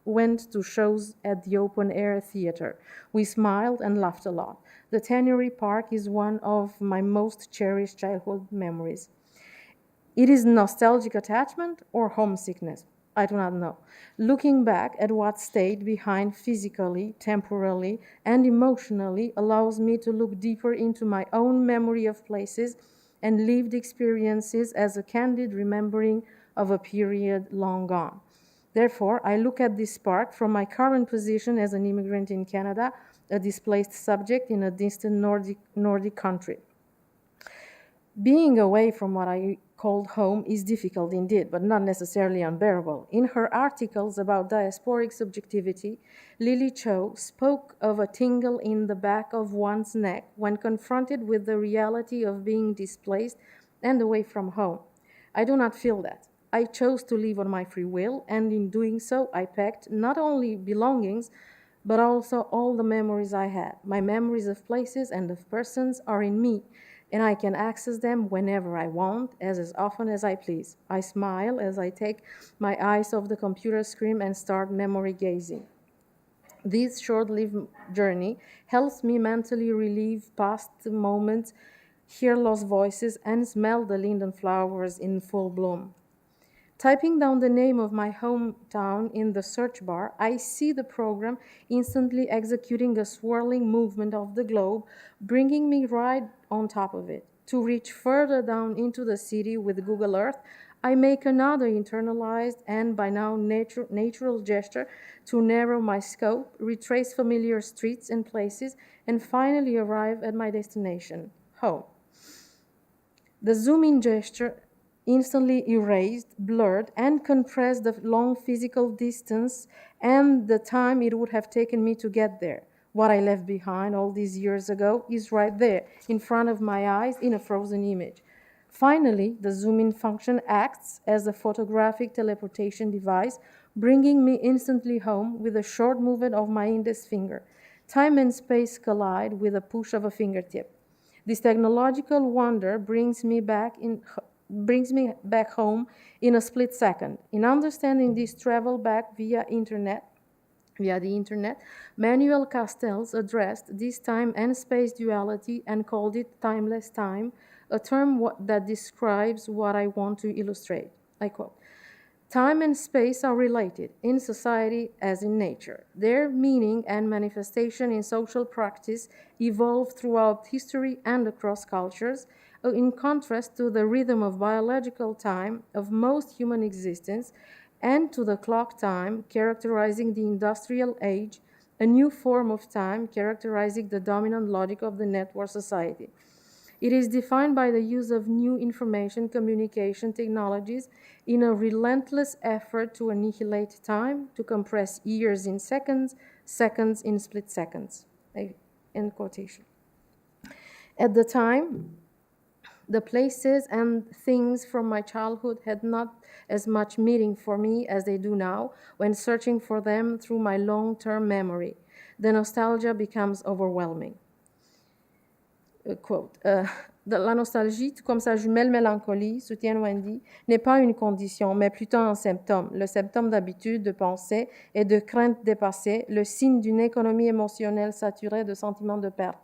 went to shows at the open-air theater. We smiled and laughed a lot. The Tannery Park is one of my most cherished childhood memories. It is nostalgic attachment or homesickness. I do not know. Looking back at what stayed behind physically, temporally, and emotionally allows me to look deeper into my own memory of places and lived experiences as a candid remembering of a period long gone. Therefore, I look at this park from my current position as an immigrant in Canada, a displaced subject in a distant Nordic country. Being away from what I called home is difficult indeed, but not necessarily unbearable. In her articles about diasporic subjectivity, Lily Cho spoke of a tingle in the back of one's neck when confronted with the reality of being displaced and away from home. I do not feel that. I chose to live on my free will, and in doing so, I packed not only belongings, but also all the memories I had. My memories of places and of persons are in me, and I can access them whenever I want, as often as I please. I smile as I take my eyes off the computer screen and start memory gazing. This short-lived journey helps me mentally relive past moments, hear lost voices, and smell the linden flowers in full bloom. Typing down the name of my hometown in the search bar, I see the program instantly executing a swirling movement of the globe, bringing me right on top of it. To reach further down into the city with Google Earth, I make another internalized and by now natural gesture to narrow my scope, retrace familiar streets and places, and finally arrive at my destination, home. The zoom-in gesture instantly erased, blurred, and compressed the long physical distance and the time it would have taken me to get there. What I left behind all these years ago is right there, in front of my eyes, in a frozen image. Finally, the zoom-in function acts as a photographic teleportation device, bringing me instantly home with a short movement of my index finger. Time and space collide with a push of a fingertip. This technological wonder brings me back home in a split second. In understanding this travel back via the internet, Manuel Castells addressed this time and space duality and called it timeless time, a term that describes what I want to illustrate. I quote, "Time and space are related in society as in nature. Their meaning and manifestation in social practice evolve throughout history and across cultures, in contrast to the rhythm of biological time of most human existence and to the clock time characterizing the industrial age, a new form of time characterizing the dominant logic of the network society. It is defined by the use of new information communication technologies in a relentless effort to annihilate time, to compress years in seconds, seconds in split seconds." End quotation. At the time, the places and things from my childhood had not as much meaning for me as they do now when searching for them through my long-term memory. The nostalgia becomes overwhelming. Quote, la nostalgie, tout comme sa jumelle mélancolie, soutient Wendy, n'est pas une condition, mais plutôt un symptôme. Le symptôme d'habitude, de pensée et de crainte dépassée, le signe d'une économie émotionnelle saturée de sentiments de perte.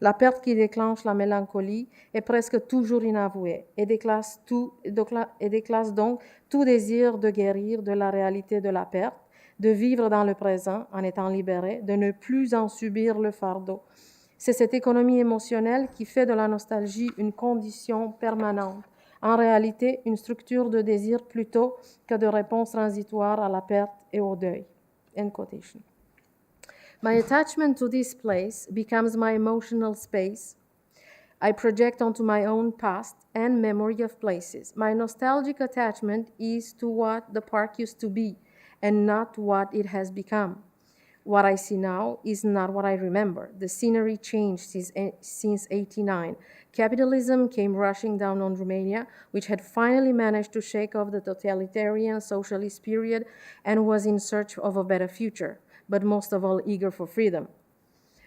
La perte qui déclenche la mélancolie est presque toujours inavouée et déclasse donc tout désir de guérir de la réalité de la perte, de vivre dans le présent en étant libéré, de ne plus en subir le fardeau. C'est cette économie émotionnelle qui fait de la nostalgie une condition permanente, en réalité une structure de désir plutôt que de réponse transitoire à la perte et au deuil. End quotation. My attachment to this place becomes my emotional space. I project onto my own past and memory of places. My nostalgic attachment is to what the park used to be and not what it has become. What I see now is not what I remember. The scenery changed since 89. Capitalism came rushing down on Romania, which had finally managed to shake off the totalitarian socialist period and was in search of a better future, but most of all eager for freedom.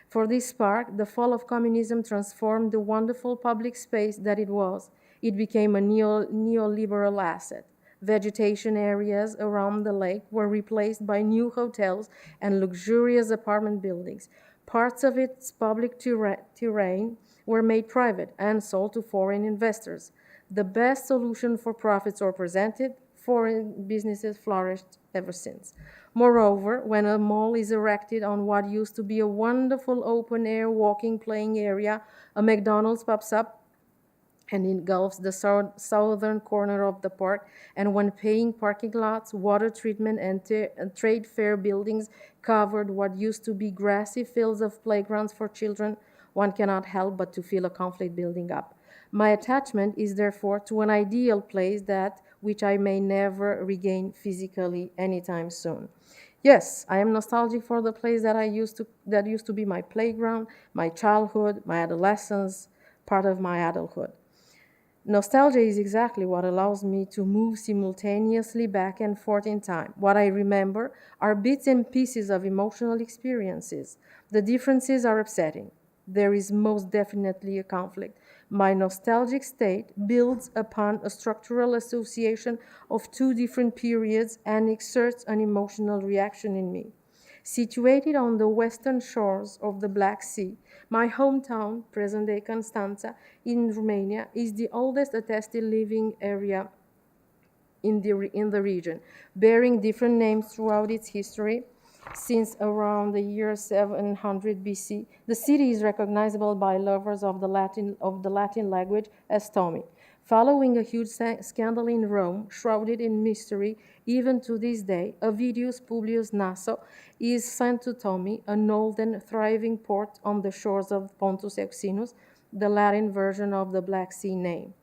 For this park, the fall of communism transformed the wonderful public space that it was. It became a neoliberal asset. Vegetation areas around the lake were replaced by new hotels and luxurious apartment buildings. Parts of its public terrain were made private and sold to foreign investors. The best solution for profits were presented. Foreign businesses flourished ever since. Moreover, when a mall is erected on what used to be a wonderful open-air walking playing area, a McDonald's pops up and engulfs the southern corner of the park, and when paying parking lots, water treatment, and trade fair buildings covered what used to be grassy fields of playgrounds for children, one cannot help but to feel a conflict building up. My attachment is therefore to an ideal place that which I may never regain physically anytime soon. Yes, I am nostalgic for the place that used to be my playground, my childhood, my adolescence, part of my adulthood. Nostalgia is exactly what allows me to move simultaneously back and forth in time. What I remember are bits and pieces of emotional experiences. The differences are upsetting. There is most definitely a conflict. My nostalgic state builds upon a structural association of two different periods and exerts an emotional reaction in me. Situated on the western shores of the Black Sea, my hometown, present-day Constanța, in Romania, is the oldest attested living area in the region, bearing different names throughout its history. Since around the year 700 BC, the city is recognizable by lovers of the Latin language as Tomi. Following a huge scandal in Rome, shrouded in mystery, even to this day, Ovidius Publius Naso is sent to Tomi, an old and thriving port on the shores of Pontus Euxinus, the Latin version of the Black Sea name.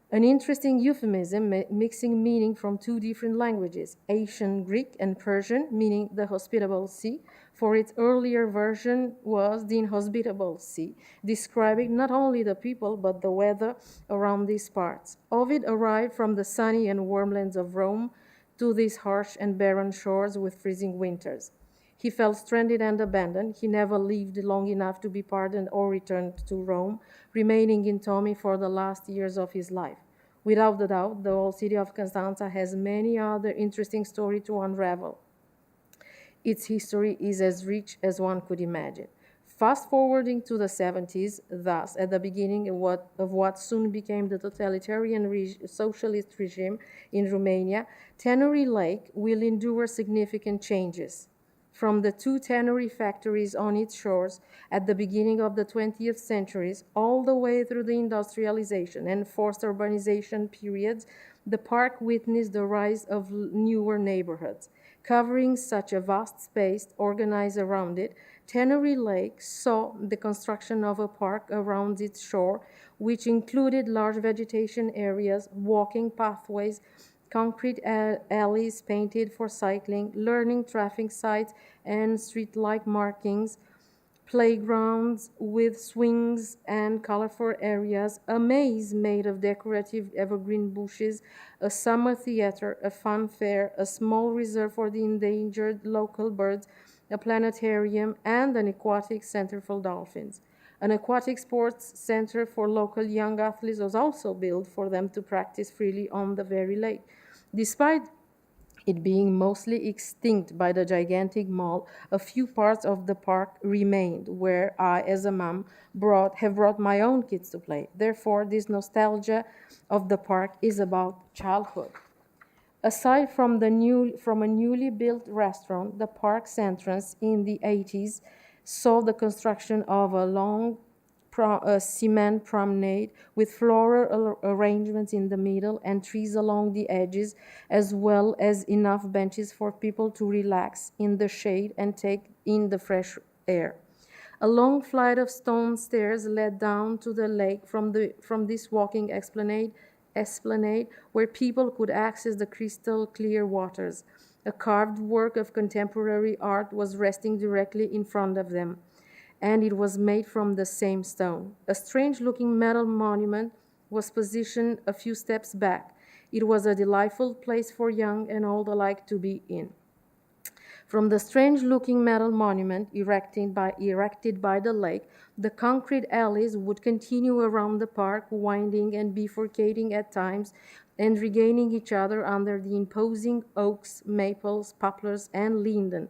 An interesting euphemism mixing meaning from two different languages, Ancient Greek and Persian, meaning the hospitable sea, for its earlier version was the inhospitable sea, describing not only the people but the weather around these parts. Ovid arrived from the sunny and warm lands of Rome to these harsh and barren shores with freezing winters. He felt stranded and abandoned. He never lived long enough to be pardoned or returned to Rome, remaining in Tomi for the last years of his life. Without a doubt, the old city of Constanța has many other interesting stories to unravel. Its history is as rich as one could imagine. Fast forwarding to the 70s, thus at the beginning of what soon became the totalitarian socialist regime in Romania, Tannery Lake will endure significant changes. From the two tannery factories on its shores at the beginning of the 20th centuries, all the way through the industrialization and forced urbanization periods, the park witnessed the rise of newer neighborhoods. Covering such a vast space organized around it, Tannery Lake saw the construction of a park around its shore, which included large vegetation areas, walking pathways, concrete alleys painted for cycling, learning traffic sites and street-like markings, playgrounds with swings and colorful areas, a maze made of decorative evergreen bushes, a summer theater, a fun fair, a small reserve for the endangered local birds, a planetarium, and an aquatic center for dolphins. An aquatic sports center for local young athletes was also built for them to practice freely on the very lake. Despite it being mostly extinct by the gigantic mall, a few parts of the park remained where I, as a mom, have brought my own kids to play. Therefore, this nostalgia of the park is about childhood. Aside from a newly built restaurant, the park's entrance in the 80s saw the construction of a long cement promenade with floral arrangements in the middle and trees along the edges, as well as enough benches for people to relax in the shade and take in the fresh air. A long flight of stone stairs led down to the lake from this walking esplanade where people could access the crystal clear waters. A carved work of contemporary art was resting directly in front of them, and it was made from the same stone. A strange-looking metal monument was positioned a few steps back. It was a delightful place for young and old alike to be in. From the strange-looking metal monument erected by the lake, the concrete alleys would continue around the park, winding and bifurcating at times and regaining each other under the imposing oaks, maples, poplars, and linden.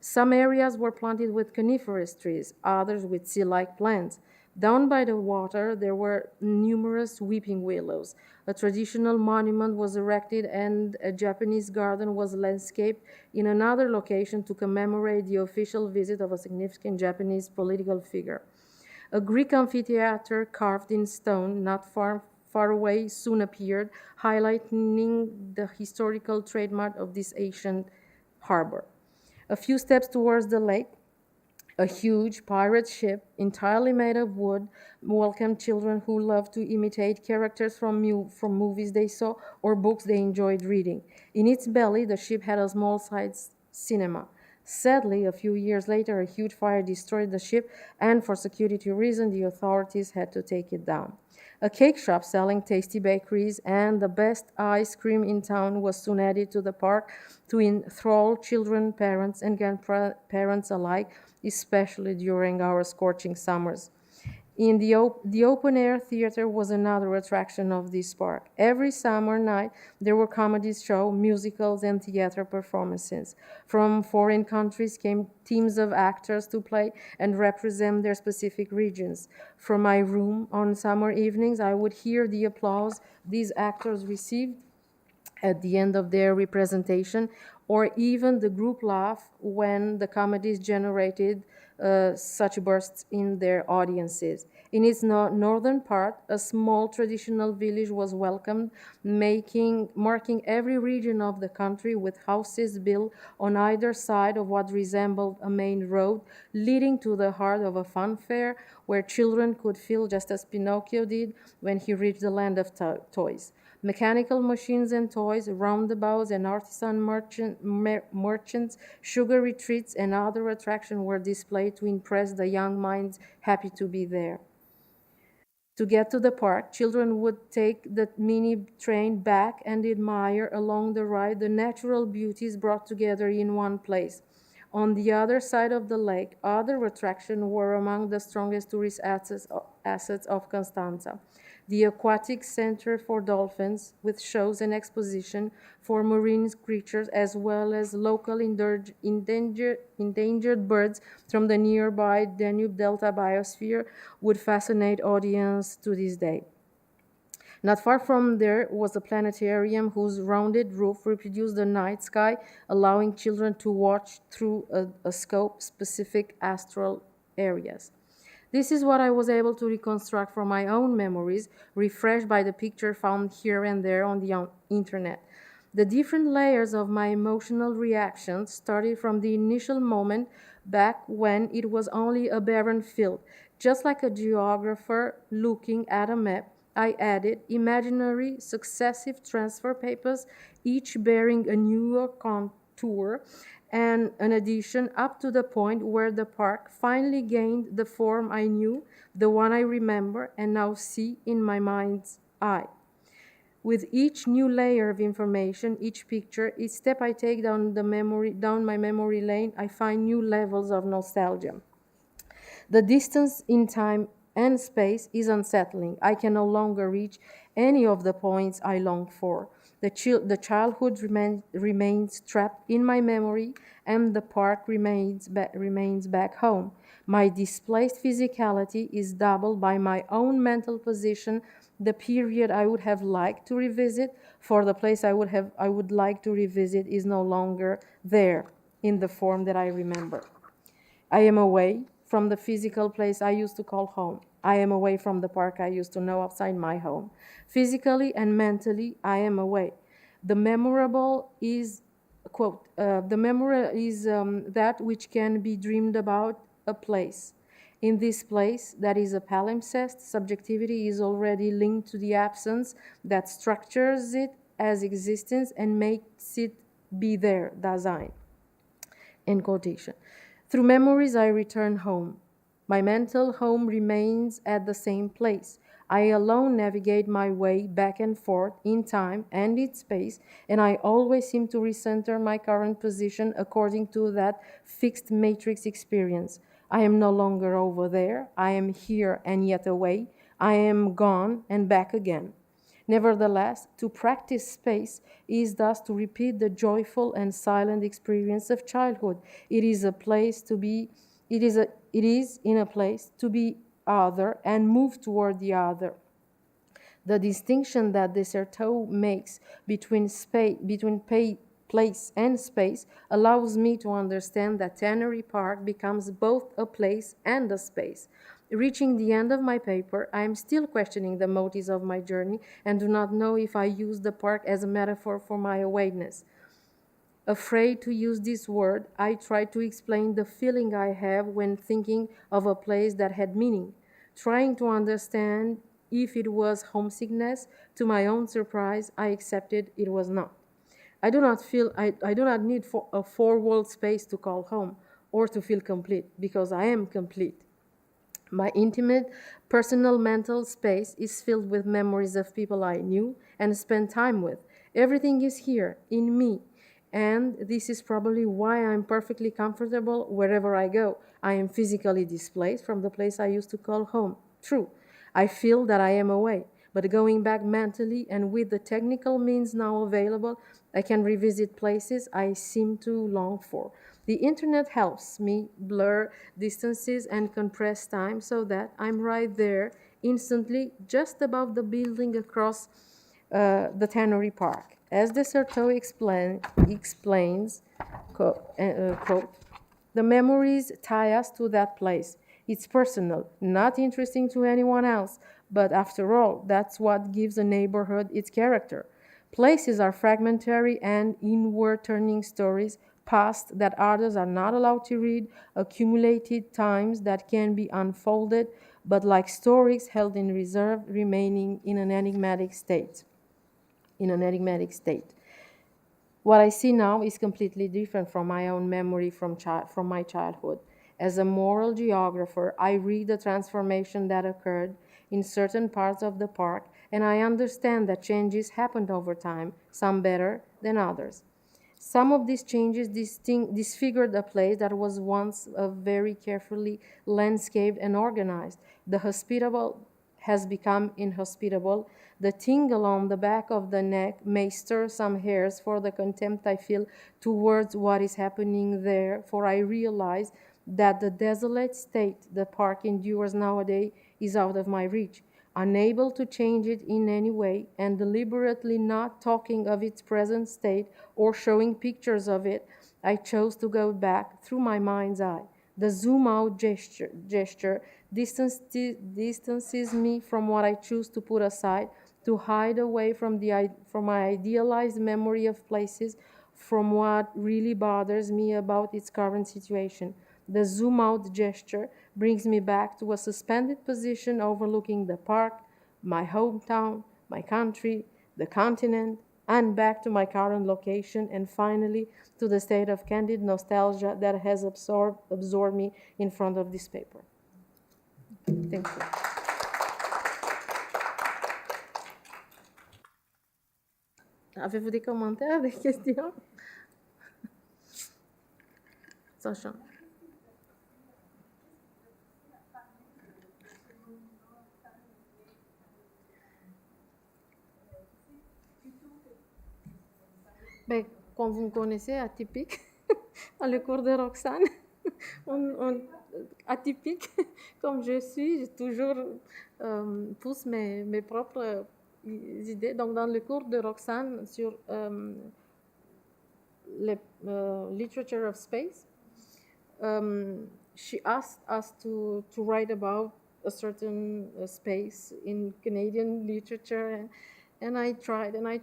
Some areas were planted with coniferous trees, others with sea-like plants. Down by the water, there were numerous weeping willows. A traditional monument was erected, and a Japanese garden was landscaped in another location to commemorate the official visit of a significant Japanese political figure. A Greek amphitheater carved in stone, not far away, soon appeared, highlighting the historical trademark of this ancient harbor. A few steps towards the lake, a huge pirate ship, entirely made of wood, welcomed children who loved to imitate characters from movies they saw or books they enjoyed reading. In its belly, the ship had a small-sized cinema. Sadly, a few years later, a huge fire destroyed the ship, and for security reasons, the authorities had to take it down. A cake shop selling tasty bakeries and the best ice cream in town was soon added to the park to enthrall children, parents, and grandparents alike, especially during our scorching summers. In the open-air theater was another attraction of this park. Every summer night, there were comedy shows, musicals, and theater performances. From foreign countries came teams of actors to play and represent their specific regions. From my room on summer evenings, I would hear the applause these actors received at the end of their representation, or even the group laugh when the comedies generated such bursts in their audiences. In its northern part, a small traditional village was welcomed, marking every region of the country with houses built on either side of what resembled a main road, leading to the heart of a fun fair where children could feel just as Pinocchio did when he reached the land of toys. Mechanical machines and toys, roundabouts and artisan merchants, sugar retreats, and other attractions were displayed to impress the young minds happy to be there. To get to the park, children would take the mini train back and admire along the ride the natural beauties brought together in one place. On the other side of the lake, other attractions were among the strongest tourist assets of Constanza. The aquatic center for dolphins, with shows and exposition for marine creatures, as well as local endangered birds from the nearby Danube Delta biosphere, would fascinate audience to this day. Not far from there was a planetarium whose rounded roof reproduced the night sky, allowing children to watch through a scope specific astral areas. This is what I was able to reconstruct from my own memories, refreshed by the picture found here and there on the internet. The different layers of my emotional reactions started from the initial moment back when it was only a barren field. Just like a geographer looking at a map, I added imaginary successive transfer papers, each bearing a newer contour, and an addition up to the point where the park finally gained the form I knew, the one I remember and now see in my mind's eye. With each new layer of information, each picture, each step I take down my memory lane, I find new levels of nostalgia. The distance in time and space is unsettling. I can no longer reach any of the points I longed for. The childhood remains trapped in my memory, and the park remains back home. My displaced physicality is doubled by my own mental position. The period I would have liked to revisit for the place I would like to revisit is no longer there in the form that I remember. I am away from the physical place I used to call home. I am away from the park I used to know outside my home. Physically and mentally, I am away. The memorable is, quote, the memory is that which can be dreamed about a place. In this place, that is a palimpsest, subjectivity is already linked to the absence that structures it as existence and makes it be there, Dasein. End quotation. Through memories, I return home. My mental home remains at the same place. I alone navigate my way back and forth in time and in space, and I always seem to recenter my current position according to that fixed matrix experience. I am no longer over there. I am here and yet away. I am gone and back again. Nevertheless, to practice space is thus to repeat the joyful and silent experience of childhood. It is in a place to be other and move toward the other. The distinction that Desserteau makes between place and space allows me to understand that Tannery Park becomes both a place and a space. Reaching the end of my paper, I am still questioning the motives of my journey and do not know if I use the park as a metaphor for my awakeness. Afraid to use this word, I try to explain the feeling I have when thinking of a place that had meaning, trying to understand if it was homesickness. To my own surprise, I accepted it was not. I do not need a four-walled space to call home or to feel complete, because I am complete. My intimate, personal mental space is filled with memories of people I knew and spent time with. Everything is here, in me, and this is probably why I'm perfectly comfortable wherever I go. I am physically displaced from the place I used to call home. True, I feel that I am away, but going back mentally and with the technical means now available, I can revisit places I seem to long for. The internet helps me blur distances and compress time so that I'm right there instantly just above the building across the Tannery Park. As Desserteau explains, quote, the memories tie us to that place. It's personal, not interesting to anyone else, but after all, that's what gives a neighborhood its character. Places are fragmentary and inward-turning stories, past that others are not allowed to read, accumulated times that can be unfolded, but like stories held in reserve, remaining in an enigmatic state. What I see now is completely different from my own memory from my childhood. As a moral geographer, I read the transformation that occurred in certain parts of the park, and I understand that changes happened over time, some better than others. Some of these changes disfigured a place that was once very carefully landscaped and organized. The hospitable has become inhospitable. The tingle on the back of the neck may stir some hairs for the contempt I feel towards what is happening there, for I realize that the desolate state the park endures nowadays is out of my reach. Unable to change it in any way, and deliberately not talking of its present state or showing pictures of it, I chose to go back through my mind's eye. The zoom-out gesture distances me from what I choose to put aside, to hide away from my idealized memory of places, from what really bothers me about its current situation. The zoom-out gesture brings me back to a suspended position overlooking the park, my hometown, my country, the continent, and back to my current location, and finally to the state of candid nostalgia that has absorbed me in front of this paper. Thank you. Avez-vous des commentaires, des questions? Ça change. Ben, quand vous me connaissez, atypique, dans le cours de Roxane, atypique comme je suis, j'ai toujours pousse mes propres idées. Donc, dans le cours de Roxane sur literature of space, she asked us to write about a certain space in Canadian literature, and I tried, and I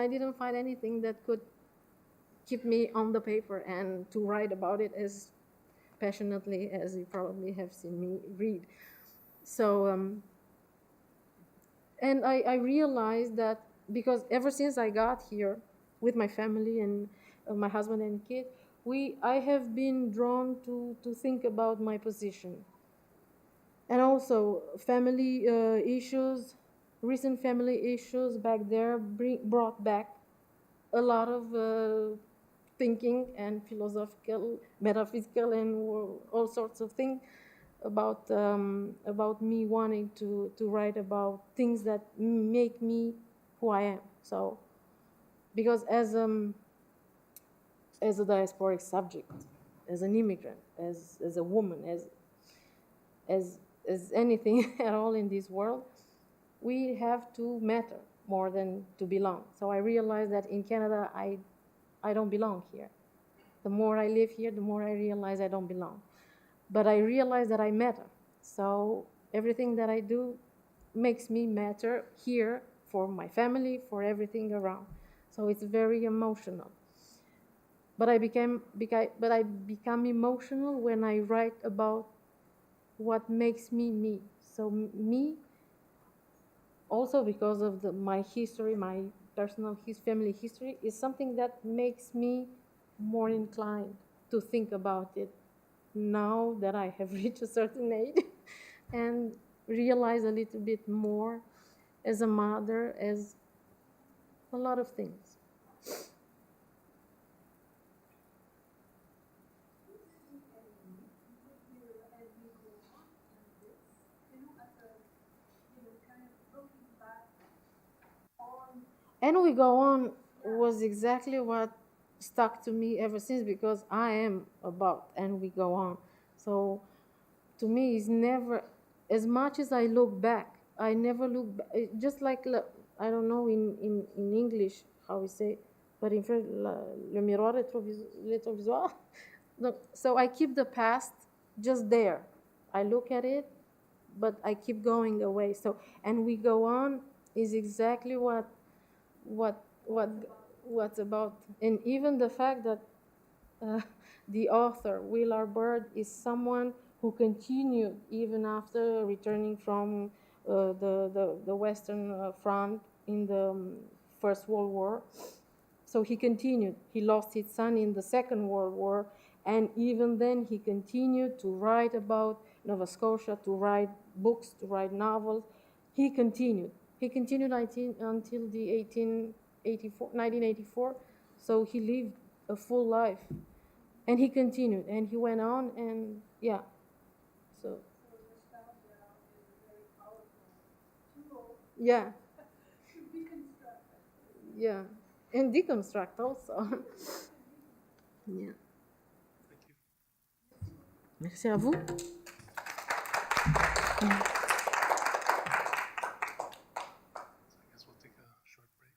didn't find anything that could keep me on the paper and to write about it as passionately as you probably have seen me read. So, and I realized that because ever since I got here with my family and my husband and kid, I have been drawn to think about my position. And also family issues, recent family issues back there brought back a lot of thinking and philosophical, metaphysical, and all sorts of things about me wanting to write about things that make me who I am. So, because as a diasporic subject, as an immigrant, as a woman, as anything at all in this world, we have to matter more than to belong. So I realized that in Canada, I don't belong here. The more I live here, the more I realize I don't belong. But I realize that I matter. So everything that I do makes me matter here for my family, for everything around. So it's very emotional. But I become emotional when I write about what makes me me. So me, also because of my history, my personal family history, is something that makes me more inclined to think about it now that I have reached a certain age and realize a little bit more as a mother, as a lot of things. And we go on was exactly what stuck to me ever since, because I am about and we go on. So to me, it's never, as much as I look back, I never look back, just like, I don't know in English how we say, but in French, le miroir rétroviseur. So I keep the past just there. I look at it, but I keep going away. So, and we go on is exactly what's about. And even the fact that the author, Will R. Bird, is someone who continued even after returning from the Western Front in the First World War. So he continued. He lost his son in the Second World War, and even then he continued to write about Nova Scotia, to write books, to write novels. He continued. He continued until the 1984. So he lived a full life. And he continued, and he went on, and yeah. So nostalgia is a very powerful tool yeah, to reconstruct. yeah, and deconstruct also. Yeah. Thank you. Merci à vous. So I guess we'll take a short break.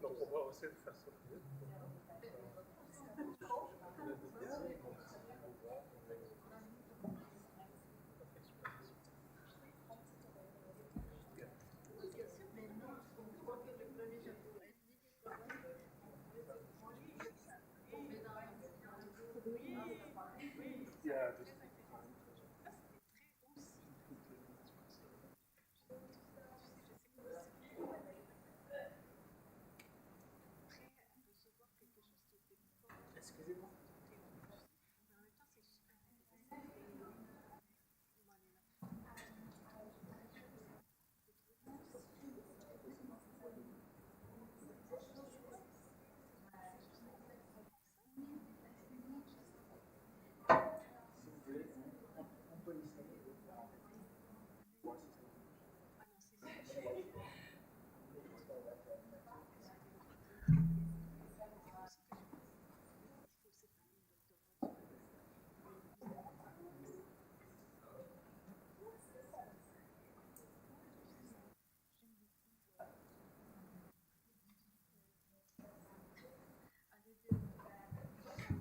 Donc, on va essayer de faire ça plus vite.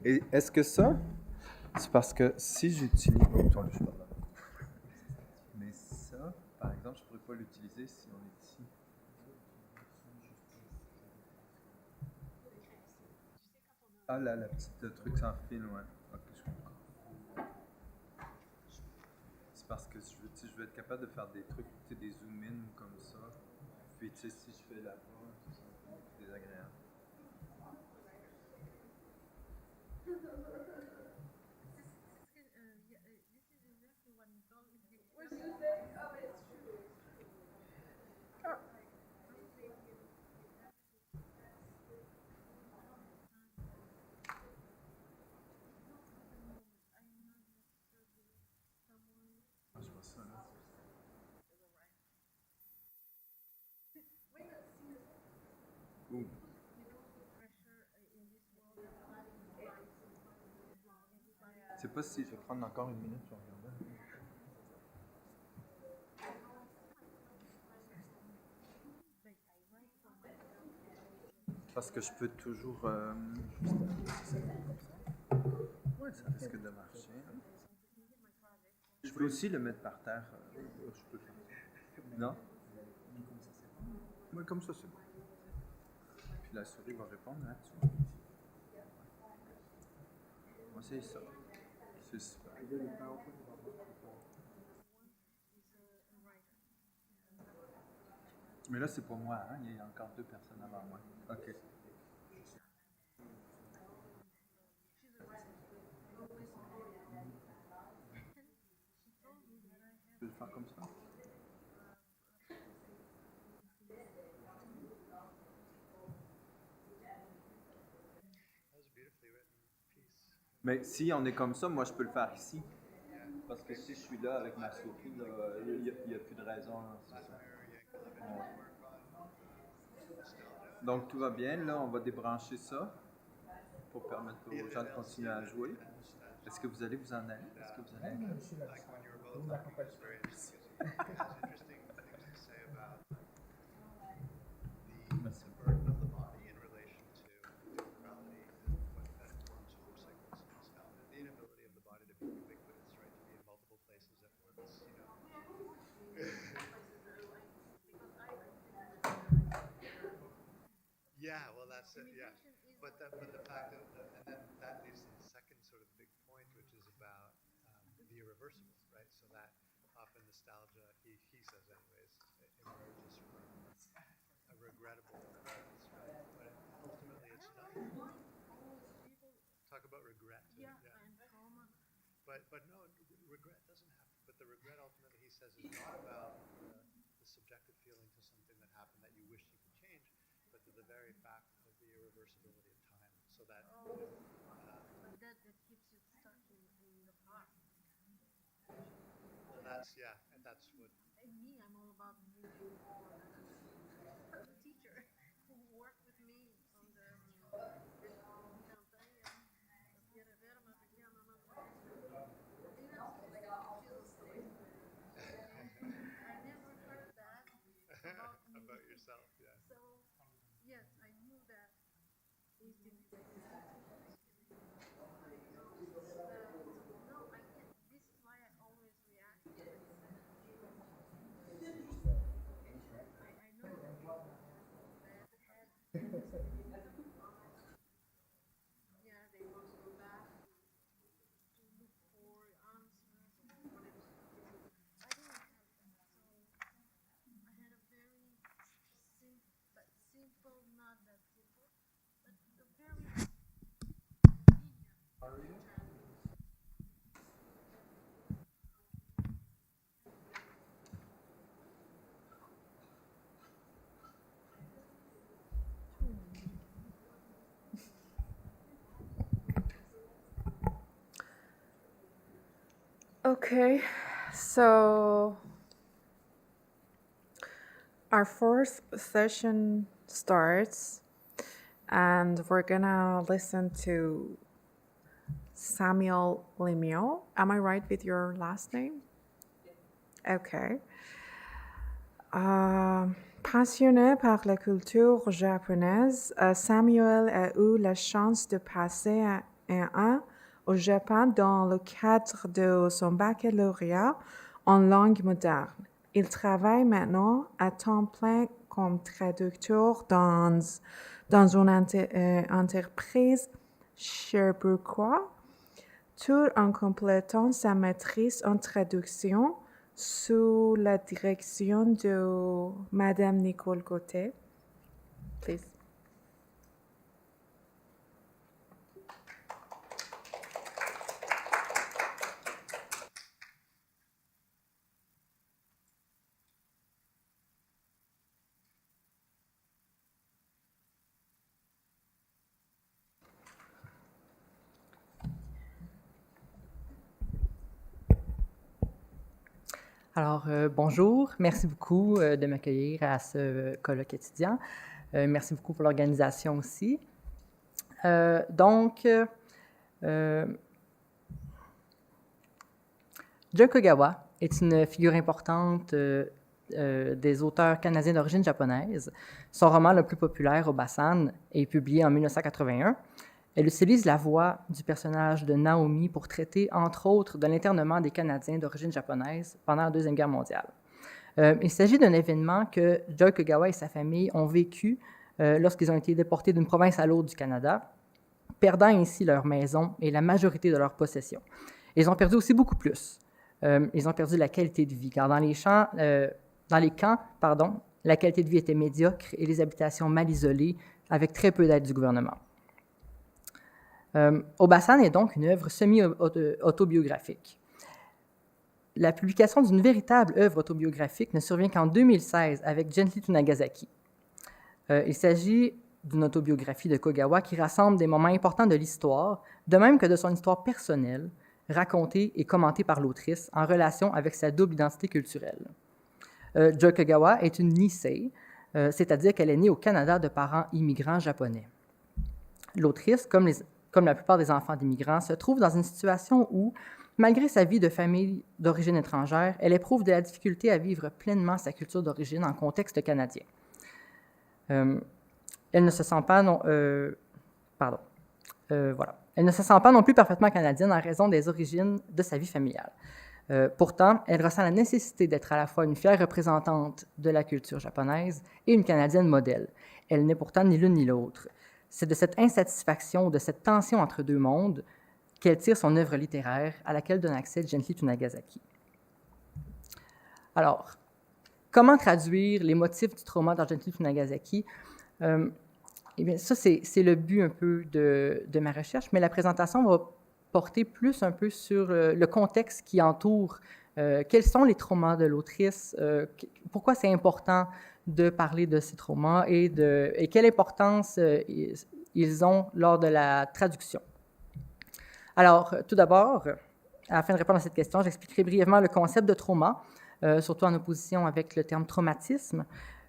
Et est-ce que ça, c'est parce que si j'utilise... Oh, attends, je parle là. Mais ça, par exemple, je ne pourrais pas l'utiliser si on est ici. Ah là, la petite truc sans fil, ouais. Ok, je comprends. C'est parce que je veux être capable de faire des trucs, des zoom-in comme ça. Puis, tu sais, si je fais là-bas, c'est désagréable. Ah, je vois ça là. Ouh. Je sais pas si je vais prendre encore une minute pour regarder. Parce que je peux toujours... Ouais, ça risque de marcher. Je peux aussi le mettre par terre. Je peux faire ça. Non? Oui, comme ça, c'est bon. Puis la souris va répondre là-dessus. Moi, c'est ça. C'est super. Mais là, c'est pour moi, hein? Il y a encore 2 personnes avant moi. OK. Je vais le faire comme ça. Mais si on est comme ça, moi, je peux le faire ici. Parce que si je suis là avec ma souris, il n'y a plus de raison. Là, c'est ça. Ouais. Donc, tout va bien. Là, on va débrancher ça pour permettre aux gens de continuer à jouer. Est-ce que vous allez vous en aller? Est-ce que vous allez? Non, je suis là. Vous l'accompagnez. Merci. Merci. Yeah, well, that's it. Yeah, but the fact that, and then that leads to the second sort of big point, which is about the irreversible, right? So that often nostalgia, he says anyways, emerges from a regrettable occurrence, right? But ultimately, it's not. Talk about regret. Yeah. But no, regret doesn't have to. But the regret ultimately, he says, is not about the subjective feeling to something that happened that you wish you could change, but to the very fact of the irreversibility of time. So that, but that keeps you stuck in the past. Well, that's, yeah, and that's what... And me, I'm all about moving on. The teacher who worked with me on the campaign, I never heard that about yourself, yeah. So, yes, I knew that is the no, I can't. This is why I always react. I know that people that yeah, they want to go back to look for answers or whatever. I didn't have that, so I had a very simple, not that simple, but a very Okay, so our fourth session starts, and we're gonna listen to Samuel Lemieux. Am I right with your last name? Okay. Passionné par la culture japonaise, Samuel a eu la chance de passer 2001 au Japon dans le cadre de son baccalauréat en langue moderne. Il travaille maintenant à temps plein comme traducteur dans une entreprise sherbrookeoise, tout en complétant sa maîtrise en traduction sous la direction de Madame Nicole Gauthier. Please. Alors, bonjour. Merci beaucoup de m'accueillir à ce colloque étudiant. Merci beaucoup pour l'organisation aussi. Joy Kogawa est une figure importante des auteurs canadiens d'origine japonaise. Son roman le plus populaire, Obasan, est publié en 1981. Elle utilise la voix du personnage de Naomi pour traiter, entre autres, de l'internement des Canadiens d'origine japonaise pendant la Deuxième Guerre mondiale. Il s'agit d'un événement que Joy Kogawa et sa famille ont vécu lorsqu'ils ont été déportés d'une province à l'autre du Canada, perdant ainsi leur maison et la majorité de leurs possessions. Ils ont perdu aussi beaucoup plus. Ils ont perdu la qualité de vie, car dans les camps, la qualité de vie était médiocre et les habitations mal isolées, avec très peu d'aide du gouvernement. Obasan est donc une œuvre semi-autobiographique. La publication d'une véritable œuvre autobiographique ne survient qu'en 2016 avec Gently to Nagasaki. Il s'agit d'une autobiographie de Kogawa qui rassemble des moments importants de l'histoire, de même que de son histoire personnelle, racontée et commentée par l'autrice en relation avec sa double identité culturelle. Joy Kogawa est une Nisei, c'est-à-dire qu'elle est née au Canada de parents immigrants japonais. L'autrice, comme la plupart des enfants d'immigrants, se trouve dans une situation où, malgré sa vie de famille d'origine étrangère, elle éprouve de la difficulté à vivre pleinement sa culture d'origine en contexte canadien. Elle ne se sent pas non plus parfaitement canadienne en raison des origines de sa vie familiale. Pourtant, elle ressent la nécessité d'être à la fois une fière représentante de la culture japonaise et une Canadienne modèle. Elle n'est pourtant ni l'une ni l'autre. C'est de cette insatisfaction, de cette tension entre deux mondes, qu'elle tire son œuvre littéraire à laquelle donne accès Gently to Nagasaki. Alors, comment traduire les motifs du trauma dans Gently to Nagasaki? Eh bien, ça, c'est le but un peu de ma recherche, mais la présentation va porter plus un peu sur le contexte qui entoure quels sont les traumas de l'autrice, pourquoi c'est important de parler de ces traumas et quelle importance ils ont lors de la traduction. Alors, tout d'abord, afin de répondre à cette question, j'expliquerai brièvement le concept de trauma, surtout en opposition avec le terme traumatisme,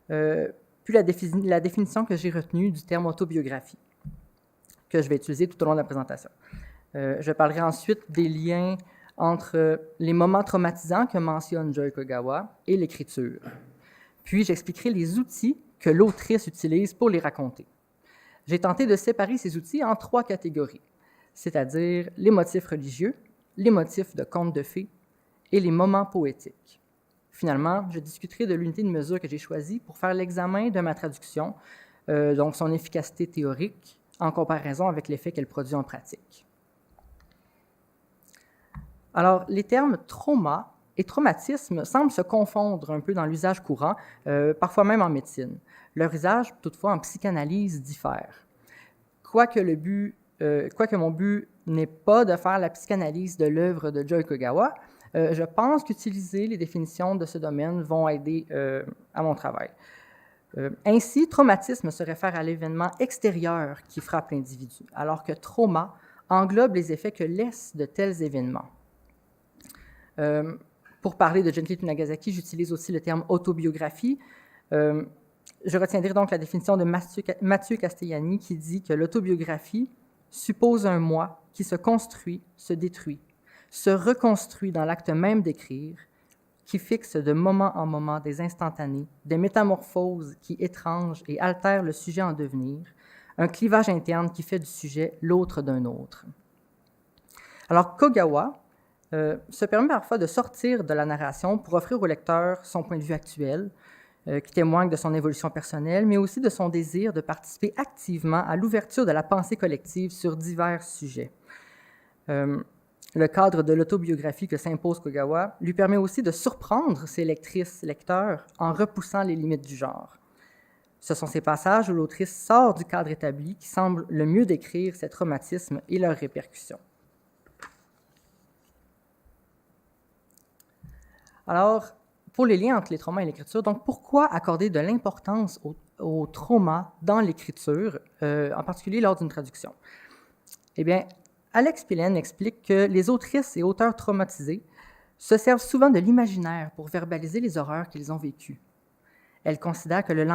puis la définition que j'ai retenue du terme autobiographie, que je vais utiliser tout au long de la présentation. Je parlerai ensuite des liens entre les moments traumatisants que mentionne Joy Kogawa et l'écriture. Puis, j'expliquerai les outils que l'autrice utilise pour les raconter. J'ai tenté de séparer ces outils en 3 catégories, c'est-à-dire les motifs religieux, les motifs de contes de fées et les moments poétiques. Finalement, je discuterai de l'unité de mesure que j'ai choisie pour faire l'examen de ma traduction, donc son efficacité théorique, en comparaison avec l'effet qu'elle produit en pratique. Alors, les termes trauma et traumatisme semblent se confondre un peu dans l'usage courant, parfois même en médecine. Leur usage, toutefois, en psychanalyse diffère. Quoique mon but n'est pas de faire la psychanalyse de l'œuvre de Joy Kogawa, je pense qu'utiliser les définitions de ce domaine vont aider à mon travail. Ainsi, traumatisme se réfère à l'événement extérieur qui frappe l'individu, alors que trauma englobe les effets que laissent de tels événements. Pour parler de Gently to Nagasaki, j'utilise aussi le terme autobiographie. Je retiendrai donc la définition de Mathieu Castellani qui dit que l'autobiographie suppose un moi qui se construit, se détruit, se reconstruit dans l'acte même d'écrire, qui fixe de moment en moment des instantanés, des métamorphoses qui étrangent et altèrent le sujet en devenir, un clivage interne qui fait du sujet l'autre d'un autre. Alors, Kogawa se permet parfois de sortir de la narration pour offrir au lecteur son point de vue actuel, qui témoigne de son évolution personnelle, mais aussi de son désir de participer activement à l'ouverture de la pensée collective sur divers sujets. Le cadre de l'autobiographie que s'impose Kogawa lui permet aussi de surprendre ses lectrices, lecteurs, en repoussant les limites du genre. Ce sont ces passages où l'autrice sort du cadre établi qui semblent le mieux décrire ces traumatismes et leurs répercussions. Alors, pour les liens entre les traumas et l'écriture, donc pourquoi accorder de l'importance au trauma dans l'écriture, en particulier lors d'une traduction? Eh bien, Alex Pillen explique que les autrices et auteurs traumatisés se servent souvent de l'imaginaire pour verbaliser les horreurs qu'ils ont vécues. Elle considère que le